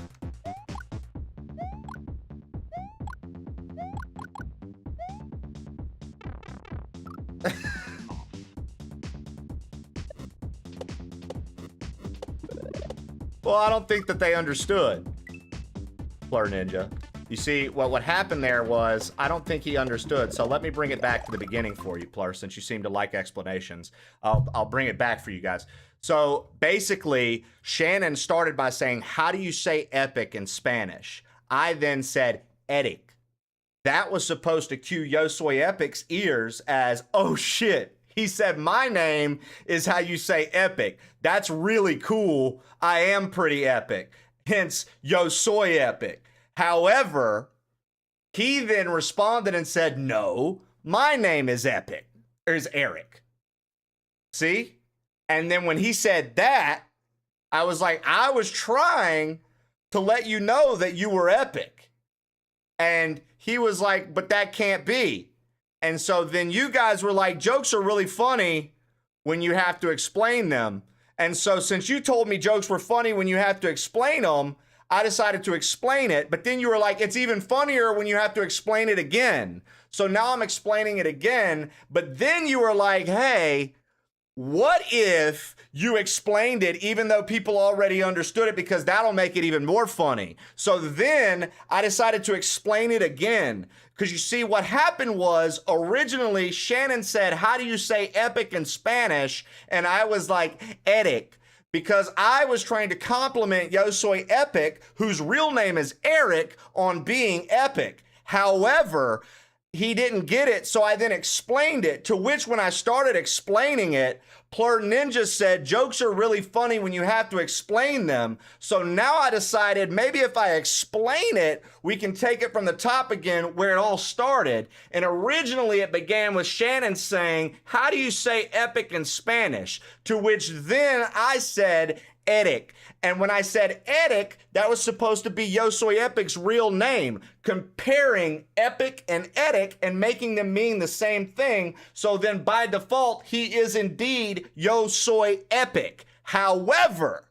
Well, I don't think that they understood, Blur Ninja. You see, what happened there was, I don't think he understood, so let me bring it back to the beginning for you, Plur, since you seem to like explanations. I'll bring it back for you guys. So, basically, Shannon started by saying, how do you say epic in Spanish? I then said, Eric. That was supposed to cue Yo Soy Epic's ears as, oh shit, he said my name is how you say epic. That's really cool. I am pretty epic. Hence, Yo Soy Epic. However, he then responded and said, no, my name is Epic, or is Eric. See? And then when he said that, I was like, I was trying to let you know that you were epic. And he was like, but that can't be. And so then you guys were like, jokes are really funny when you have to explain them. And so since you told me jokes were funny when you have to explain them, I decided to explain it. But then you were like, it's even funnier when you have to explain it again. So now I'm explaining it again. But then you were like, hey, What if you explained it even though people already understood it, because that'll make it even more funny. So then I decided to explain it again, because you see what happened was originally Shannon said, how do you say epic in Spanish? And I was like, Eric, because I was trying to compliment Yo Soy Epic, whose real name is Eric, on being epic. However, he didn't get it, so I then explained it, to which when I started explaining it, Plur Ninja said, jokes are really funny when you have to explain them. So now I decided maybe if I explain it, we can take it from the top again where it all started. And originally it began with Shannon saying, how do you say epic in Spanish? To which then I said, Eric. And when I said Eric, that was supposed to be Yo Soy Epic's real name, comparing Epic and Eric and making them mean the same thing. So then by default, he is indeed Yo Soy Epic. However,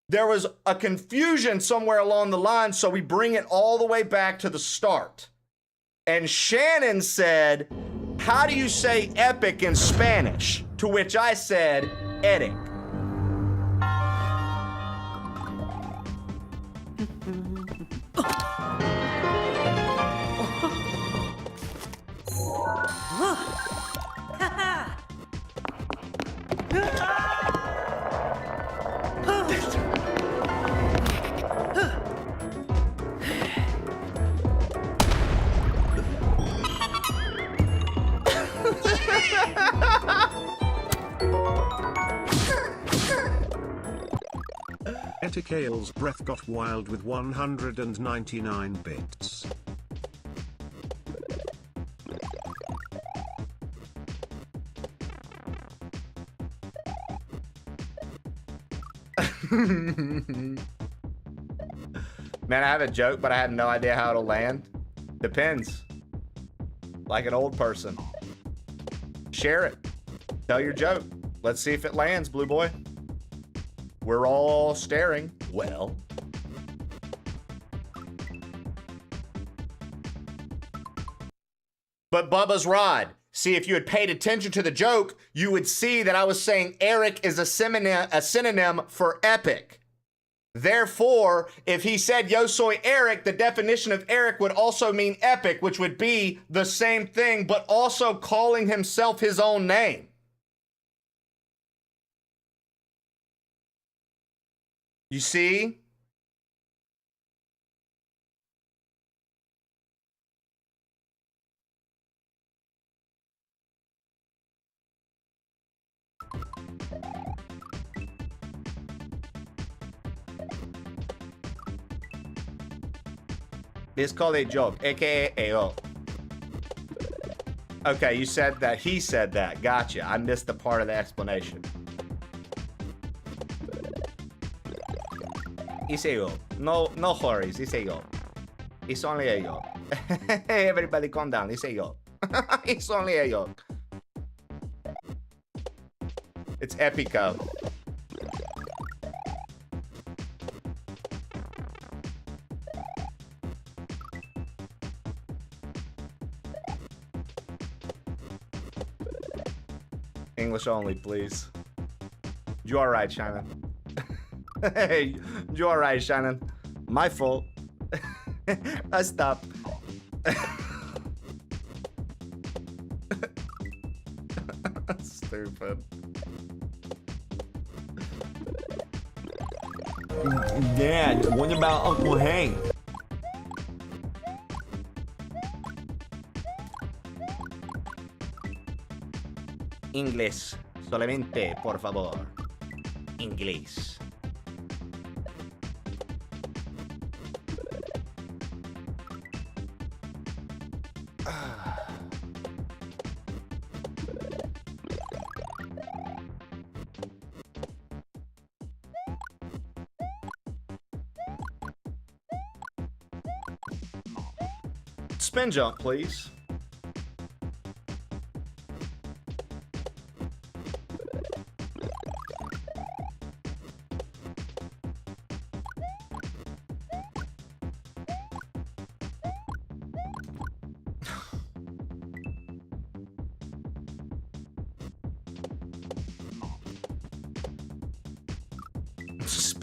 there was a confusion somewhere along the line, so we bring it all the way back to the start. And Shannon said, how do you say epic in Spanish? To which I said, Eric. Etikale's breath got wild with 199 bits. Man, I have a joke, but I have no idea how it'll land. Depends. Like an old person. Share it. Tell your joke. Let's see if it lands, Blue Boy. We're all staring. Well. But Bubba's Rod. See, if you had paid attention to the joke, you would see that I was saying Eric is a synonym for epic. Therefore, if he said Yo Soy Eric, the definition of Eric would also mean epic, which would be the same thing, but also calling himself his own name. You see? It's called a joke, aka AO. Okay, you said that. He said that. Gotcha. I missed the part of the explanation. It's a joke. No worries. It's a joke. It's only a joke. Hey, everybody calm down. It's a joke. It's only a joke. It's epico. English only, please. You alright, Shannon? Hey, you alright, Shannon? My fault. I stopped. Stupid. Dad, what about Uncle Hank? Inglés. Solamente, por favor. Inglés. Spin jump, please.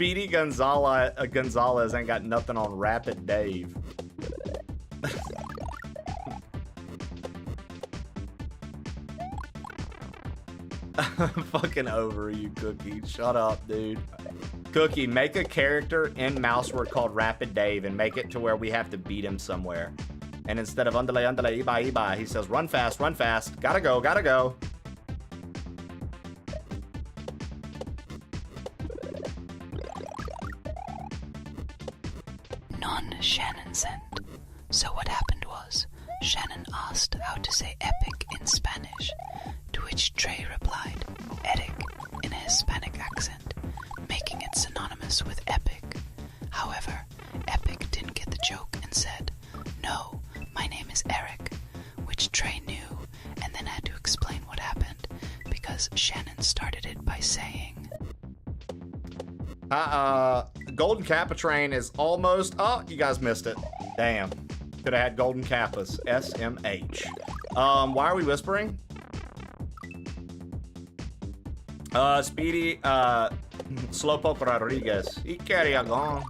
Speedy Gonzalez ain't got nothing on Rapid Dave. I'm fucking over you, Cookie. Shut up, dude. Cookie, make a character in Mouseword called Rapid Dave and make it to where we have to beat him somewhere. And instead of underlay, underlay, ibai, ibai, he says, run fast, gotta go, gotta go. None Shannon sent. So what happened was, Shannon asked how to say epic in Spanish, to which Trey replied, Eric, in a Hispanic accent, making it synonymous with epic. However, Epic didn't get the joke and said, no, my name is Eric, which Trey knew and then had to explain what happened because Shannon started it by saying, Golden Kappa train is almost, oh, you guys missed it. Damn. Could have had Golden Kappas. SMH. Why are we whispering? Speedy, Slowpoke Rodriguez. Y carry on.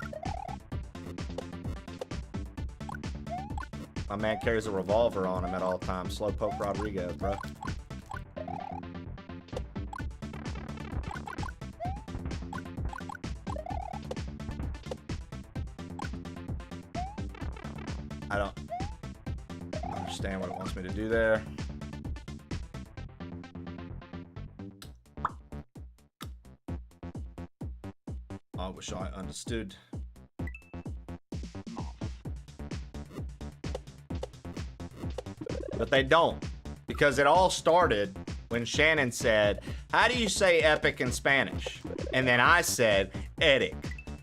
My man carries a revolver on him at all times. Slowpoke Rodriguez, bro. I don't understand what it wants me to do there. I wish I understood. But they don't, because it all started when Shannon said, how do you say epic in Spanish? And then I said, Eric.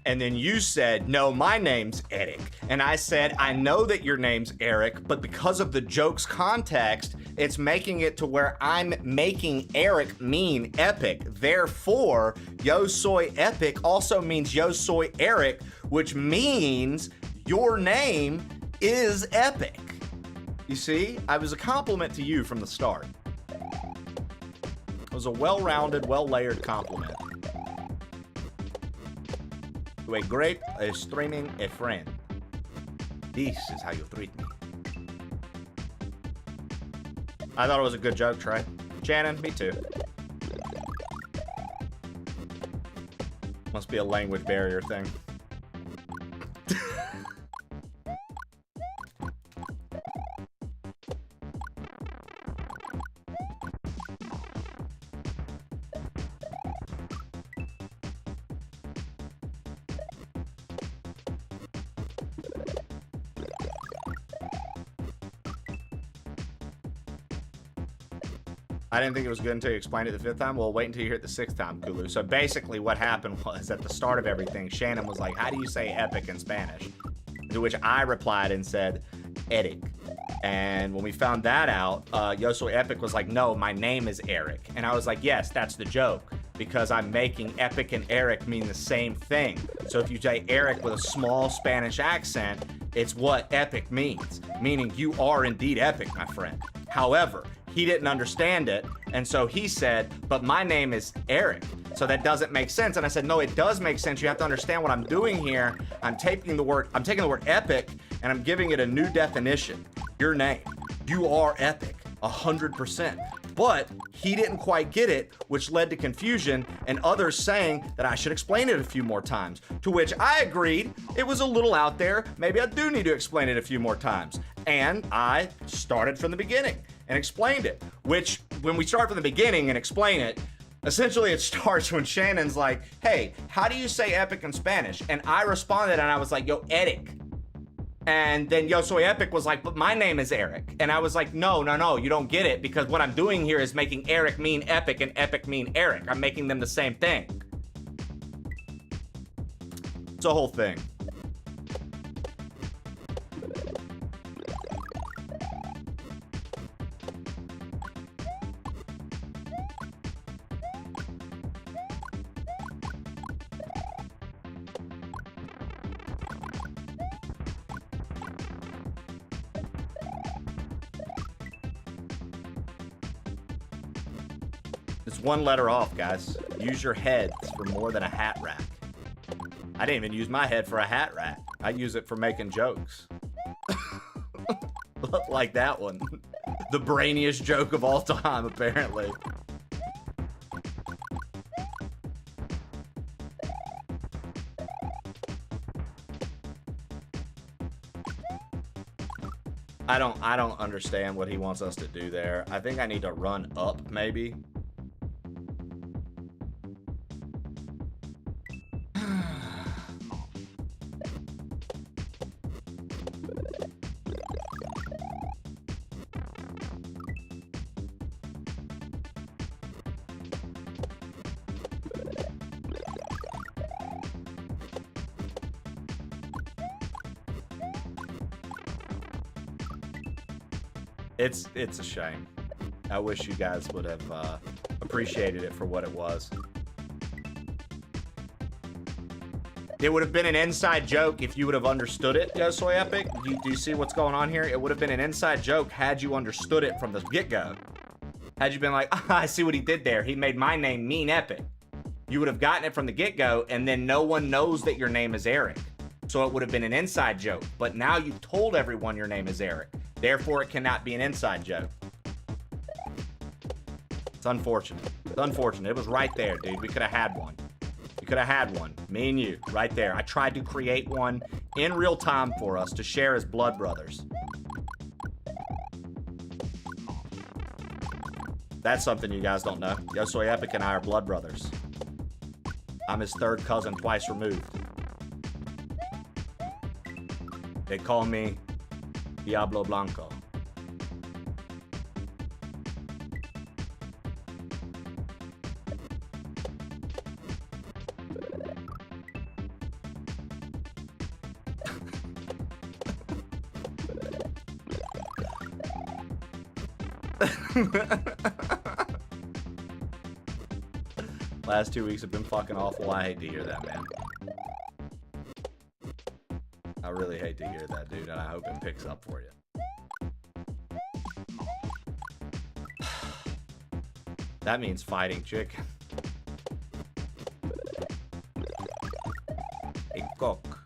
And then you said, no, my name's Eric. And I said, I know that your name's Eric, but because of the joke's context, it's making it to where I'm making Eric mean epic. Therefore, yo soy epic also means yo soy Eric, which means your name is epic. You see, I was a compliment to you from the start. It was a well-rounded, well-layered compliment. To a great streaming a friend. This is how you treat me. I thought it was a good joke, Trey. Shannon, me too. Must be a language barrier thing. I didn't think it was good until you explained it the fifth time. Well, wait until you hear it the sixth time, Kulu. So basically what happened was, at the start of everything, Shannon was like, how do you say epic in Spanish? To which I replied and said, Eric. And when we found that out, Yo Soy Epic was like, no, my name is Eric. And I was like, yes, that's the joke, because I'm making epic and Eric mean the same thing. So if you say Eric with a small Spanish accent, it's what epic means, meaning you are indeed epic, my friend. However, he didn't understand it, and so he said, but my name is Eric, so that doesn't make sense. And I said, no, it does make sense. You have to understand what I'm doing here. I'm taking the word epic, and I'm giving it a new definition. Your name. You are epic, 100%. But he didn't quite get it, which led to confusion and others saying that I should explain it a few more times. To which I agreed it was a little out there. Maybe I do need to explain it a few more times. And I started from the beginning and explained it, which when we start from the beginning and explain it, essentially it starts when Shannon's like, hey, how do you say epic in Spanish? And I responded and I was like, yo, Eric. And then Yo Soy Epic was like, but my name is Eric. And I was like, no, you don't get it, because what I'm doing here is making Eric mean epic and epic mean Eric. I'm making them the same thing. It's a whole thing. It's one letter off, guys. Use your heads for more than a hat rack. I didn't even use my head for a hat rack. I use it for making jokes. Like that one. The brainiest joke of all time, apparently. I don't understand what he wants us to do there. I think I need to run up, maybe. It's a shame. I wish you guys would have appreciated it for what it was. It would have been an inside joke if you would have understood it, Yo Soy Epic. Do you see what's going on here? It would have been an inside joke had you understood it from the get-go. Had you been like, I see what he did there. He made my name mean Epic. You would have gotten it from the get-go, and then no one knows that your name is Eric. So it would have been an inside joke. But now you've told everyone your name is Eric. Therefore, it cannot be an inside joke. It's unfortunate. It's unfortunate. It was right there, dude. We could have had one. We could have had one. Me and you, right there. I tried to create one in real time for us to share as blood brothers. That's something you guys don't know. Yo Soy Epic and I are blood brothers. I'm his third cousin twice removed. They call me Diablo Blanco. Last 2 weeks have been fucking awful. I hate to hear that, man. I really hate to hear that, dude, and I hope it picks up for you. That means fighting chicken. A cock.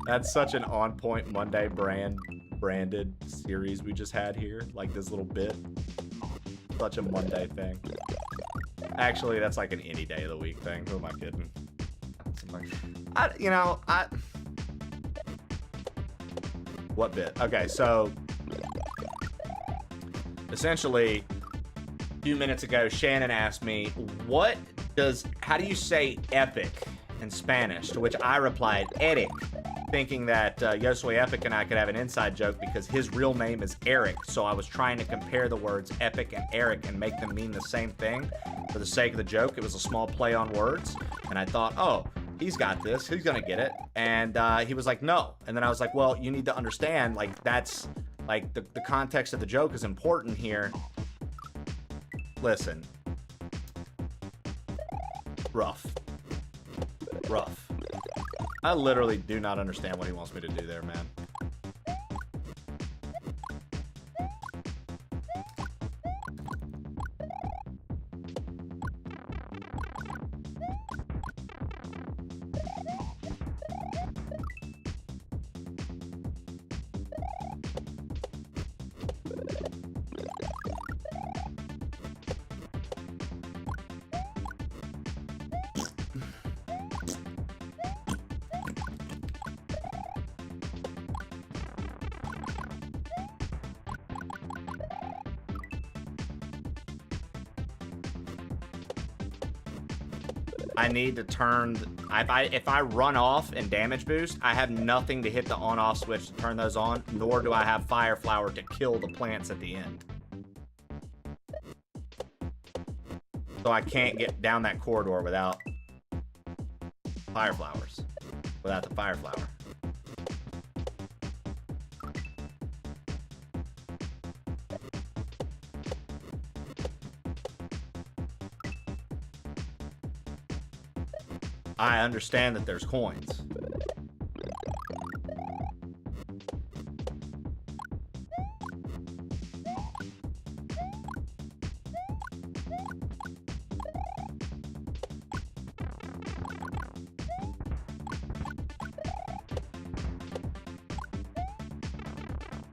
That's such an on-point Monday branded series we just had here. Like this little bit. Such a Monday thing. Actually, that's like an any day of the week thing. Who am I kidding? What bit? Okay, so essentially, a few minutes ago, Shannon asked me, how do you say epic in Spanish? To which I replied, Eric, thinking that Yo Soy Epic and I could have an inside joke because his real name is Eric. So I was trying to compare the words epic and Eric and make them mean the same thing. For the sake of the joke, it was a small play on words. And I thought, oh, he's got this. He's going to get it. And he was like, no. And then I was like, well, you need to understand, like, that's, like, the context of the joke is important here. Listen. Rough. I literally do not understand what he wants me to do there, man. I need to turn, if I run off and damage boost, I have nothing to hit the on-off switch to turn those on, nor do I have Fire Flower to kill the plants at the end. So I can't get down that corridor without Fire Flowers, without the Fire Flower. I understand that there's coins.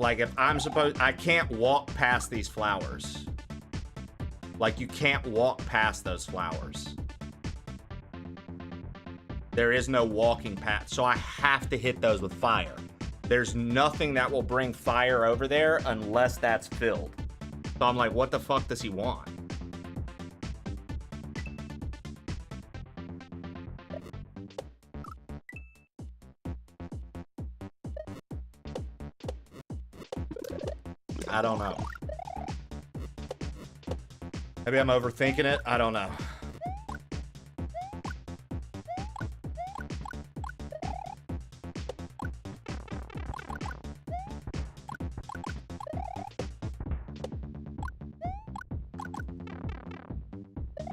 Like, if I'm supposed... I can't walk past these flowers. Like, you can't walk past those flowers. There is no walking path. So I have to hit those with fire. There's nothing that will bring fire over there unless that's filled. So I'm like, what the fuck does he want? I don't know. Maybe I'm overthinking it. I don't know.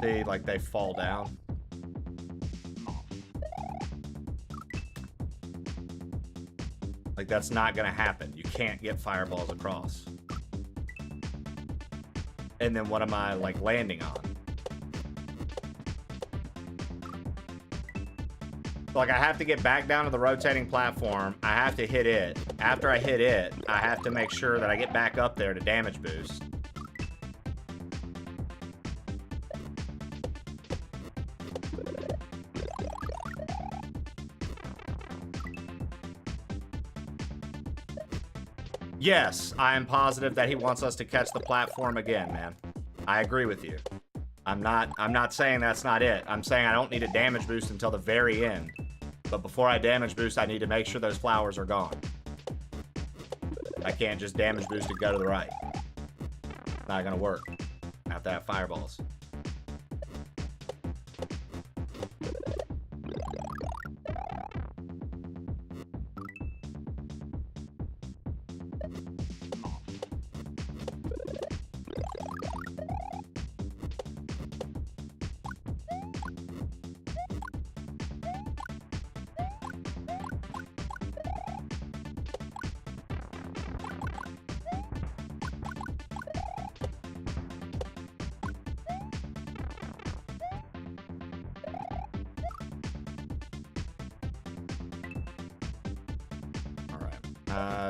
See, like they fall down. Like that's not gonna happen. You can't get fireballs across. And then what am I like landing on? Like I have to get back down to the rotating platform. I have to hit it. After I hit it, I have to make sure that I get back up there to damage boost. Yes, I am positive that he wants us to catch the platform again, man. I agree with you. I'm not saying that's not it. I'm saying I don't need a damage boost until the very end. But before I damage boost, I need to make sure those flowers are gone. I can't just damage boost and go to the right. It's not gonna work. I have to have fireballs.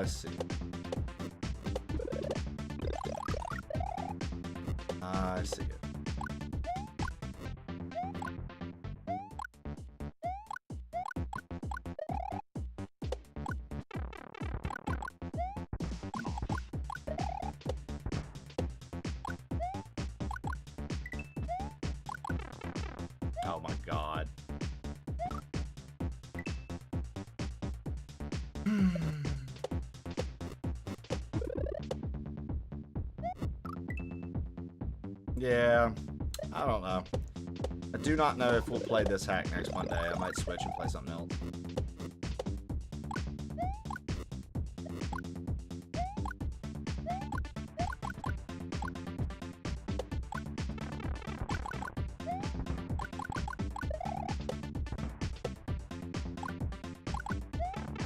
Let's see. I see it. Oh my god. Yeah, I don't know. I do not know if we'll play this hack next Monday. I might switch and play something else.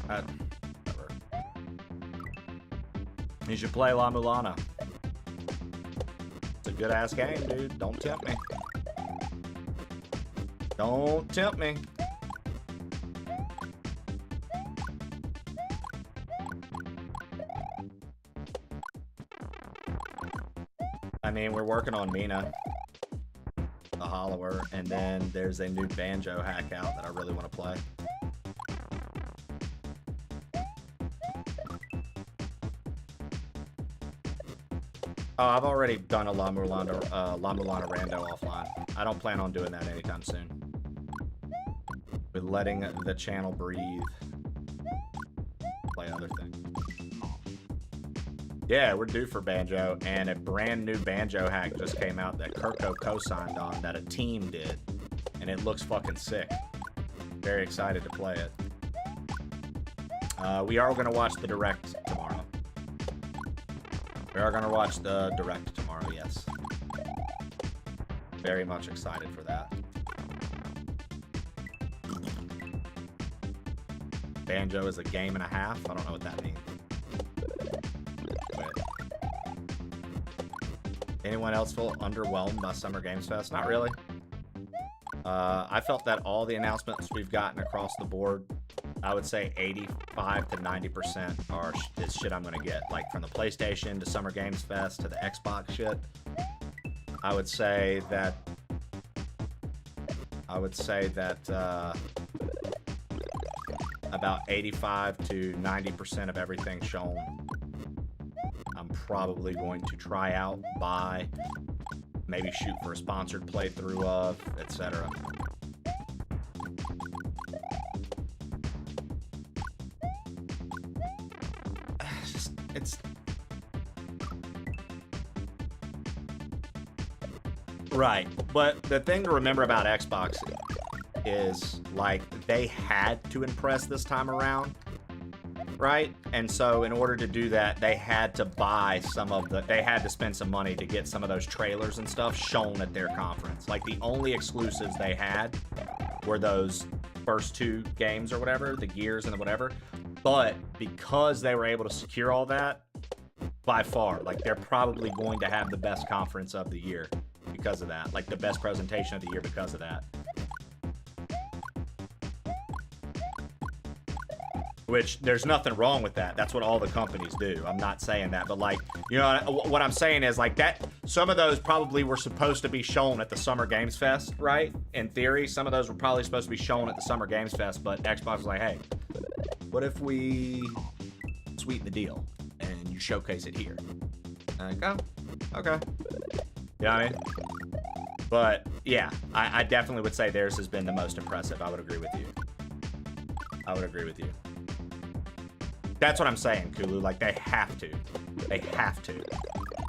Whatever. You should play La Mulana. It's a good ass game, dude. Don't tempt me. Don't tempt me. I mean, we're working on Mina, the Hollower, and then there's a new banjo hack out that I really want to play. Oh, I've already done a La Mulana rando offline. I don't plan on doing that anytime soon. We're letting the channel breathe. Play other things. Yeah, we're due for banjo, and a brand new banjo hack just came out that Kirko co-signed on that a team did, and it looks fucking sick. Very excited to play it. We are going to watch the direct tomorrow. We are going to watch the direct tomorrow, yes. Very much excited for that. Banjo is a game and a half. I don't know what that means. But anyone else feel underwhelmed by Summer Games Fest? Not really. I felt that all the announcements we've gotten across the board I would say 85 to 90% is shit I'm gonna get. Like from the PlayStation to Summer Games Fest to the Xbox shit. I would say that about 85 to 90% of everything shown, I'm probably going to try out, buy, maybe shoot for a sponsored playthrough of, etc. It's right, but the thing to remember about Xbox is like they had to impress this time around, right? And so in order to do that, they had to they had to spend some money to get some of those trailers and stuff shown at their conference. Like the only exclusives they had were those first 2 games or whatever, the Gears and the whatever. But because they were able to secure all that, by far, like they're probably going to have the best conference of the year because of that. Like the best presentation of the year because of that. Which, there's nothing wrong with that. That's what all the companies do. I'm not saying that, but like, you know, what I'm saying is like that, some of those probably were supposed to be shown at the Summer Games Fest, right? In theory, some of those were probably supposed to be shown at the Summer Games Fest, but Xbox was like, hey, what if we sweeten the deal and you showcase it here? And like, oh, okay. You know what I mean? But yeah, I definitely would say theirs has been the most impressive. I would agree with you. I would agree with you. That's what I'm saying, Kulu. Like, they have to. They have to.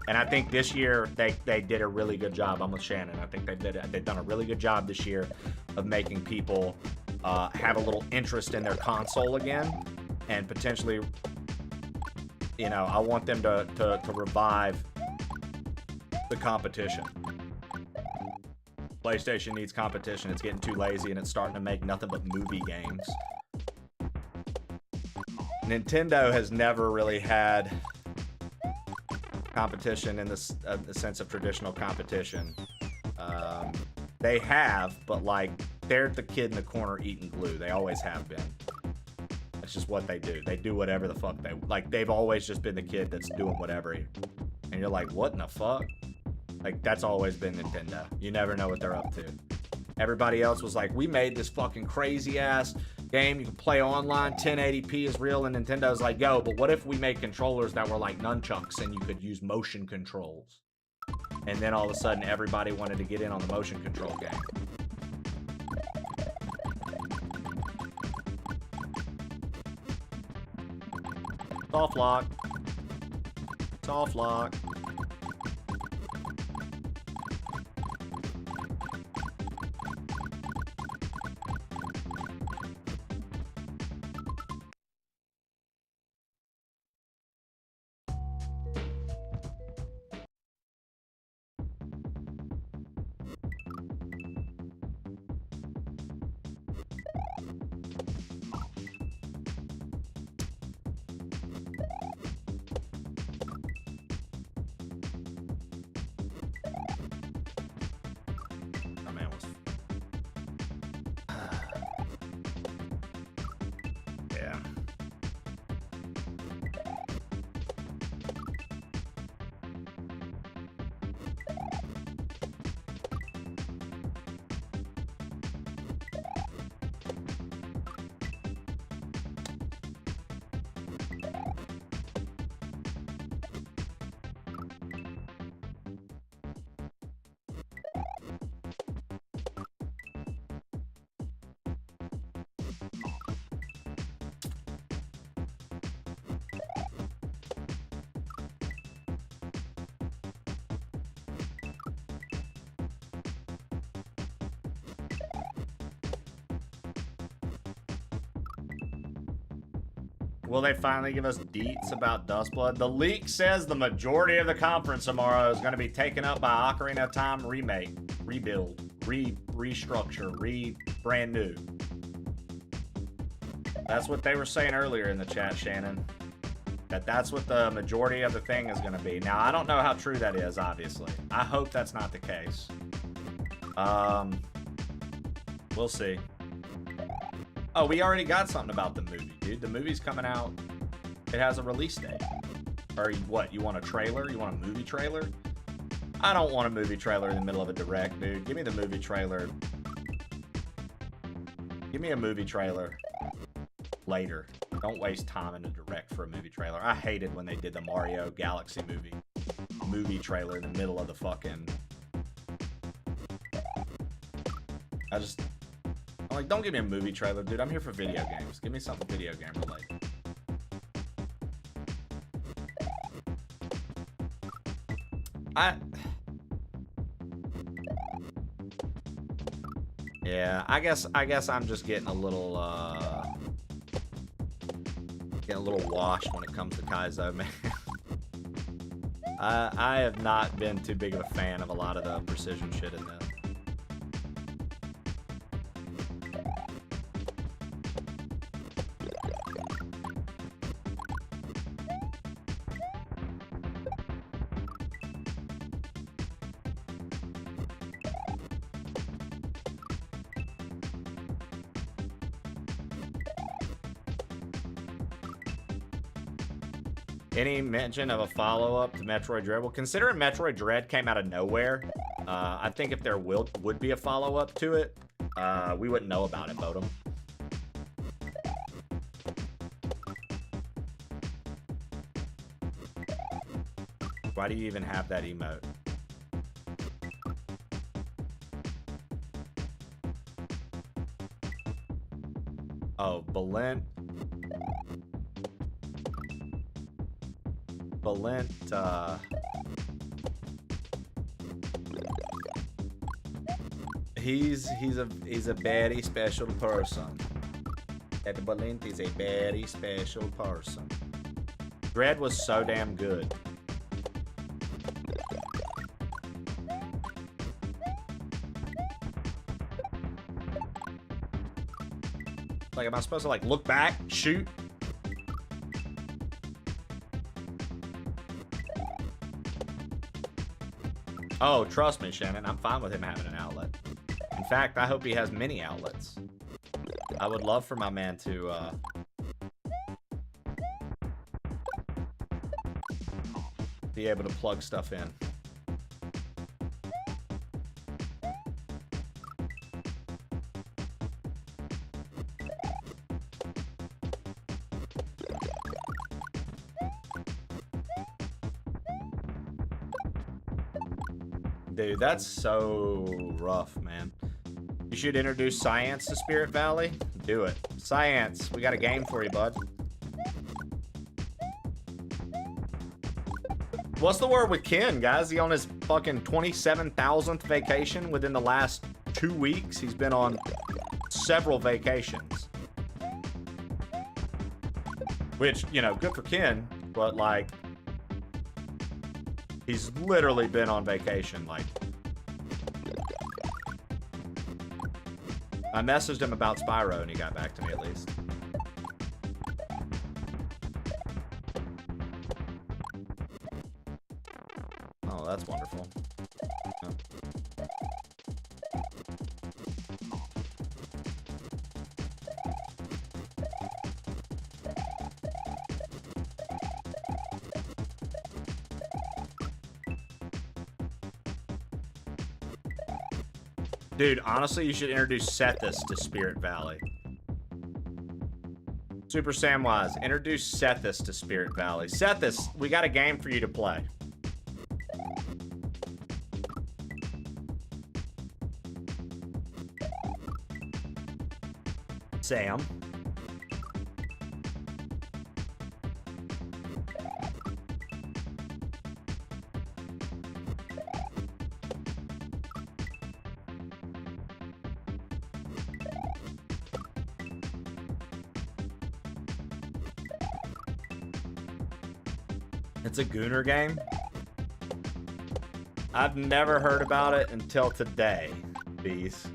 And I think this year, they did a really good job. I'm with Shannon. I think they've done a really good job this year of making people have a little interest in their console again. And potentially, you know, I want them to revive the competition. PlayStation needs competition. It's getting too lazy, and it's starting to make nothing but movie games. Nintendo has never really had competition in the sense of traditional competition. They have, but like, they're the kid in the corner eating glue. They always have been. That's just what they do. They do whatever the fuck they like. They've always just been the kid that's doing whatever. And you're like, what in the fuck? Like, that's always been Nintendo. You never know what they're up to. Everybody else was like, we made this fucking crazy ass game. You can play online. 1080p is real. And Nintendo's like, yo, but what if we made controllers that were like nunchucks and you could use motion controls? And then all of a sudden, everybody wanted to get in on the motion control game. Soft lock. Soft lock. Will they finally give us deets about Dustblood? The leak says the majority of the conference tomorrow is going to be taken up by Ocarina of Time remake, rebuild, restructure, brand new. That's what they were saying earlier in the chat, Shannon. That's what the majority of the thing is going to be. Now, I don't know how true that is, obviously. I hope that's not the case. We'll see. Oh, we already got something about the movie, dude. The movie's coming out. It has a release date. Or what? You want a trailer? You want a movie trailer? I don't want a movie trailer in the middle of a direct, dude. Give me the movie trailer. Give me a movie trailer later. Don't waste time in a direct for a movie trailer. I hated when they did the Mario Galaxy movie trailer in the middle of the fucking... I'm like, don't give me a movie trailer, dude. I'm here for video games. Give me something video game related. Yeah, I guess I'm just getting a little washed when it comes to Kaizo, man. I have not been too big of a fan of a lot of the precision shit in this. Any mention of a follow-up to Metroid Dread? Well, considering Metroid Dread came out of nowhere, I think if there would be a follow-up to it, we wouldn't know about it, Bodum. Why do you even have that emote? Oh, Balent, he's a very special person. That Balent is a very special person. Dread was so damn good. Like, am I supposed to like look back, shoot? Oh, trust me, Shannon. I'm fine with him having an outlet. In fact, I hope he has many outlets. I would love for my man to, be able to plug stuff in. Dude, that's so rough, man. You should introduce Science to Spirit Valley. Do it. Science, we got a game for you, bud. What's the word with Ken, guys? He on his fucking 27,000th vacation within the last 2 weeks. He's been on several vacations. Which, you know, good for Ken, but like... he's literally been on vacation, like... I messaged him about Spyro and he got back to me at least. Oh, that's wonderful. Yeah. Dude, honestly, you should introduce Sethis to Spirit Valley. Super Samwise, introduce Sethis to Spirit Valley. Sethis, we got a game for you to play. Sam. It's a Gooner game? I've never heard about it until today, Bees.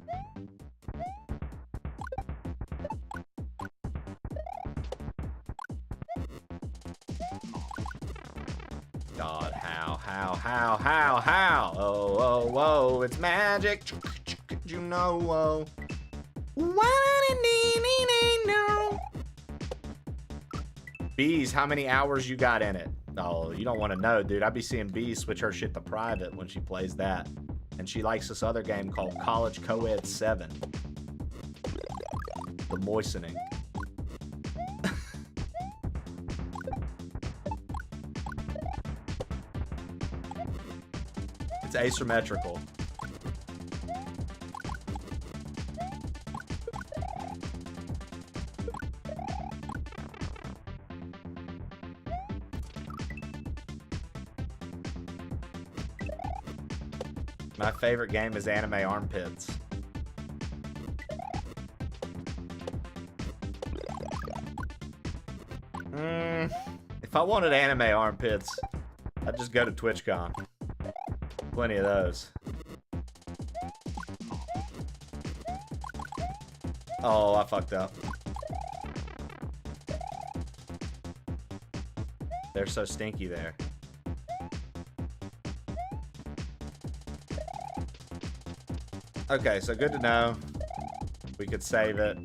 God, how? Oh, it's magic, you know, Bees, how many hours you got in it? Oh, you don't want to know, dude. I be seeing Bees switch her shit to private when she plays that. And she likes this other game called College Co-Ed 7. The moistening. It's asymmetrical. My favorite game is Anime Armpits. If I wanted Anime Armpits, I'd just go to TwitchCon. Plenty of those. Oh, I fucked up. They're so stinky there. Okay, so good to know. We could save it.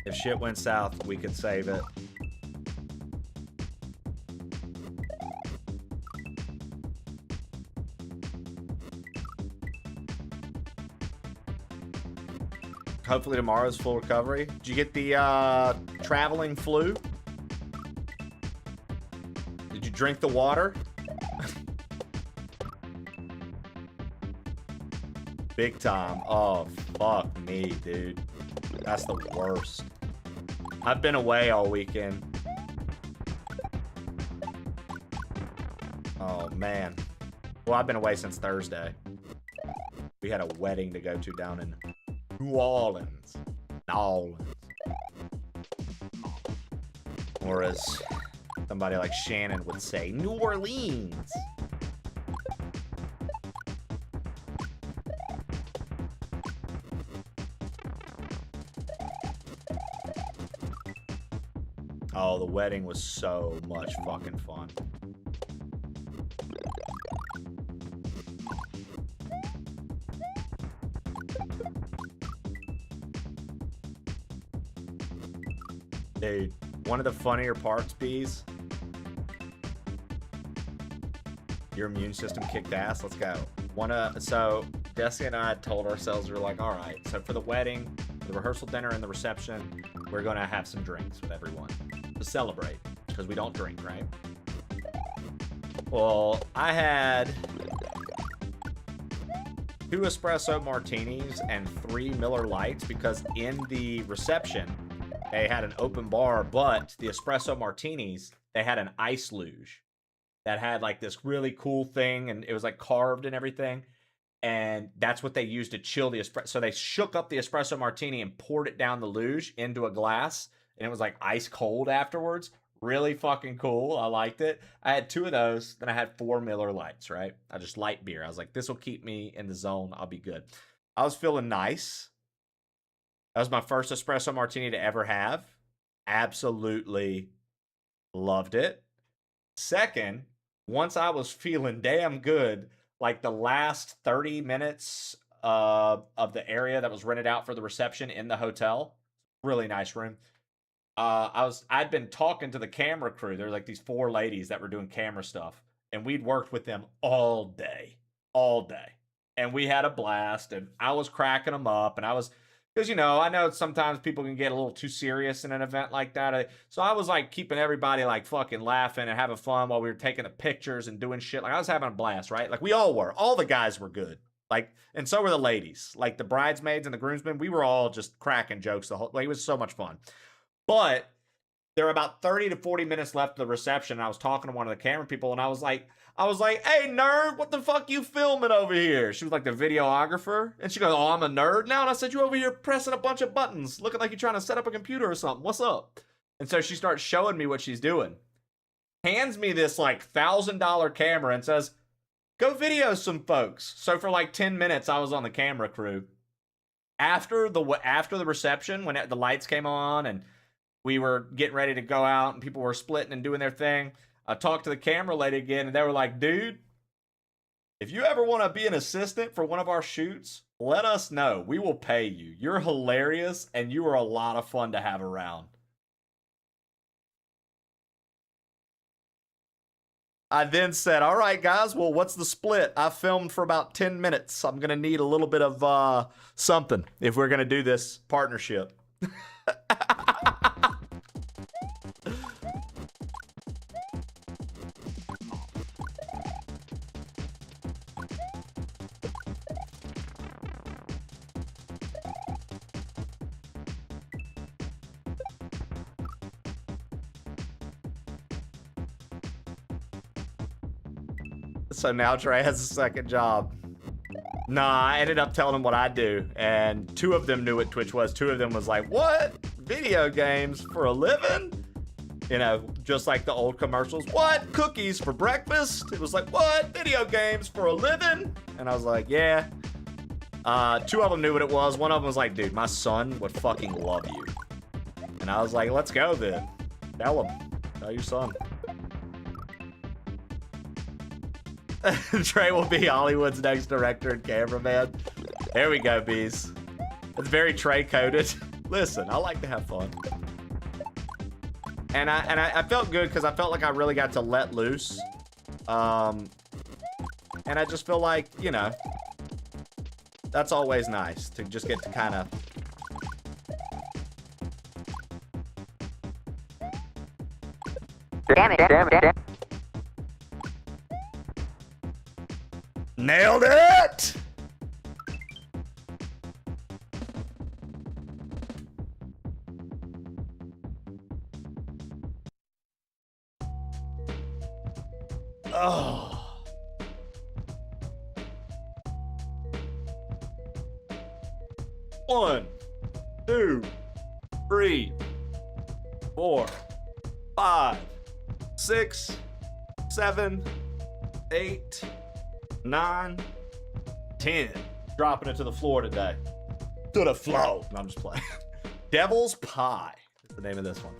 If shit went south, we could save it. Hopefully tomorrow's full recovery. Did you get the traveling flu? Did you drink the water? Big time. Oh, fuck me, dude. That's the worst. I've been away all weekend. Oh, man. Well, I've been away since Thursday. We had a wedding to go to down in New Orleans. New Orleans. Or as somebody like Shannon would say, New Orleans. Oh, the wedding was so much fucking fun. Dude, one of the funnier parts, Bees. Your immune system kicked ass. Let's go. So Desi and I told ourselves, we were like, all right, so for the wedding, the rehearsal dinner, and the reception, we're gonna have some drinks with everyone to celebrate, because we don't drink, right? Well, I had 2 espresso martinis and 3 Miller Lights, because in the reception, they had an open bar, but the espresso martinis, they had an ice luge that had like this really cool thing, and it was like carved and everything. And that's what they used to chill the espresso. So they shook up the espresso martini and poured it down the luge into a glass, and it was like ice cold afterwards. Really fucking cool. I liked it. I had 2 of those. Then I had 4 Miller Lights, right? I just light beer. I was like, this will keep me in the zone. I'll be good. I was feeling nice. That was my first espresso martini to ever have. Absolutely loved it. Second, once I was feeling damn good, like the last 30 minutes of the area that was rented out for the reception in the hotel, really nice room. I'd been talking to the camera crew. There were like these 4 ladies that were doing camera stuff, and we'd worked with them all day. And we had a blast, and I was cracking them up, and because, you know, I know sometimes people can get a little too serious in an event like that. So I was like keeping everybody like fucking laughing and having fun while we were taking the pictures and doing shit. Like I was having a blast, right? Like we all were. All the guys were good. Like, and so were the ladies. Like the bridesmaids and the groomsmen, we were all just cracking jokes the whole, like it was so much fun. But there were about 30 to 40 minutes left of the reception, and I was talking to one of the camera people, and I was like, hey, nerd, what the fuck you filming over here? She was like the videographer, and she goes, oh, I'm a nerd now? And I said, you over here pressing a bunch of buttons, looking like you're trying to set up a computer or something. What's up? And so she starts showing me what she's doing. Hands me this like $1,000 camera and says, go video some folks. So for like 10 minutes, I was on the camera crew. After the reception, when the lights came on and we were getting ready to go out and people were splitting and doing their thing, I talked to the camera lady again, and they were like, dude, If you ever want to be an assistant for one of our shoots, let us know. We will pay you. You're hilarious, and you are a lot of fun to have around. I then said, all right, guys, well, what's the split? I filmed for about 10 minutes. I'm going to need a little bit of something if we're going to do this partnership. So now Trey has a second job. Nah, I ended up telling him what I do, and 2 of them knew what Twitch was. 2 of them was like, what? Video games for a living? You know, just like the old commercials. What? Cookies for breakfast? It was like, what? Video games for a living? And I was like, yeah. 2 of them knew what it was. One of them was like, dude, my son would fucking love you. And I was like, let's go then. Tell him. Tell your son. Trey will be Hollywood's next director and cameraman. There we go, bees. It's very Trey coded. Listen, I like to have fun. And I felt good because I felt like I really got to let loose. And I just feel like, you know, that's always nice to just get to kind of... Damn it. Nailed it! Oh. One, 2, 3, 4, 5, 6, 7, 8, 9, 10. Dropping it to the floor today. To the floor. No, I'm just playing. Devil's Pie is the name of this one.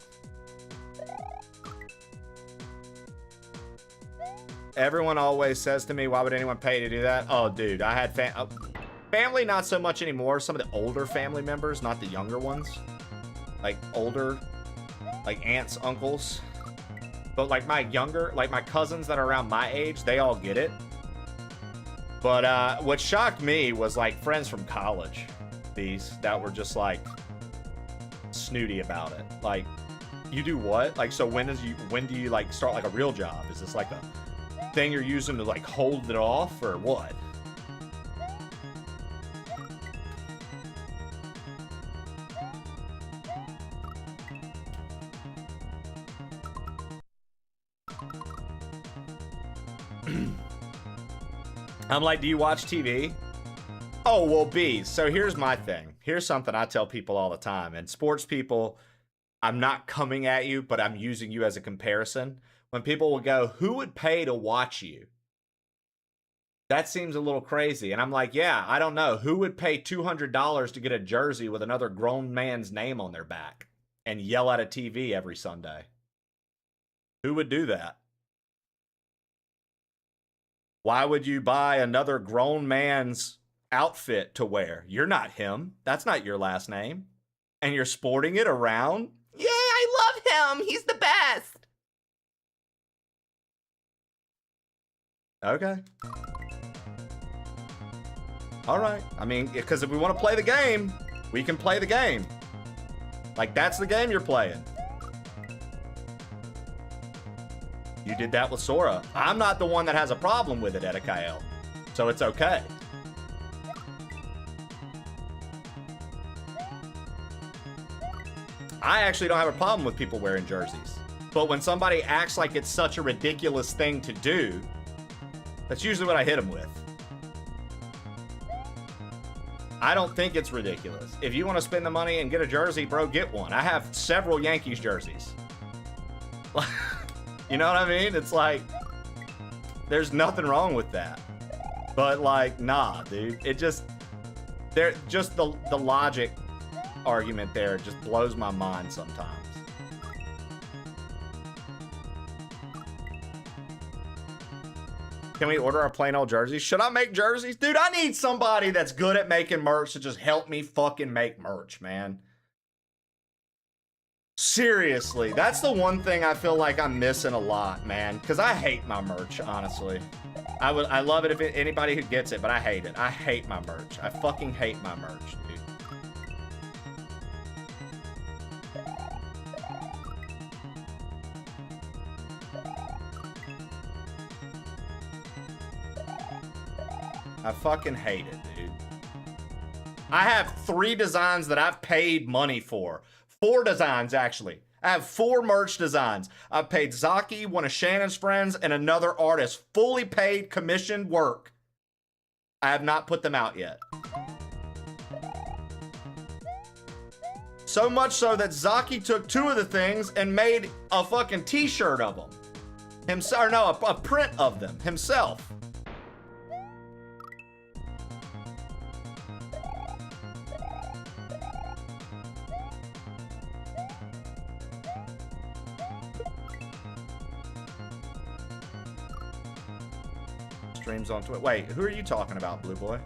Everyone always says to me, why would anyone pay to do that? Oh, dude, I had family, not so much anymore. Some of the older family members, not the younger ones. Like older, like aunts, uncles. But like my younger, like my cousins that are around my age, they all get it. But what shocked me was like friends from college, these that were just like snooty about it. Like, you do what? Like, so when do you like start like a real job? Is this like a thing you're using to like hold it off or what? I'm like, do you watch TV? Oh, well, bees. So here's my thing. Here's something I tell people all the time. And sports people, I'm not coming at you, but I'm using you as a comparison. When people will go, who would pay to watch you? That seems a little crazy. And I'm like, yeah, I don't know. Who would pay $200 to get a jersey with another grown man's name on their back and yell at a TV every Sunday? Who would do that? Why would you buy another grown man's outfit to wear? You're not him. That's not your last name. And you're sporting it around? Yeah, I love him. He's the best. Okay. All right. I mean, because if we want to play the game, we can play the game. Like, that's the game you're playing. You did that with Sora. I'm not the one that has a problem with it, Edikael. So it's okay. I actually don't have a problem with people wearing jerseys. But when somebody acts like it's such a ridiculous thing to do, that's usually what I hit them with. I don't think it's ridiculous. If you want to spend the money and get a jersey, bro, get one. I have several Yankees jerseys. You know what I mean? It's like, there's nothing wrong with that. But like, nah, dude. It just, the logic argument there just blows my mind sometimes. Can we order our plain old jerseys? Should I make jerseys? Dude, I need somebody that's good at making merch to just help me fucking make merch, man. Seriously, that's the one thing I feel like I'm missing a lot, man. Because I hate my merch, honestly. I love it if anybody who gets it, but I hate it. I hate my merch. I fucking hate my merch, dude. I fucking hate it, dude. I have 3 designs that I've paid money for. 4 designs, actually. I have 4 merch designs. I've paid Zaki, one of Shannon's friends, and another artist fully paid commissioned work. I have not put them out yet. So much so that Zaki took 2 of the things and made a fucking t-shirt of them. Himself, or no, a print of them himself. Streams on Twitch. Wait, who are you talking about, Blue Boy?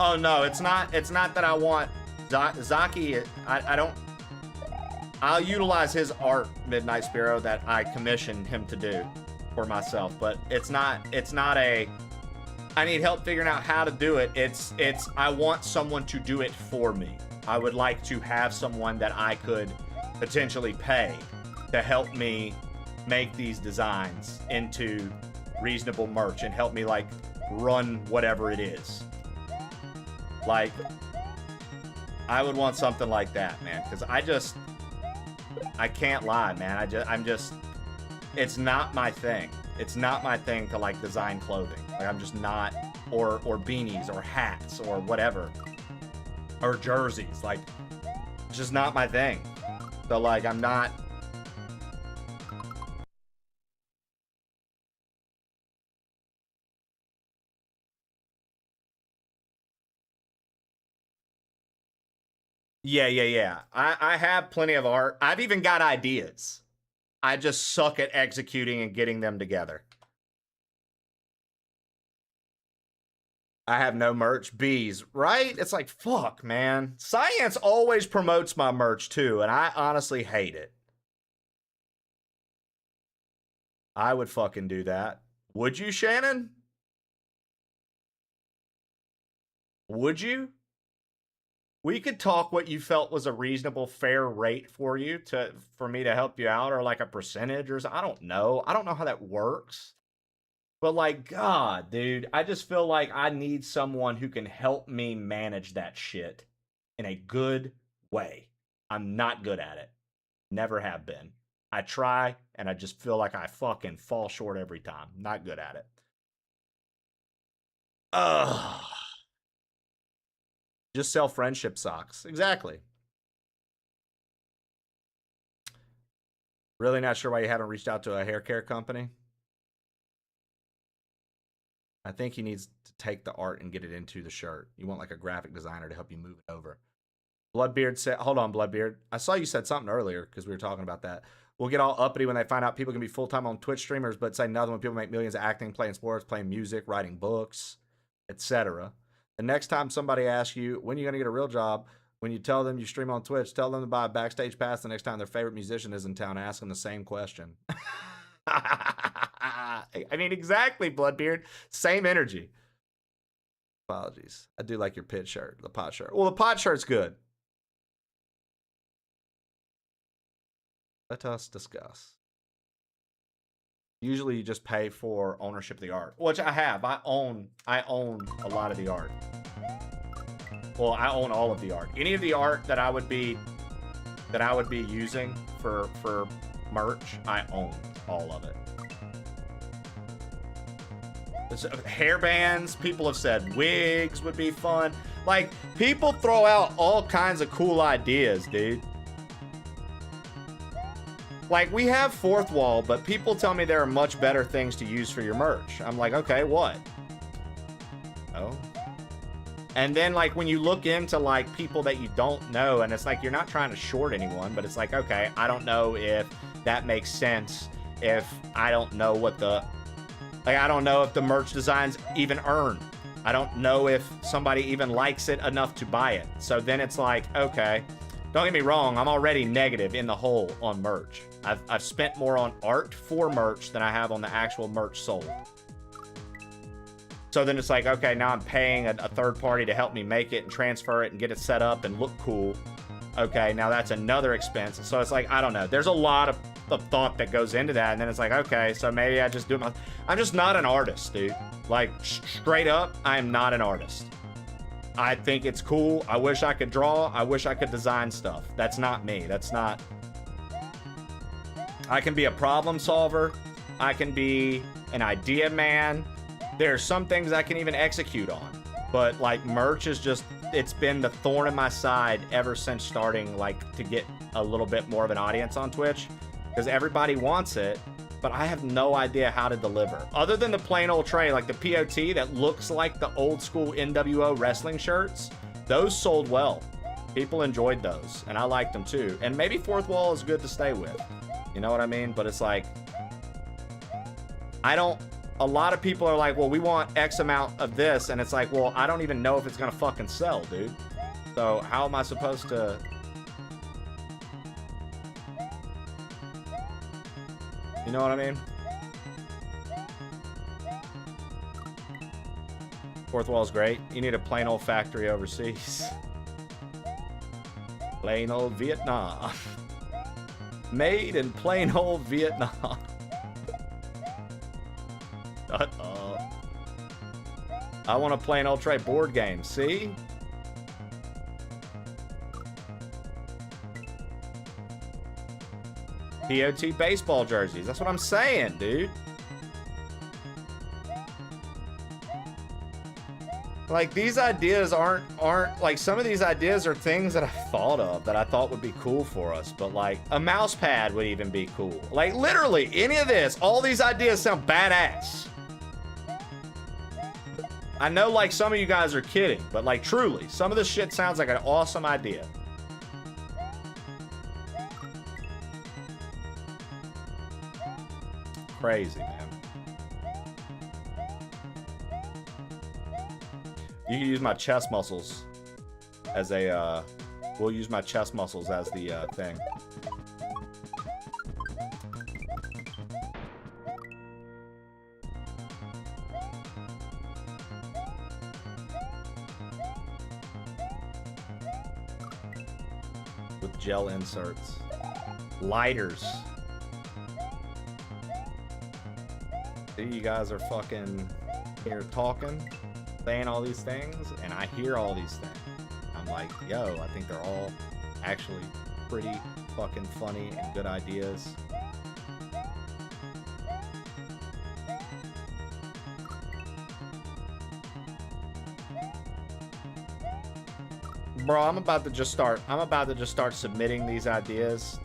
Oh no, it's not that I want Zaki. I don't. I'll utilize his art, Midnight Sparrow, that I commissioned him to do for myself, but it's not a. I need help figuring out how to do it. It's I want someone to do it for me. I would like to have someone that I could potentially pay to help me make these designs into reasonable merch and help me like run whatever it is. Like, I would want something like that, man, because I can't lie, man. I'm just, it's not my thing. It's not my thing to like design clothing. Like, I'm just not, or beanies or hats or whatever, or jerseys. Like, it's just not my thing. So like, I'm not. Yeah. I have plenty of art. I've even got ideas. I just suck at executing and getting them together. I have no merch. Bees, right? It's like, fuck, man. Science always promotes my merch too, and I honestly hate it. I would fucking do that. Would you, Shannon? Would you? We could talk what you felt was a reasonable, fair rate for you for me to help you out, or like a percentage or something. I don't know. I don't know how that works. But like, God, dude, I just feel like I need someone who can help me manage that shit in a good way. I'm not good at it. Never have been. I try, and I just feel like I fucking fall short every time. Not good at it. Ugh. Just sell friendship socks. Exactly. Really not sure why you haven't reached out to a hair care company. I think he needs to take the art and get it into the shirt. You want like a graphic designer to help you move it over. Bloodbeard said, hold on, Bloodbeard. I saw you said something earlier because we were talking about that. We'll get all uppity when they find out people can be full-time on Twitch streamers, but say nothing when people make millions acting, playing sports, playing music, writing books, etc. The next time somebody asks you, when are you going to get a real job? When you tell them you stream on Twitch, tell them to buy a backstage pass the next time their favorite musician is in town. Ask them the same question. I mean, exactly, Bloodbeard. Same energy. Apologies. I do like your pit shirt, the pot shirt. Well, the pot shirt's good. Let us discuss. Usually you just pay for ownership of the art, which I have. I own a lot of the art. Well, I own all of the art. Any of the art that I would be using for merch, I own all of it. Hair bands, people have said wigs would be fun. Like, people throw out all kinds of cool ideas, dude. Like, we have Fourth Wall, but people tell me there are much better things to use for your merch. I'm like, okay, what? Oh. And then, like, when you look into, like, people that you don't know, and it's like, you're not trying to short anyone, but it's like, okay, I don't know if that makes sense if I don't know what the, like, I don't know if the merch designs even earn. I don't know if somebody even likes it enough to buy it. So then it's like, okay, don't get me wrong, I'm already negative in the hole on merch. I've spent more on art for merch than I have on the actual merch sold. So then it's like, okay, now I'm paying a third party to help me make it and transfer it and get it set up and look cool. Okay, now that's another expense. So it's like, I don't know. There's a lot of thought that goes into that. And then it's like, okay, so maybe I just do it. I'm just not an artist, dude. Like, straight up, I am not an artist. I think it's cool. I wish I could draw. I wish I could design stuff. That's not me. That's not... I can be a problem solver. I can be an idea man. There are some things I can even execute on, but like merch is just, it's been the thorn in my side ever since starting, like, to get a little bit more of an audience on Twitch, because everybody wants it, but I have no idea how to deliver. Other than the plain old tray, like the POT that looks like the old school NWO wrestling shirts, those sold well. People enjoyed those, and I liked them too. And maybe Fourth Wall is good to stay with. You know what I mean? But it's like, a lot of people are like, well, we want X amount of this, and it's like, well, I don't even know if it's gonna fucking sell, dude. So how am I supposed to... You know what I mean? Fourth Wall's great. You need a plain old factory overseas. Plain old Vietnam. Made in plain old Vietnam. Uh-oh. I want to play an Ultra board game, see? POT baseball jerseys. That's what I'm saying, dude. Like, these ideas aren't like, some of these ideas are things that I thought of that I thought would be cool for us, but like a mouse pad would even be cool. Like, literally any of this, all these ideas sound badass. I know, like, some of you guys are kidding, but like, truly, some of this shit sounds like an awesome idea. Crazy, man. You can use my chest muscles as a, we'll use my chest muscles as the thing. With gel inserts. Lighters. See, you guys are fucking here talking, saying all these things, and I hear all these things. I'm like, yo, I think they're all actually pretty fucking funny and good ideas. Bro, I'm about to just start submitting these ideas.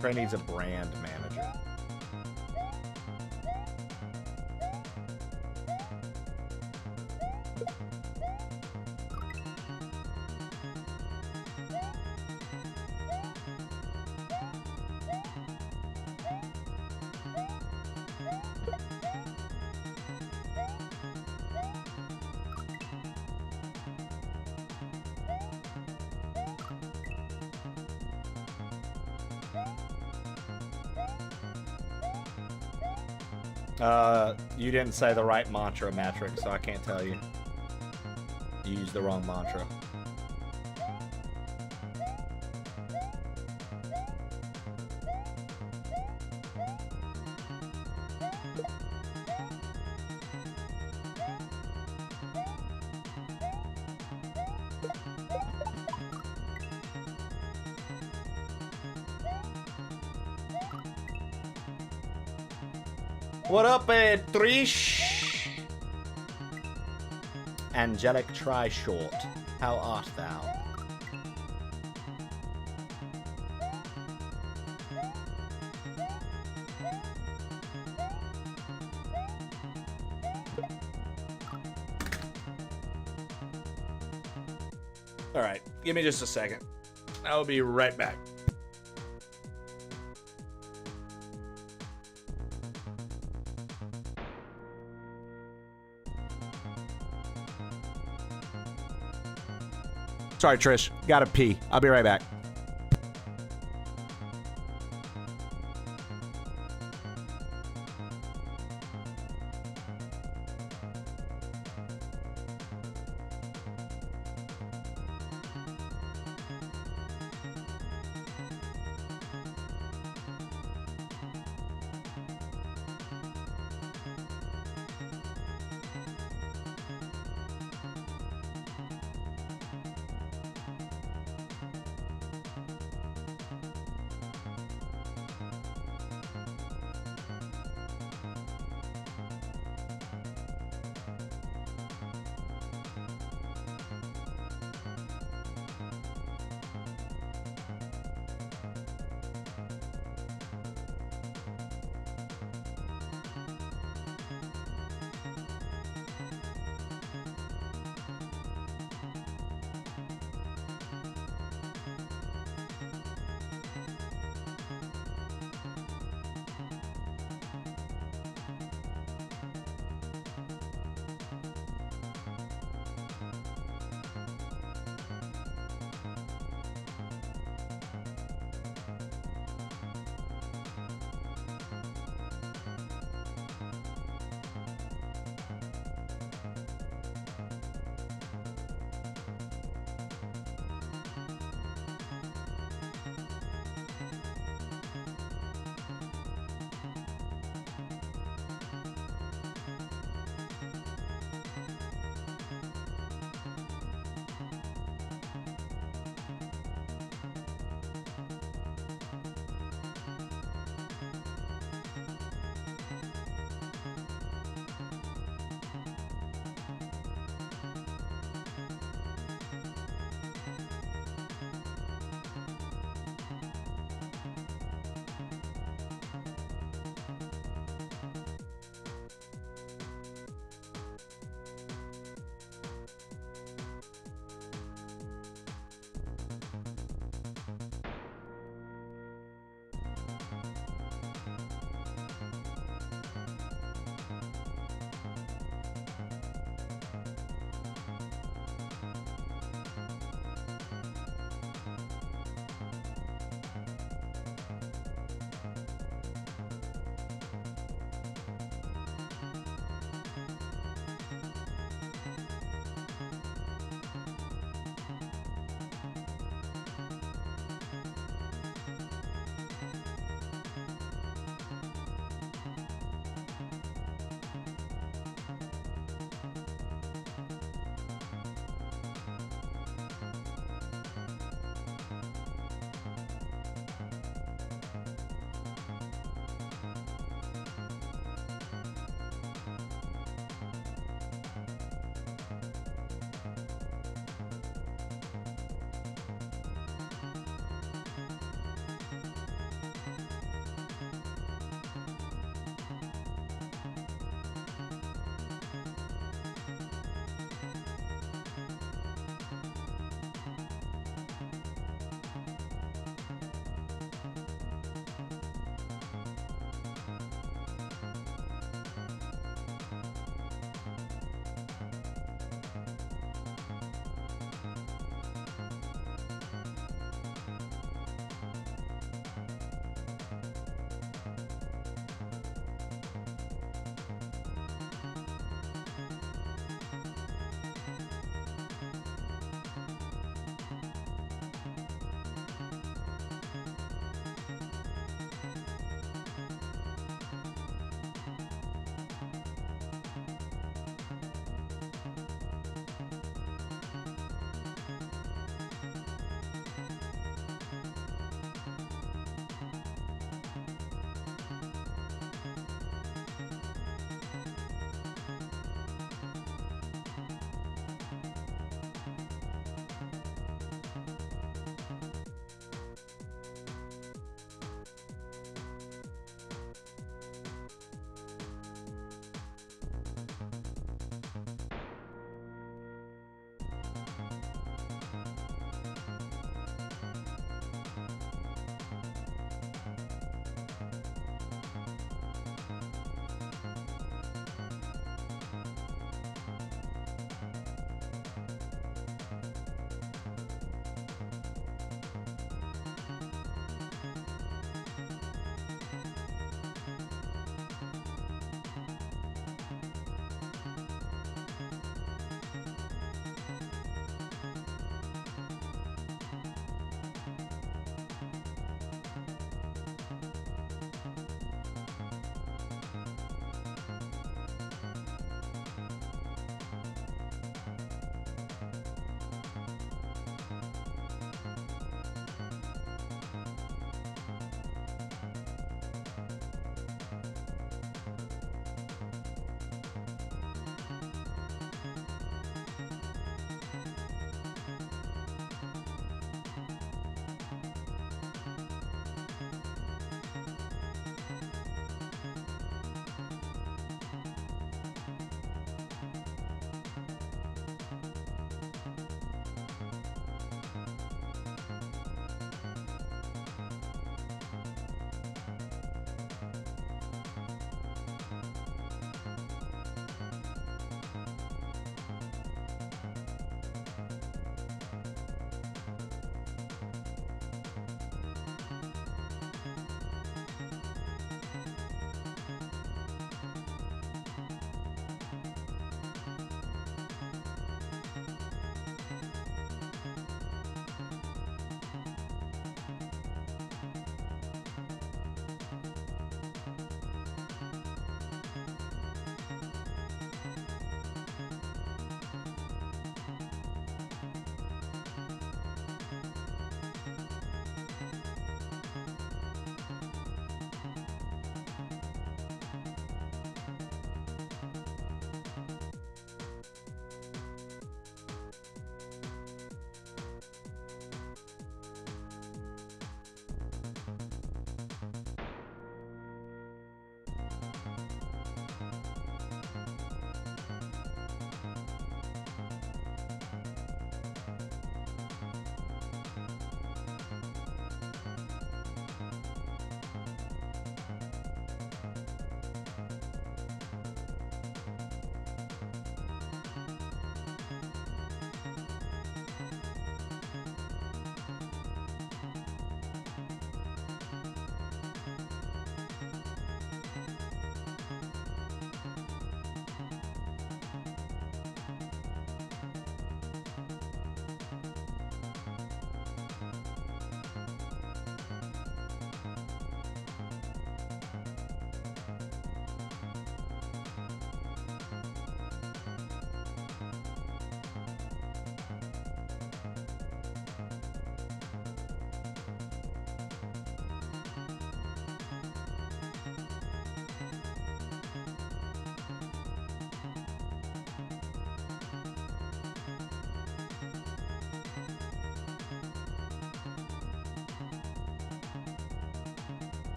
Trey needs a brand manager. You didn't say the right mantra, Matrix, so I can't tell you. You used the wrong mantra. What up, Trish? Angelic Tri-Short. How art thou? All right, give me just a second. I'll be right back. Sorry, Trish. Gotta pee. I'll be right back.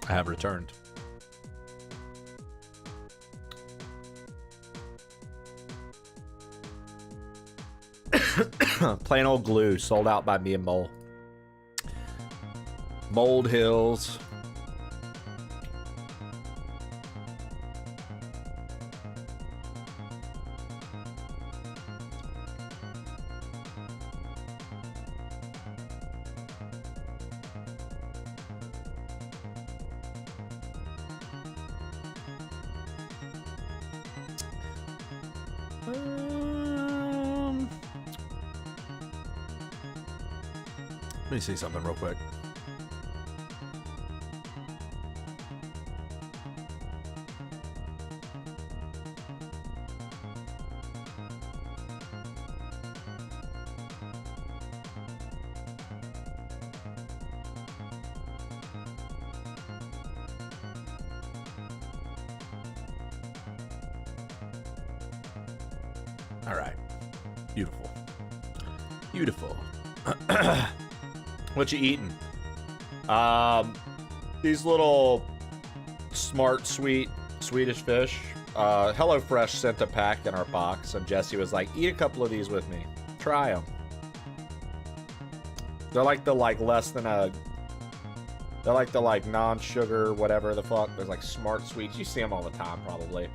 I have returned. Plain old glue sold out by me and Mole. Mold Hills. Let me see something real quick. All right. Beautiful. Beautiful. What you eating? These little smart, sweet Swedish fish. HelloFresh sent a pack in our box, and Jesse was like, "Eat a couple of these with me. Try them." They're like the less than a. They're like the non-sugar whatever the fuck. There's like smart sweets. You see them all the time probably,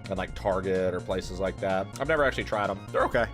at like Target or places like that. I've never actually tried them. They're okay.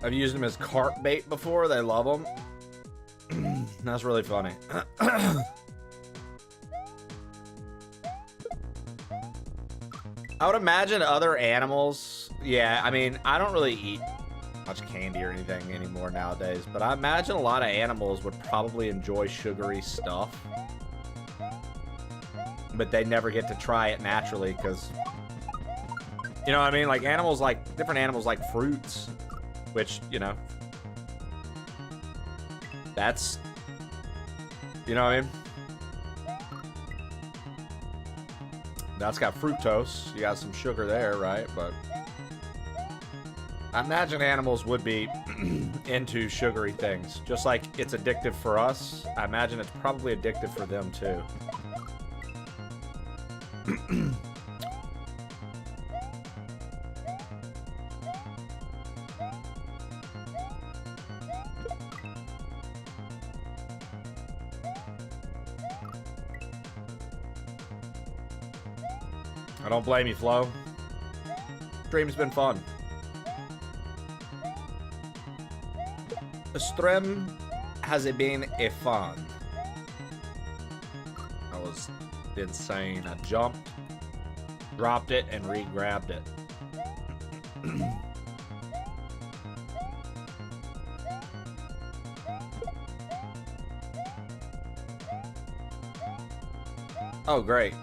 I've used them as carp bait before. They love them. That's really funny. I would imagine other animals. Yeah, I mean, I don't really eat much candy or anything anymore nowadays, but I imagine a lot of animals would probably enjoy sugary stuff. But they never get to try it naturally because, you know what I mean? Like animals, like different animals like fruits. Which, you know, that's, you know what I mean? That's got fructose. You got some sugar there, right? But I imagine animals would be into sugary things. Just like it's addictive for us, I imagine it's probably addictive for them too. I don't blame you, Flo. Stream's been fun. The stream has been a fun. That was insane. I jumped, dropped it, and re-grabbed it. Oh, great.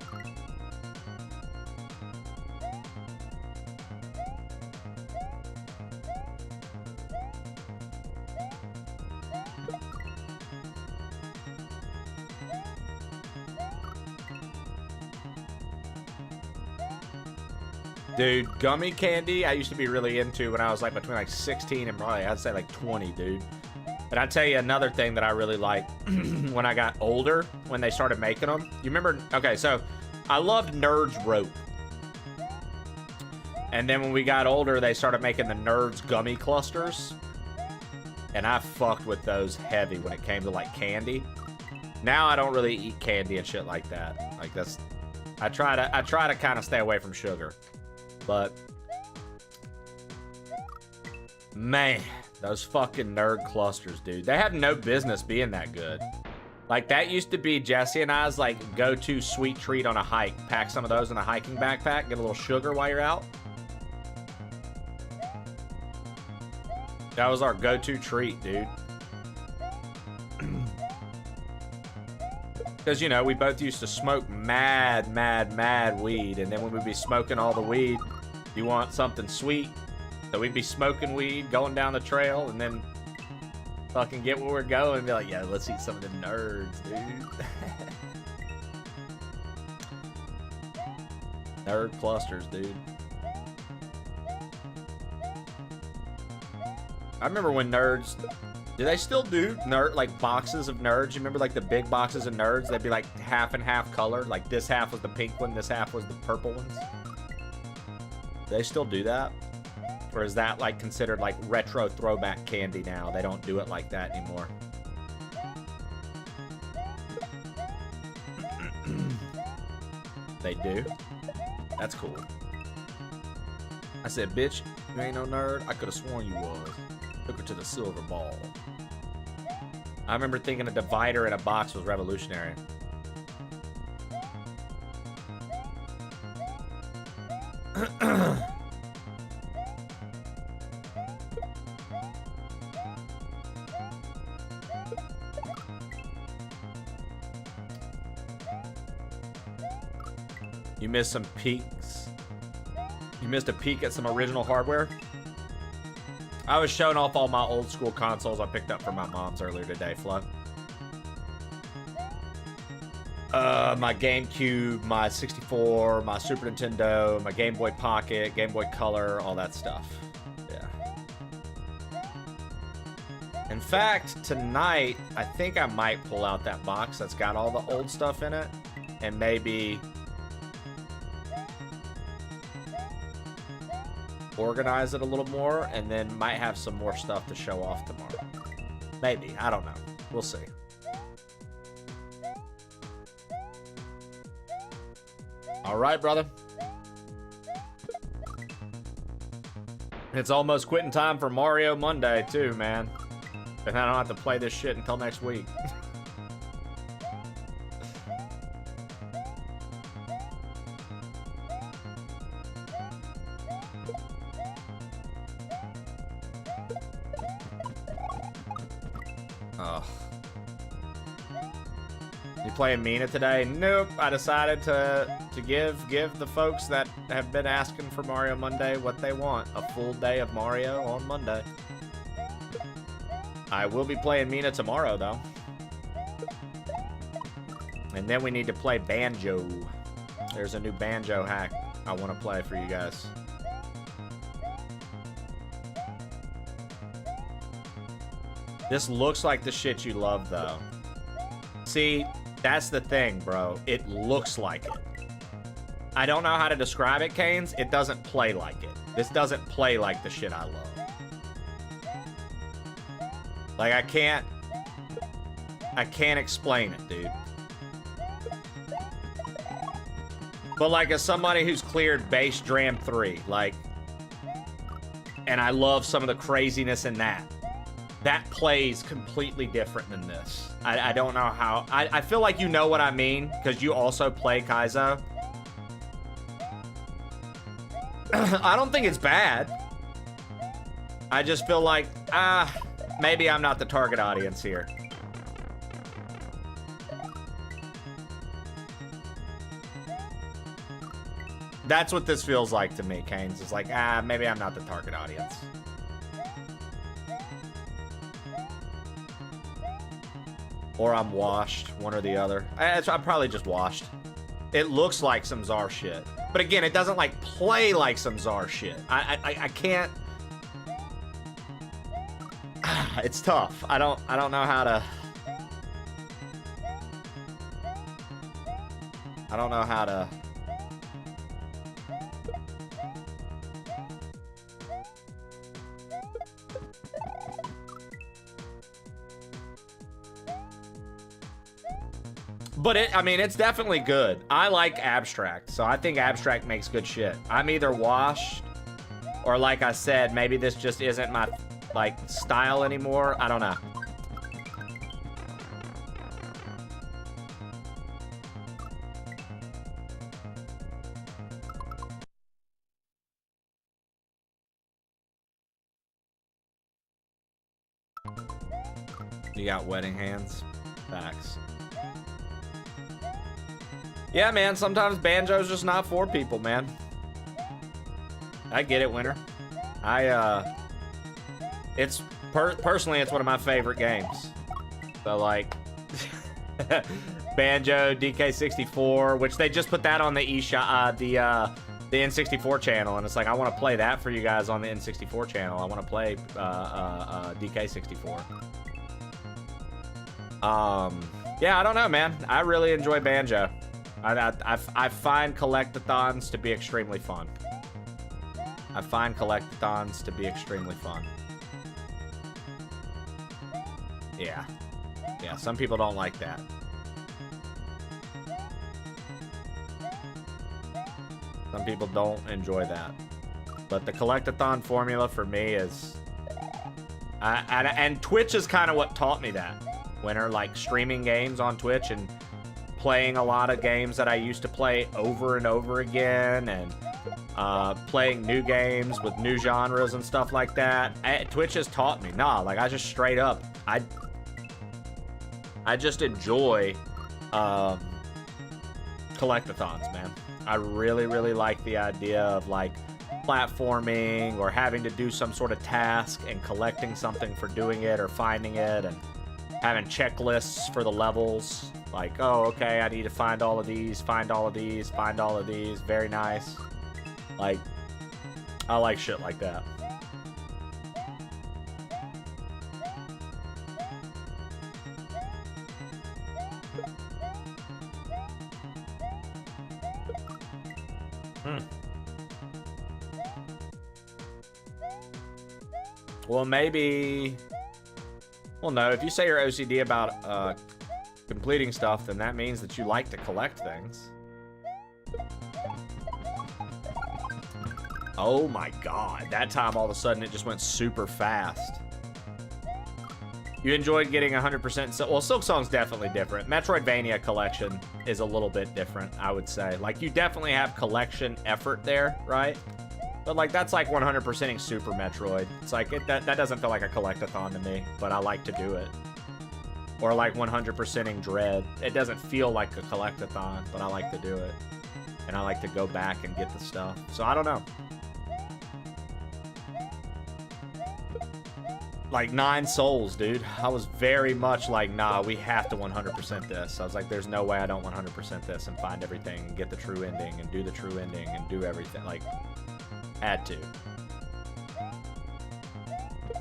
Dude, gummy candy I used to be really into when I was like between like 16 and probably I'd say like 20, dude. But I'll tell you another thing that I really liked when I got older, when they started making them. You remember? Okay, so I loved Nerds Rope. And then when we got older, they started making the Nerds gummy clusters. And I fucked with those heavy when it came to like candy. Now I don't really eat candy and shit like that. Like that's, I try to kind of stay away from sugar. But man, those fucking nerd clusters, dude. They have no business being that good. Like, that used to be Jesse and I's, like, go-to sweet treat on a hike. Pack some of those in a hiking backpack. Get a little sugar while you're out. That was our go-to treat, dude. Because, you know, we both used to smoke mad weed. And then when we'd be smoking all the weed, you want something sweet. So we'd be smoking weed, going down the trail, and then fucking get where we're going and be like, yeah, let's eat some of the nerds, dude. Nerd clusters, dude. I remember when nerds, do they still do nerd, like boxes of nerds? You remember like the big boxes of nerds? They'd be like half and half color. Like this half was the pink one, this half was the purple ones. Do they still do that? Or is that like considered like retro throwback candy now? They don't do it like that anymore. They do? That's cool. I said, bitch, you ain't no nerd. I could have sworn you was. Took her to the silver ball. I remember thinking a divider in a box was revolutionary. You missed some peeks. You missed a peek at some original hardware. I was showing off all my old school consoles I picked up from my mom's earlier today, Flo. My GameCube, my 64, my Super Nintendo, my Game Boy Pocket, Game Boy Color, all that stuff. Yeah. In fact, tonight, I think I might pull out that box that's got all the old stuff in it and maybe organize it a little more, and then might have some more stuff to show off tomorrow. Maybe. I don't know. We'll see. All right, brother. It's almost quitting time for Mario Monday, too, man. And I don't have to play this shit until next week. Playing Mina today? Nope. I decided to give the folks that have been asking for Mario Monday what they want. A full day of Mario on Monday. I will be playing Mina tomorrow, though. And then we need to play Banjo. There's a new Banjo hack I want to play for you guys. This looks like the shit you love, though. See, that's the thing, bro. It looks like it. I don't know how to describe it, Canes. It doesn't play like it. This doesn't play like the shit I love. Like, I can't explain it, dude. But like, as somebody who's cleared Bass Dram 3, like, and I love some of the craziness in that plays completely different than this. I don't know how. I feel like you know what I mean, because you also play Kaizo. I don't think it's bad. I just feel like, maybe I'm not the target audience here. That's what this feels like to me, Canes. It's like, maybe I'm not the target audience. Or I'm washed, one or the other. I'm probably just washed. It looks like some Czar shit. But again, it doesn't like play like some Czar shit. I can't. It's tough. I don't know how to. I don't know how to. But I mean, it's definitely good. I like Abstract, so I think Abstract makes good shit. I'm either washed, or like I said, maybe this just isn't my, like, style anymore. I don't know. You got wedding hands. Facts. Yeah, man, sometimes banjo's just not for people, man. I get it, Winter. It's personally, it's one of my favorite games. So, like, Banjo, DK64, which they just put that on the eShop, the N64 channel, and it's like, I want to play that for you guys on the N64 channel. I want to play DK64. Yeah, I don't know, man. I really enjoy Banjo. I find collectathons to be extremely fun. I find collectathons to be extremely fun. Yeah. Yeah, some people don't like that. Some people don't enjoy that. But the collectathon formula for me is... and Twitch is kind of what taught me that. Winter, like streaming games on Twitch and playing a lot of games that I used to play over and over again, and playing new games with new genres and stuff like that. Twitch has taught me, like I just straight up, I just enjoy collectathons, man. I really, really like the idea of like platforming or having to do some sort of task and collecting something for doing it or finding it, and having checklists for the levels. Like, oh, okay, I need to find all of these, find all of these, find all of these. Very nice. Like, I like shit like that. Well, maybe... Well, no, if you say you're OCD about completing stuff, then that means that you like to collect things. Oh my god, that time all of a sudden it just went super fast. You enjoyed getting 100%... Well, Silk Song's definitely different. Metroidvania collection is a little bit different, I would say. Like, you definitely have collection effort there, right? But, like, that's like 100%ing Super Metroid. It's like, that doesn't feel like a collectathon to me, but I like to do it. Or, like, 100%ing Dread. It doesn't feel like a collectathon, but I like to do it. And I like to go back and get the stuff. So, I don't know. Like, 9 Souls, dude. I was very much like, nah, we have to 100% this. I was like, there's no way I don't 100% this and find everything and get the true ending and do the true ending and do everything. Like, had to.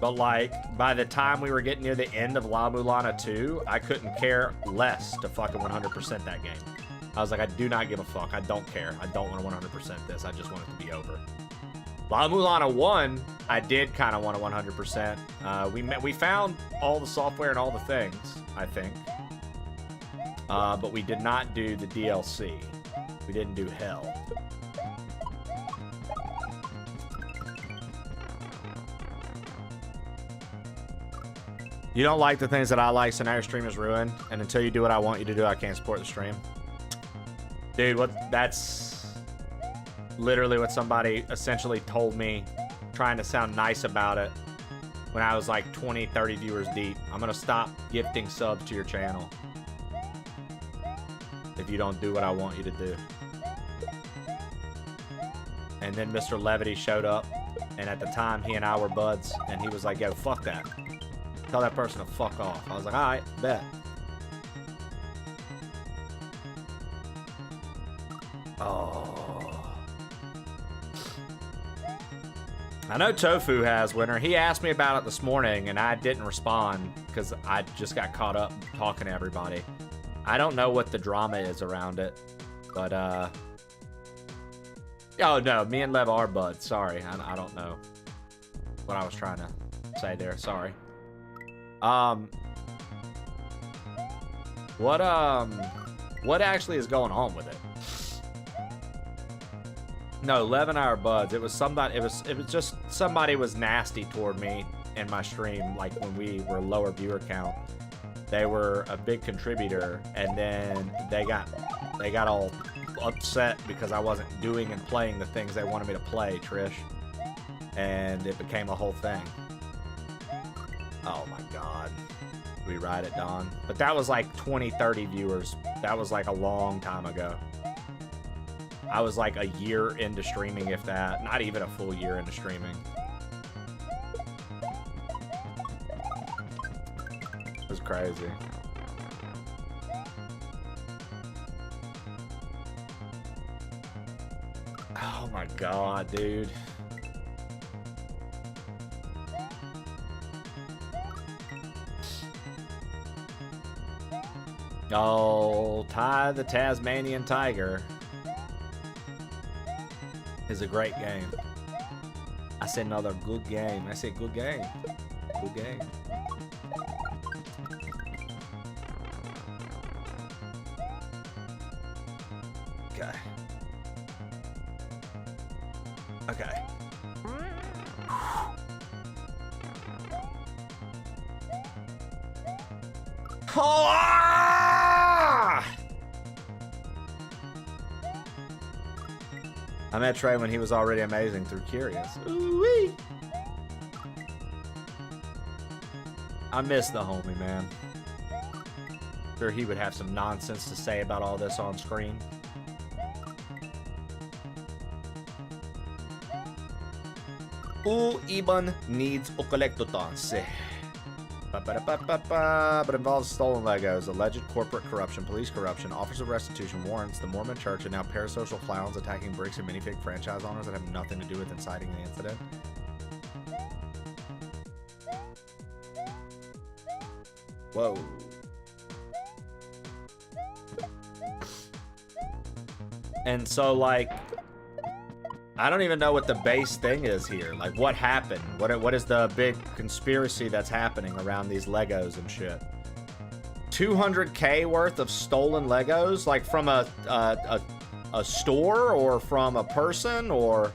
But, like, by the time we were getting near the end of La Mulana 2, I couldn't care less to fucking 100% that game. I was like, I do not give a fuck. I don't care. I don't want to 100% this. I just want it to be over. La Mulana 1, I did kind of want to 100%. We found all the software and all the things, I think. But we did not do the DLC. We didn't do Hell. You don't like the things that I like, so now your stream is ruined. And until you do what I want you to do, I can't support the stream. Dude, that's literally what somebody essentially told me, trying to sound nice about it, when I was like 20, 30 viewers deep. I'm gonna stop gifting subs to your channel if you don't do what I want you to do. And then Mr. Levity showed up, and at the time he and I were buds, and he was like, yo, fuck that. Tell that person to fuck off. I was like, alright, bet. Oh. I know Tofu has, Winter. He asked me about it this morning, and I didn't respond because I just got caught up talking to everybody. I don't know what the drama is around it, but, oh, no, me and Lev are buds. Sorry, I don't know what I was trying to say there. Sorry. What actually is going on with it? No, Lev and I are buds. It was somebody, it was just somebody was nasty toward me in my stream, like when we were lower viewer count. They were a big contributor, and then they got all upset because I wasn't doing and playing the things they wanted me to play, Trish. And it became a whole thing. Oh my god. We ride at dawn. But that was like 20, 30 viewers. That was like a long time ago. I was like a year into streaming, if that. Not even a full year into streaming. It was crazy. Oh my god, dude. Oh, Ty the Tasmanian Tiger is a great game. I said another good game. I said good game. Good game. Okay. Okay. Oh! I met Trey when he was already amazing through Curious. Ooh-wee. I miss the homie, man. Sure, he would have some nonsense to say about all this on screen. Ibon needs a collectotance. But involves stolen Legos, alleged corporate corruption, police corruption, offers of restitution, warrants, the Mormon Church, and now parasocial clowns attacking bricks and minifig franchise owners that have nothing to do with inciting the incident. Whoa. And so, like, I don't even know what the base thing is here. Like, what happened? What is the big conspiracy that's happening around these Legos and shit? 200K worth of stolen Legos? Like, from a store or from a person or...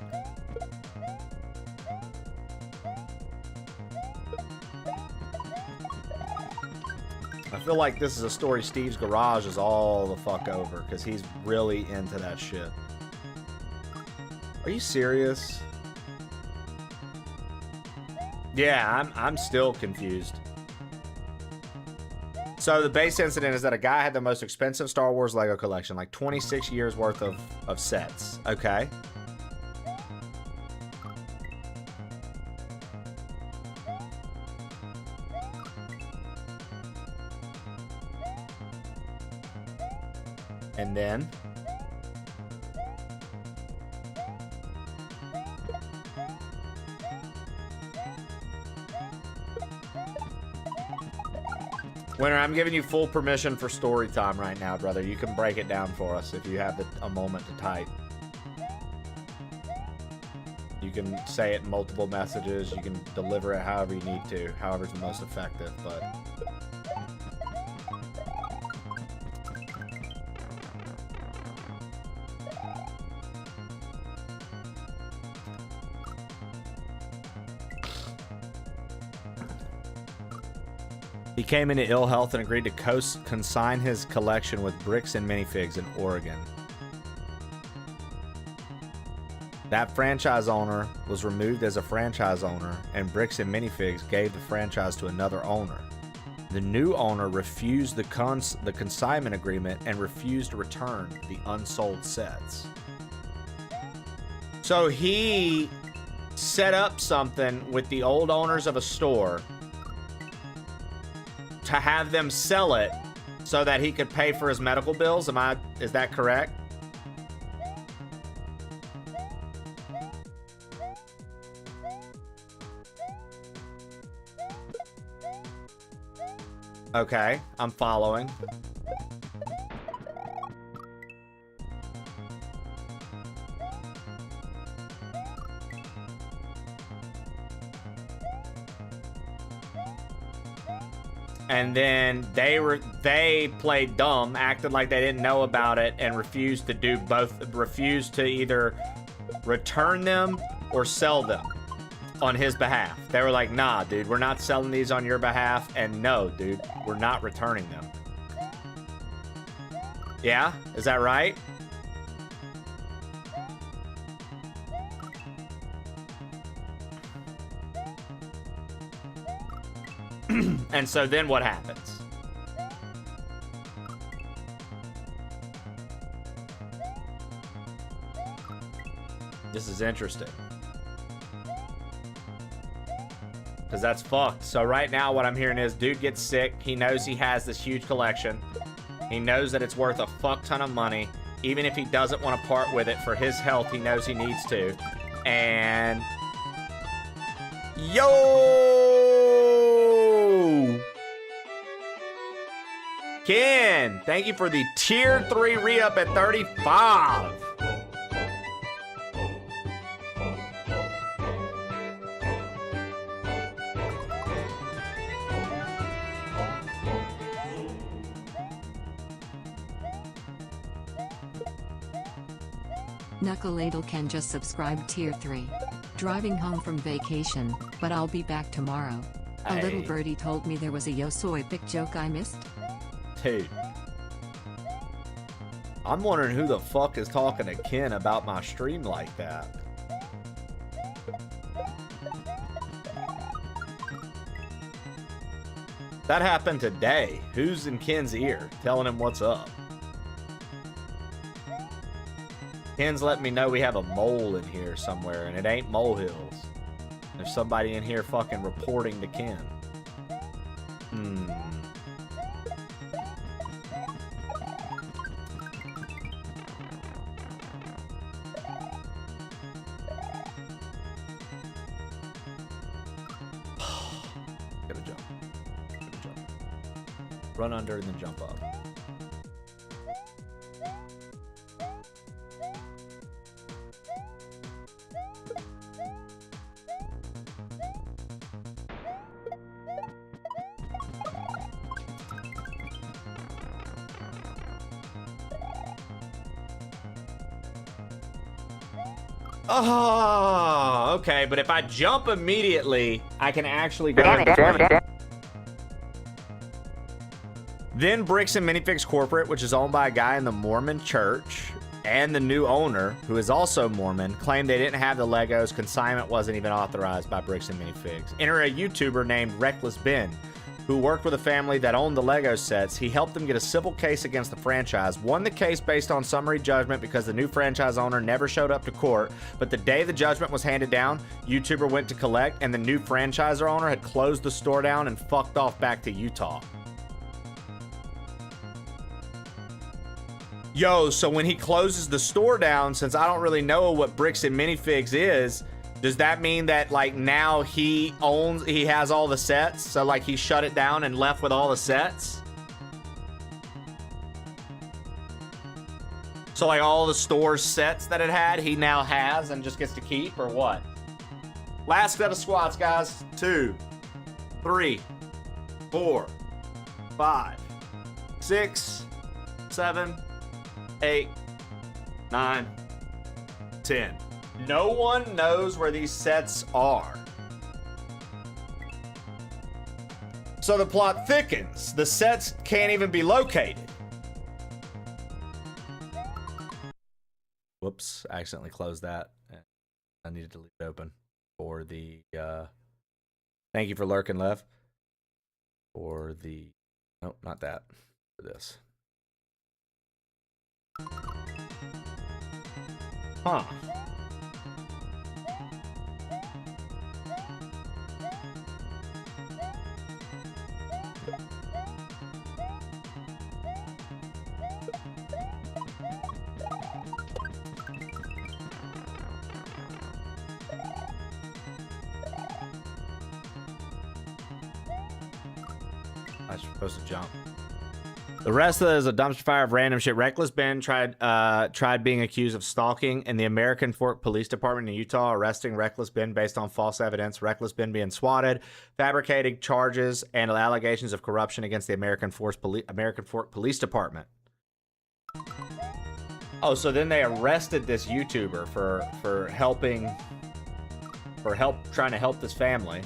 I feel like this is a story Steve's Garage is all the fuck over because he's really into that shit. Are you serious? Yeah, I'm still confused. So the base incident is that a guy had the most expensive Star Wars Lego collection, like 26 years worth of sets. Okay. And then... Winner, I'm giving you full permission for story time right now, brother. You can break it down for us if you have a moment to type. You can say it in multiple messages. You can deliver it however you need to, however's the most effective, but... He came into ill health and agreed to consign his collection with bricks and minifigs in Oregon. That franchise owner was removed as a franchise owner, and Bricks and Minifigs gave the franchise to another owner. The new owner refused the consignment agreement and refused to return the unsold sets. So he set up something with the old owners of a store to have them sell it so that he could pay for his medical bills. Is that correct? Okay, I'm following. And then they played dumb, acted like they didn't know about it, and refused to do both. Refused to either return them or sell them on his behalf. They were like, nah, dude, we're not selling these on your behalf, and no, dude, we're not returning them. Yeah? Is that right? And so then what happens? This is interesting. Because that's fucked. So right now what I'm hearing is dude gets sick. He knows he has this huge collection. He knows that it's worth a fuck ton of money. Even if he doesn't want to part with it for his health, he knows he needs to. And... Yo! Ken, thank you for the tier 3 re-up at 35. Knuckle can just subscribe tier 3. Driving home from vacation, but I'll be back tomorrow. A little birdie told me there was a Yosoi pic joke I missed. Dude. I'm wondering who the fuck is talking to Ken about my stream like that. That happened today. Who's in Ken's ear telling him what's up? Ken's letting me know we have a mole in here somewhere, and it ain't molehills. There's somebody in here fucking reporting to Ken. Gotta jump. Gotta jump. Run under and then jump up. Oh, okay, but if I jump immediately, I can actually go in between. Then Bricks and Minifix Corporate, which is owned by a guy in the Mormon church, and the new owner, who is also Mormon, claimed they didn't have the Legos. Consignment wasn't even authorized by Bricks and Minifix. Enter a YouTuber named Reckless Ben, who worked with a family that owned the Lego sets. He helped them get a civil case against the franchise, won the case based on summary judgment because the new franchise owner never showed up to court, but the day the judgment was handed down, YouTuber went to collect, and the new franchisor owner had closed the store down and fucked off back to Utah. Yo, so when he closes the store down, since I don't really know what Bricks and Minifigs is, does that mean that, like, now he has all the sets? So, like, he shut it down and left with all the sets? So, like, all the store's sets that it had, he now has and just gets to keep, or what? Last set of squats, guys. 2, 3, 4, 5, 6, 7, 8, 9, 10. No one knows where these sets are. So the plot thickens. The sets can't even be located. Whoops, I accidentally closed that. I needed to leave it open for the, thank you for lurking, Lev. For the, nope, not that, for this. Huh. I was supposed to jump. The rest of it is a dumpster fire of random shit. Reckless Ben tried being accused of stalking in the American Fork Police Department in Utah, arresting Reckless Ben based on false evidence. Reckless Ben being swatted, fabricating charges, and allegations of corruption against the American Fork Police Department. Oh, so then they arrested this YouTuber for trying to help this family.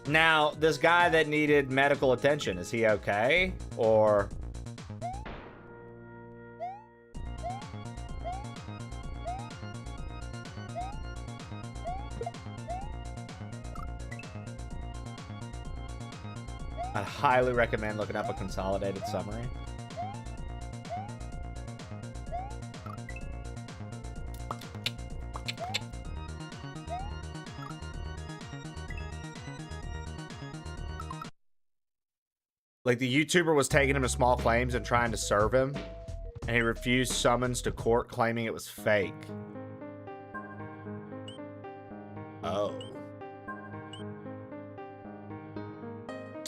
Now, this guy that needed medical attention, is he okay? Or... I highly recommend looking up a consolidated summary. Like, the YouTuber was taking him to small claims and trying to serve him, and he refused summons to court, claiming it was fake. Oh.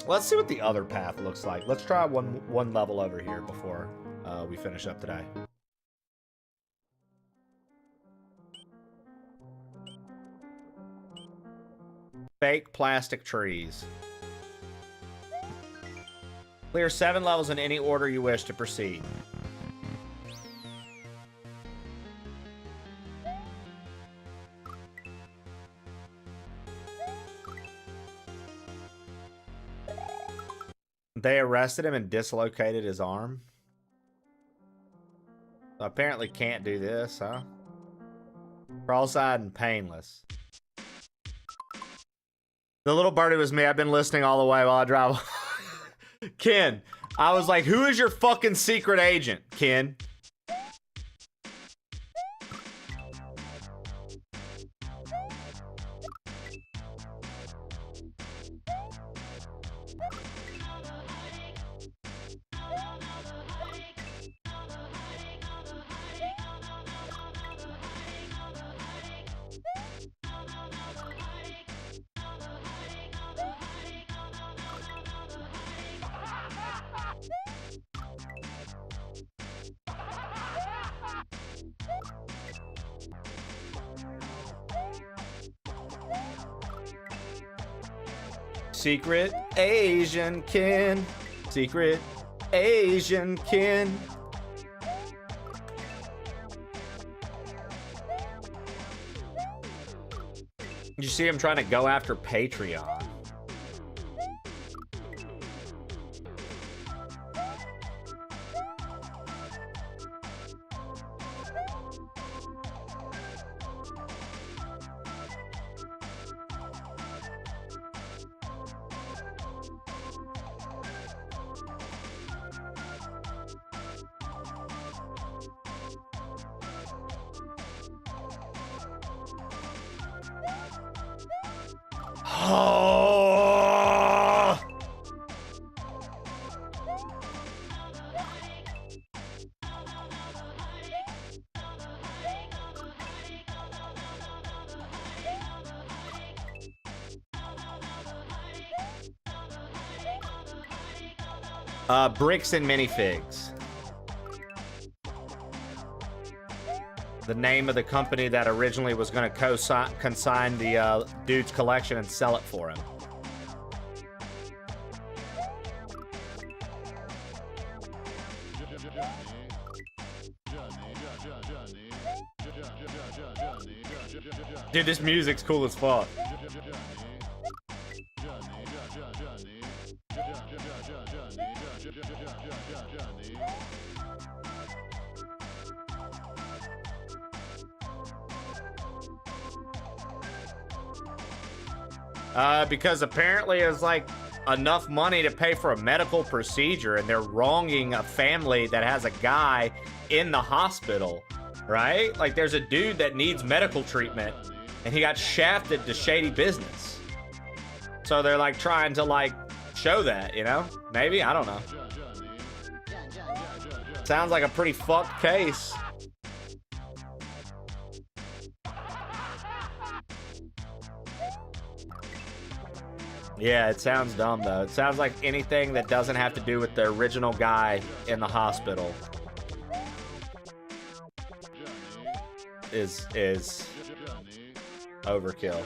Let's see what the other path looks like. Let's try one level over here before we finish up today. Fake plastic trees. Clear 7 levels in any order you wish to proceed. They arrested him and dislocated his arm. So apparently can't do this, huh? Cross-eyed and painless. The little birdie was me. I've been listening all the way while I drive. Ken, I was like, who is your fucking secret agent, Ken? Secret Asian Ken. Secret Asian Ken. You see him trying to go after Patreon. Bricks and minifigs. The name of the company that originally was going to consign the dude's collection and sell it for him. Dude, this music's cool as fuck. Because apparently it's like enough money to pay for a medical procedure, and they're wronging a family that has a guy in the hospital, right? Like, there's a dude that needs medical treatment, and he got shafted to shady business. So they're like trying to like show that, you know? Maybe, I don't know. Sounds like a pretty fucked case. Yeah, it sounds dumb though. It sounds like anything that doesn't have to do with the original guy in the hospital is overkill.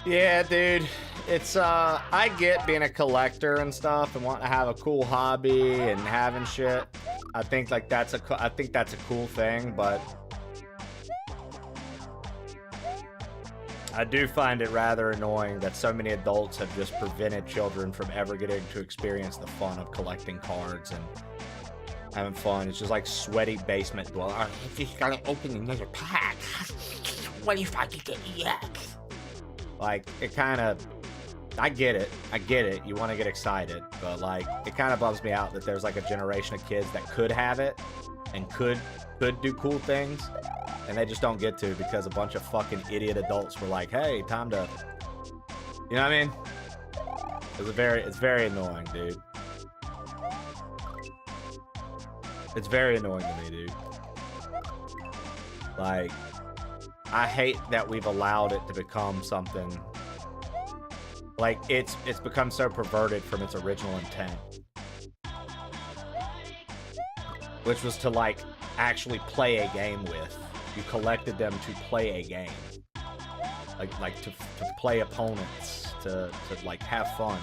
Yeah, dude. It's I get being a collector and stuff and wanting to have a cool hobby and having shit. I think like that's a cool thing, but I do find it rather annoying that so many adults have just prevented children from ever getting to experience the fun of collecting cards and having fun. It's just like sweaty basement dweller. I just gotta open another pack. What if I could get EX? Like, it kind of, I get it, you want to get excited, but like, it kind of bums me out that there's like a generation of kids that could have it, and could do cool things, and they just don't get to because a bunch of fucking idiot adults were like, hey, time to, you know what I mean? It's very annoying, dude. It's very annoying to me, dude. Like, I hate that we've allowed it to become something like it's become so perverted from its original intent, which was to like actually play a game with. You collected them to play a game, like to play opponents, to like have fun,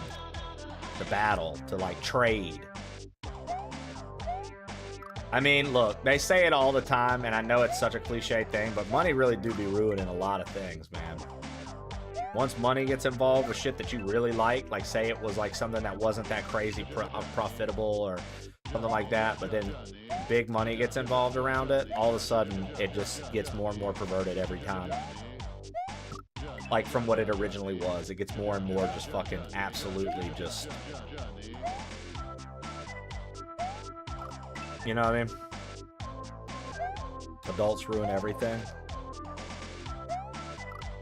to battle, to like trade. I mean, look, they say it all the time, and I know it's such a cliche thing, but money really do be ruining a lot of things, man. Once money gets involved with shit that you really like say it was like something that wasn't that crazy profitable or something like that, but then big money gets involved around it, all of a sudden it just gets more and more perverted every time. Like from what it originally was, it gets more and more just fucking absolutely just... You know what I mean? Adults ruin everything.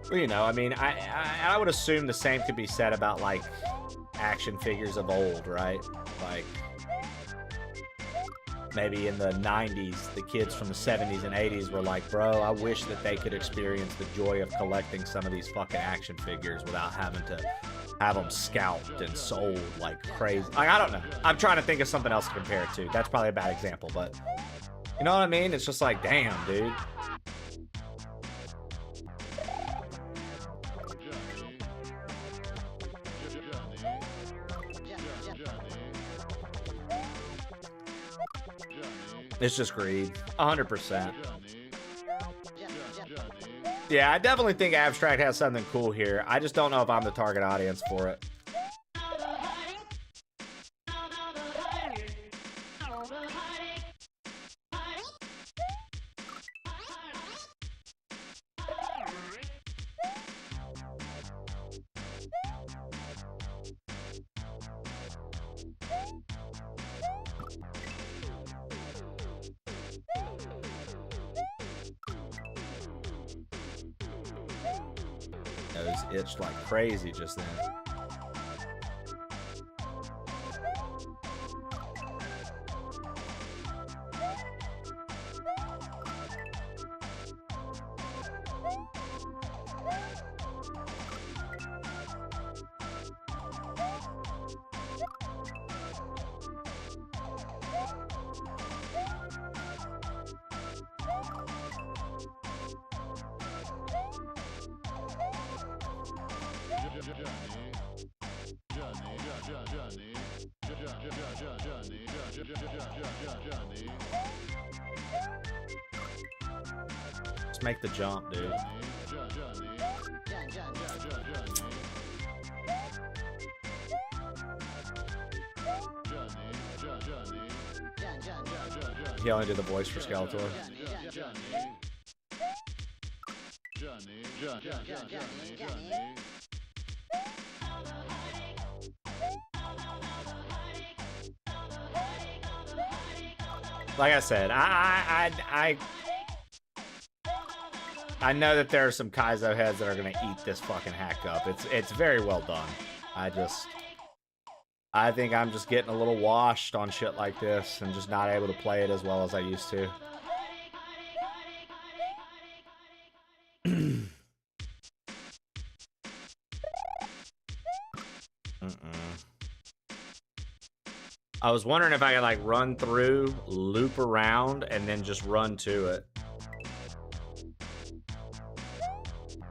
Well, you know, I mean, I would assume the same could be said about, like, action figures of old, right? Like, maybe in the 90s, the kids from the 70s and 80s were like, bro, I wish that they could experience the joy of collecting some of these fucking action figures without having to have them scalped and sold like crazy. Like, I don't know. I'm trying to think of something else to compare it to. That's probably a bad example, but you know what I mean? It's just like, damn, dude. It's just greed. 100%. Yeah, I definitely think Abstract has something cool here. I just don't know if I'm the target audience for it. Nose itched like crazy just then. Just make the jump, dude. He only did the voice for Skeletor. Like I said, I know that there are some Kaizo heads that are gonna eat this fucking hack up. It's very well done. I think I'm just getting a little washed on shit like this and just not able to play it as well as I used to. I was wondering if I could like run through, loop around, and then just run to it.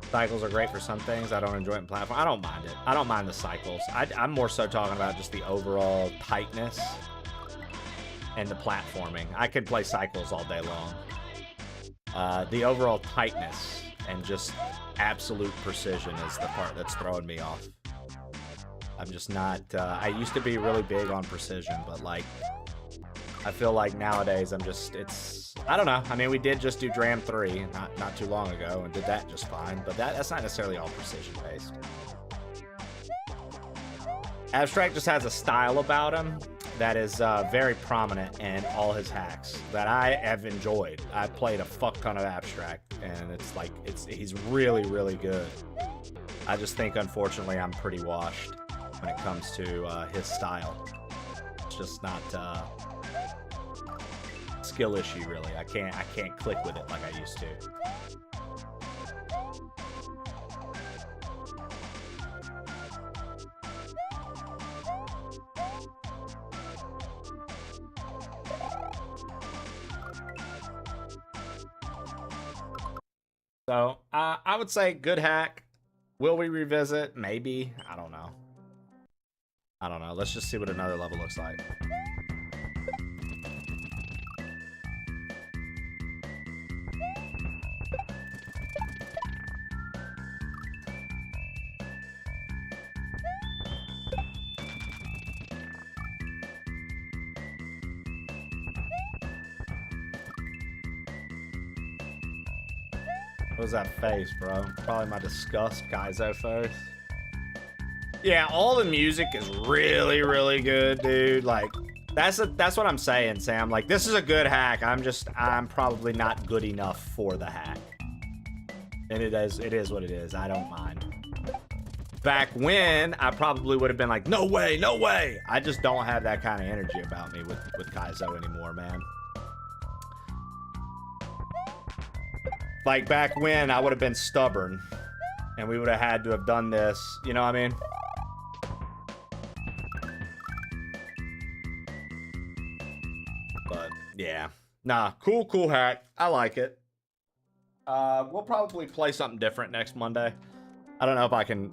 Cycles are great for some things. I don't enjoy it in platform. I don't mind it. I don't mind the cycles. I'm more so talking about just the overall tightness and the platforming. I could play cycles all day long. The overall tightness and just absolute precision is the part that's throwing me off. I'm just not, I used to be really big on precision, but like, I feel like nowadays I don't know. I mean, we did just do Dram 3 not too long ago and did that just fine, but that's not necessarily all precision based. Abstract just has a style about him that is very prominent in all his hacks that I have enjoyed. I played a fuck ton of Abstract and it's like, he's really, really good. I just think, unfortunately, I'm pretty washed when it comes to his style. It's just not skill issue, really. I can't click with it like I used to. So I would say good hack. Will we revisit? Maybe. I don't know. Let's just see what another level looks like. What was that face, bro? Probably my disgust Kaizo face. Yeah, all the music is really, really good, dude. Like, that's what I'm saying, Sam. Like, this is a good hack. I'm probably not good enough for the hack. And it is what it is. I don't mind. Back when, I probably would have been like, no way, no way. I just don't have that kind of energy about me with Kaizo anymore, man. Like, back when, I would have been stubborn. And we would have had to have done this. You know what I mean? But, yeah. Nah, cool hack. I like it. We'll probably play something different next Monday. I don't know if I can...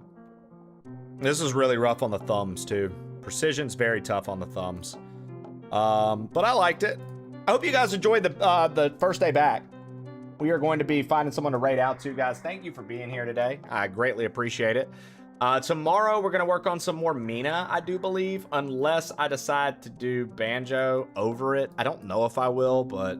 This is really rough on the thumbs, too. Precision's very tough on the thumbs. But I liked it. I hope you guys enjoyed the first day back. We are going to be finding someone to raid out to, guys. Thank you for being here today. I greatly appreciate it. Tomorrow, we're going to work on some more Mina, I do believe, unless I decide to do Banjo over it. I don't know if I will, but